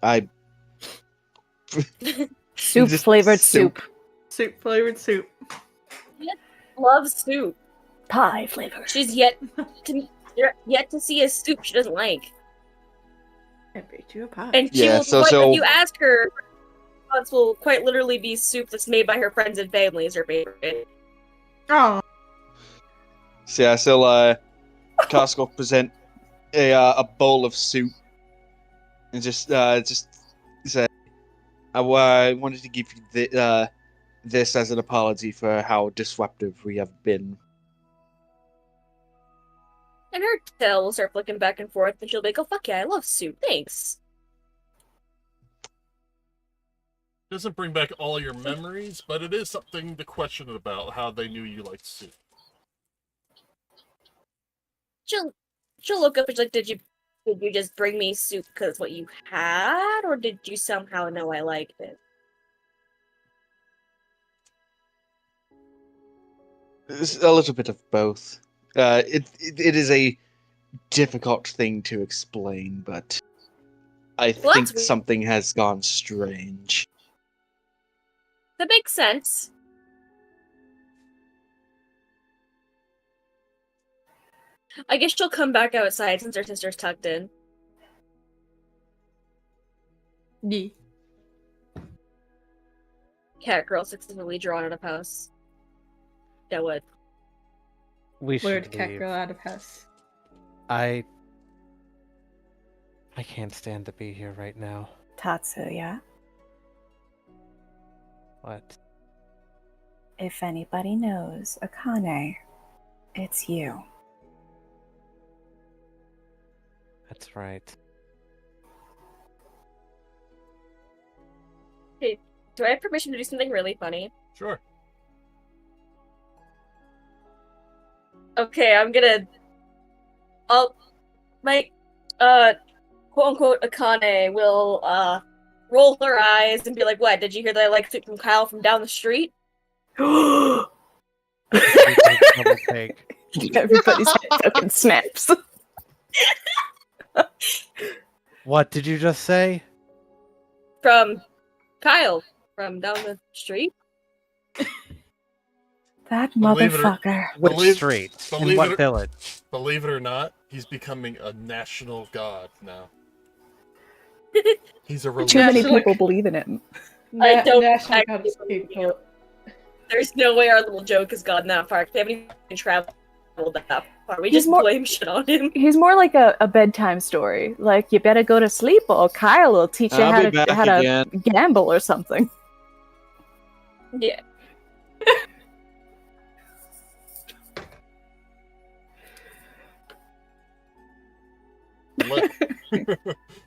Soup flavored soup. Soup flavored soup. Loves soup. Pie flavor. She's yet to see a soup she doesn't like. I baked you a pie. And she Yeah, will so- quite, so- if you ask her, her response will quite literally be soup that's made by her friends and family is her favorite. Oh. So yeah, so Costco present a bowl of soup and just say, I wanted to give you this as an apology for how disruptive we have been. And her tail will start flicking back and forth, and she'll be like, oh, fuck yeah, I love soup, thanks. Doesn't bring back all your memories, but it is something to question about how they knew you liked soup. She'll look up and she's like, did you just bring me soup because it's what you had, or did you somehow know I liked it? It's a little bit of both. It is a difficult thing to explain, but I Well, think that's weird. something has gone strange. That makes sense. I guess she'll come back outside since her sister's tucked in. Yeah. Cat girl successfully drawn out of house. That would. We Lured should cat leave. girl out of house. I can't stand to be here right now. Tatsuya, What? if anybody knows Akane, it's you. That's right. Hey, do I have permission to do something really funny? Sure. Okay, my quote unquote Akane will roll her eyes and be like, what, did you hear that I like soup from Kyle from down the street? Double take. Everybody's head fucking snaps. What did you just say? From Kyle from down the street? That Believe it or- motherfucker. Which Believe- street? In believe what it- village? Believe it or not, he's becoming a national god now. He's a Too many National- people believe in him. I don't National actually God scapegoat. There's no way our little joke has gotten that far. We haven't even traveled that far. We He's just more- blame shit on him. He's more like a bedtime story. Like, you better go to sleep or Kyle will teach you I'll how be back to again. gamble or something. Yeah.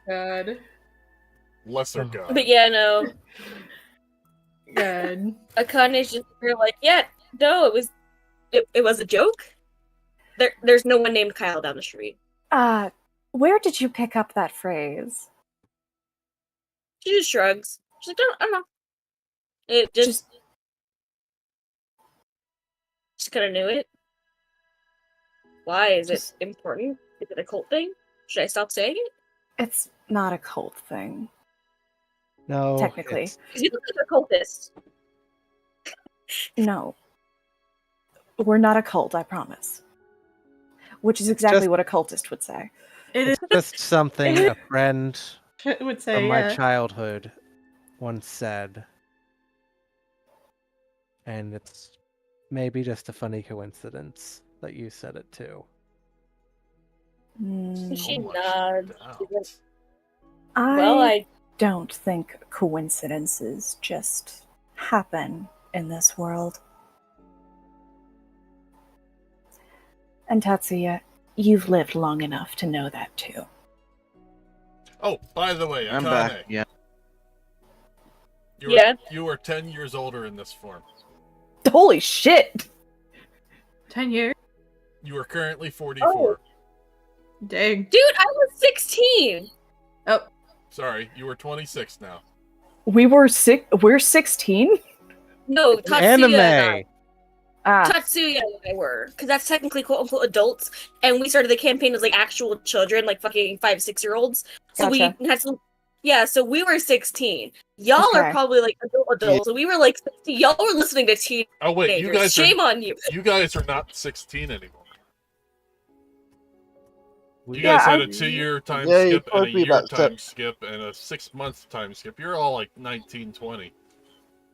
God. Lesser god. But yeah, no. God. Akane's just we're like, yeah, no, it was a joke. There's no one named Kyle down the street. Where did you pick up that phrase? She just shrugs. She's like, I don't know. It just kind of knew it. Why? Is it Just- important? Is it a cult thing? Should I stop saying it? It's not a cult thing. No, Technically. it's- Because you look like a cultist. No. We're not a cult, I promise. Which is exactly Just- what a cultist would say. It is. It's just something a friend I would say, from my yeah. childhood once said. And it's maybe just a funny coincidence that you said it too. She So much nods. doubt. She's like, well, I don't think coincidences just happen in this world. And Tatsuya, you've lived long enough to know that too. Oh, by the way, I'm Akane, back. Yeah. You are 10 years older in this form. Holy shit! 10 years? You are currently 44. Dang. dude, I was 16. Oh, Sorry, you are 26 now. We're 16? No, Tatsuya and I. Anime! Tatsuya and I were, because that's technically quote unquote adults, and we started the campaign as like actual children, like fucking 5-6-year-olds. So Gotcha. we had some, yeah. So we were 16. Y'all are Okay. probably like adults. So we were like 16. Y'all were listening to teenagers. Oh wait, Shame on you. you guys are not 16 anymore. You We- guys Yeah, had I- a 2-year time Yeah, you skip and a told me year about time skip and a 6-month time skip. You're all like 19, 20.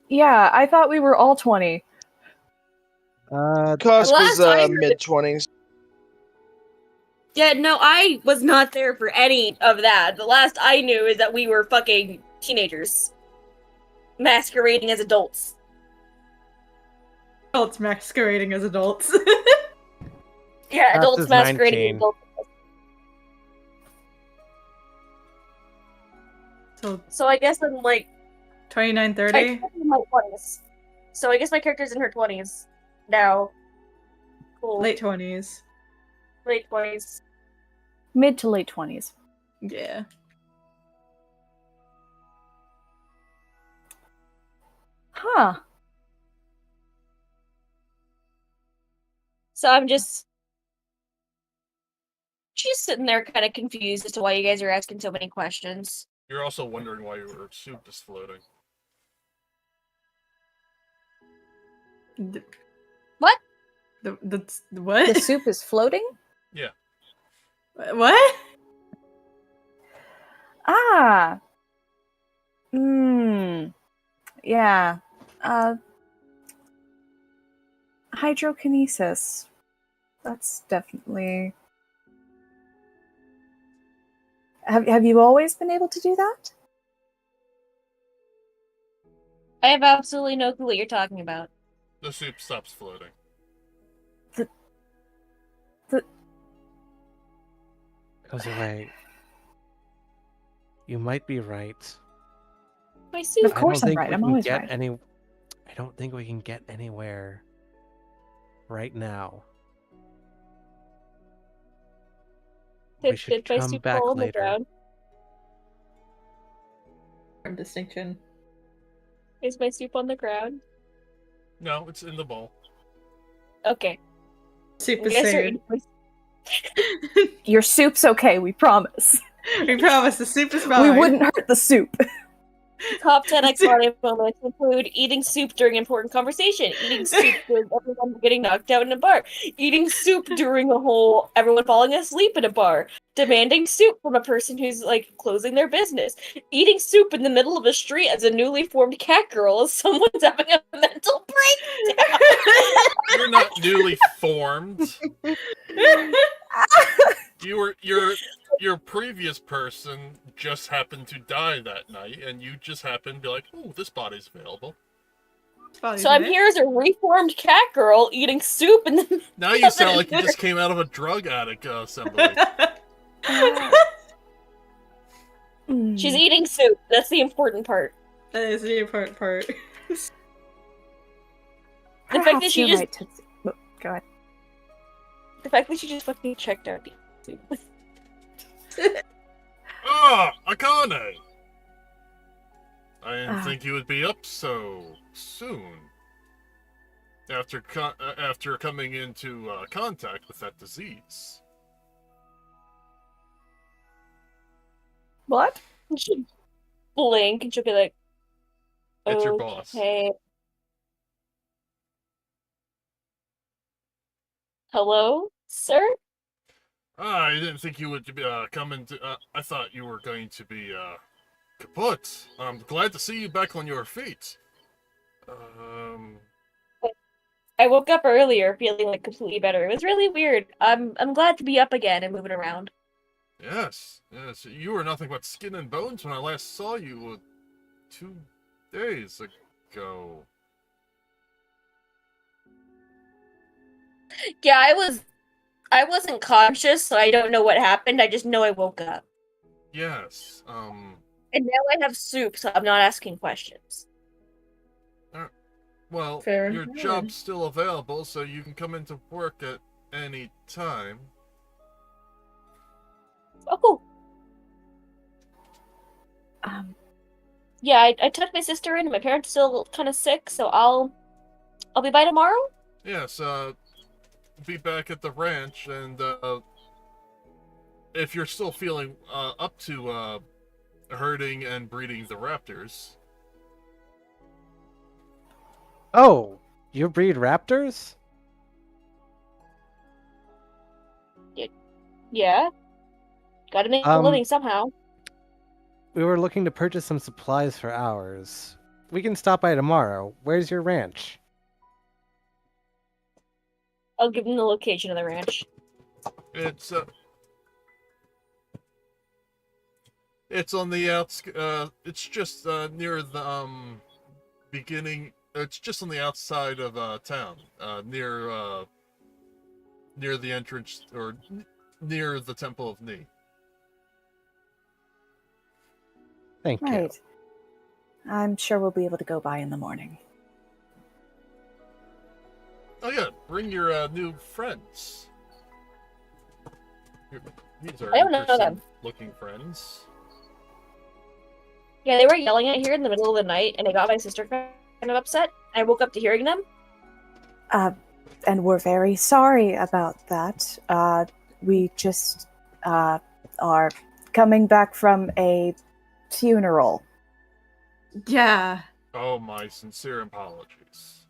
Yeah, I thought we were all 20. Cost was Last I heard- mid-20s. Yeah, no, I was not there for any of that. The last I knew is that we were fucking teenagers masquerading as adults. adults masquerading as adults. Yeah, That's adults just masquerading 19. as adults. So So I guess I'm like 29, I 30? think I'm in my 20s. So I guess my character's in her 20s now. Cool. Late 20s. Late 20s. Mid to late 20s. Yeah. Huh. So I'm just she's sitting there kind of confused as to why you guys are asking so many questions. You're also wondering why your soup is floating. D- What? The what? The soup is floating? What? Ah. Yeah. Hydrokinesis. That's definitely. Have you always been able to do that? I have absolutely no clue what you're talking about. The soup stops floating. Goes away. You might be right. My soup. Of course I'm think right. we I'm can always get right. I don't think we can get anywhere right now. We should Did my come soup back fall on the later. ground? Distinction. Is my soup on the ground? No, it's in the bowl. Okay. Soup You is guys are saved. eating my- Your soup's okay, we promise. We promise the soup is fine. We wouldn't hurt the soup. Top 10 iconic moments include eating soup during important conversation, eating soup during everyone getting knocked out in a bar, eating soup during everyone falling asleep in a bar, demanding soup from a person who's like closing their business, eating soup in the middle of a street as a newly formed cat girl as someone's having a mental breakdown. You're not newly formed. Your previous person just happened to die that night, and you just happened to be like, "Oh, this body's available." So I'm here as a reformed cat girl eating soup and then Now you sound like you just came out of a drug addict assembly. she's eating soup. That's the important part. That is the important part. The fact that she you're just right, Tootsie. Oh, go ahead. the fact that she just fucking checked out soup. Ah, Akane! I didn't think you would be up so soon. After coming into contact with that disease. What? And she'll blink and she'll be like, It's your boss. "Okay. Hello, sir?" I didn't think you would come into. I thought you were going to be kaput. I'm glad to see you back on your feet. I woke up earlier feeling like completely better. It was really weird. I'm glad to be up again and moving around. Yes. You were nothing but skin and bones when I last saw you 2 days ago. Yeah, I wasn't conscious, so I don't know what happened. I just know I woke up. Yes. And now I have soup, so I'm not asking questions. Well, Fair your enough. job's still available, so you can come into work at any time. Oh, cool. Um, Yeah, I took my sister in. My parents are still kind of sick, so I'll be by tomorrow. Yes, be back at the ranch, and if you're still feeling up to herding and breeding the raptors. Oh, you breed raptors? Yeah. Gotta make a living somehow. We were looking to purchase some supplies for ours. We can stop by tomorrow. Where's your ranch? I'll give them the location of the ranch. It's on the outskirts. It's just near the beginning. It's just on the outside of town, near the entrance or near the Temple of Ni. Thank you. right. I'm sure we'll be able to go by in the morning. Oh yeah, bring your new friends. These are I don't know them. interesting-looking friends. Yeah, they were yelling at here in the middle of the night, and it got my sister kind of upset. I woke up to hearing them. And we're very sorry about that. We just are coming back from a funeral. Yeah. Oh, my sincere apologies.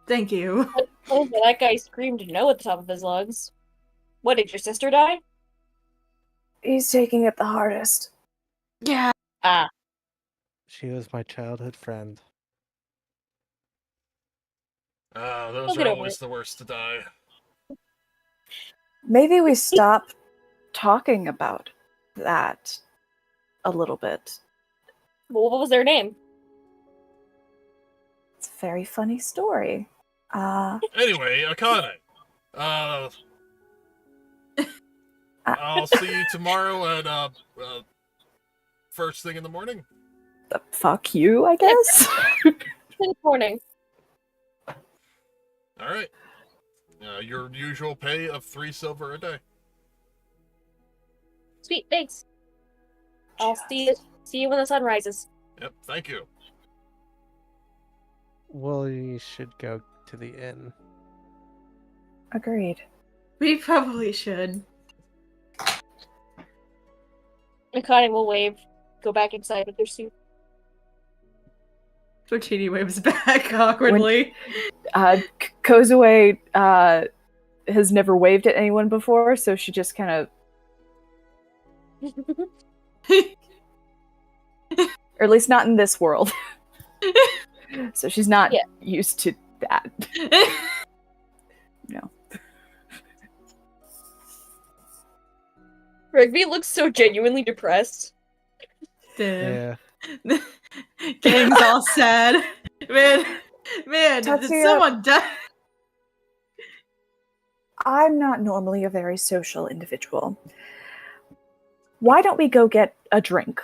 Thank you. Oh, that guy screamed no at the top of his lungs. What, did your sister die? He's taking it the hardest. Yeah. Ah. She was my childhood friend. Those I'll get are over always it. the worst to die. Maybe we stop talking about that a little bit. Well, what was their name? It's a very funny story. Anyway, Akane. I'll see you tomorrow at first thing in the morning. Fuck you, I guess. Good morning. All right. Your usual pay of 3 silver a day. Sweet, thanks. I'll see you when the sun rises. Yep. Thank you. We should go to the inn. Agreed. We probably should. Akane will wave go back inside with their suit. Tortini waves back awkwardly. Kozue has never waved at anyone before, so she just kind of, or at least not in this world. So she's not used to that. No. Rigby looks so genuinely depressed. Damn. Yeah. Gang's all sad. Man, did Tatsuya- someone die? I'm not normally a very social individual. Why don't we go get a drink?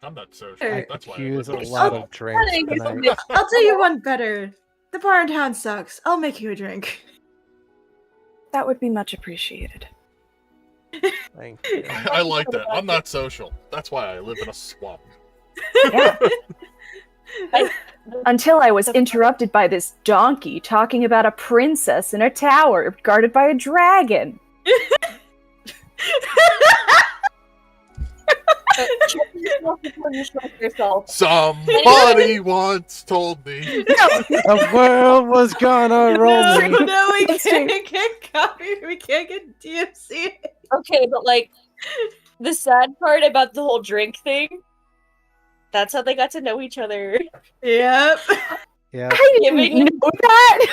I'm not social. Hey, That's why I Use live a in a lot swamp. of drinks tonight. I'll tell you one better. The bar in town sucks. I'll make you a drink. That would be much appreciated. Thank you. I like that. I'm not social. That's why I live in a swamp. Yeah. Until I was interrupted by this donkey talking about a princess in a tower guarded by a dragon. Somebody once told me. The world was gonna roll me. No, we can't get copy. We can't get DMC. Okay, but like, the sad part about the whole drink thing, that's how they got to know each other. Yep. Yeah. I didn't know that!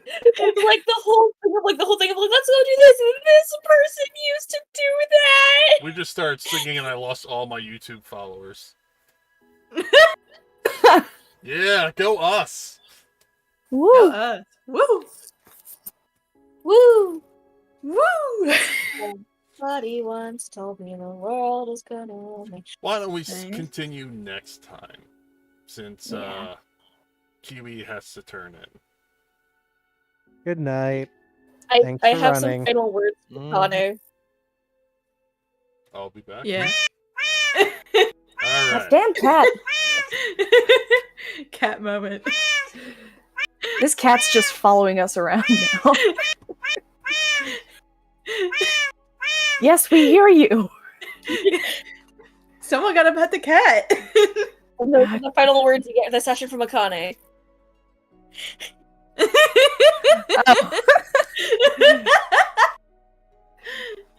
It's like the whole thing of let's go do this, and this person used to do that. We just started singing and I lost all my YouTube followers. Yeah, go us. Woo! Woo! Woo! Woo! Somebody once told me the world is gonna make. Why don't we Thanks. continue next time? Since Yeah. Kiwi has to turn in. Good night. I Thanks I for have running. some final words for Mm. Connor. I'll be back. Yeah. Alright. Damn cat. Cat moment. This cat's just following us around now. Yes, we hear you. Someone gotta pet the cat. And those are the final words you get in the session from Akane.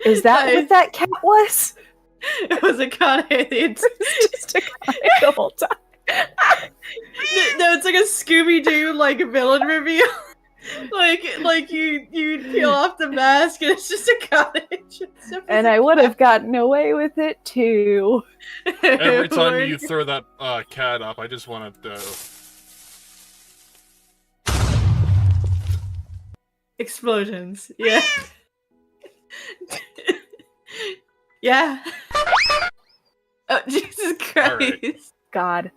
Is that what that cat was? It was a Kane. It's Just a cat the whole time. no, it's like a Scooby Doo like villain reveal. like you peel off the mask and it's just a cottage. And I would have gotten away with it too. Every time you throw that cat up, I just want to. Explosions. Yeah. Yeah. Oh Jesus Christ. All right. God.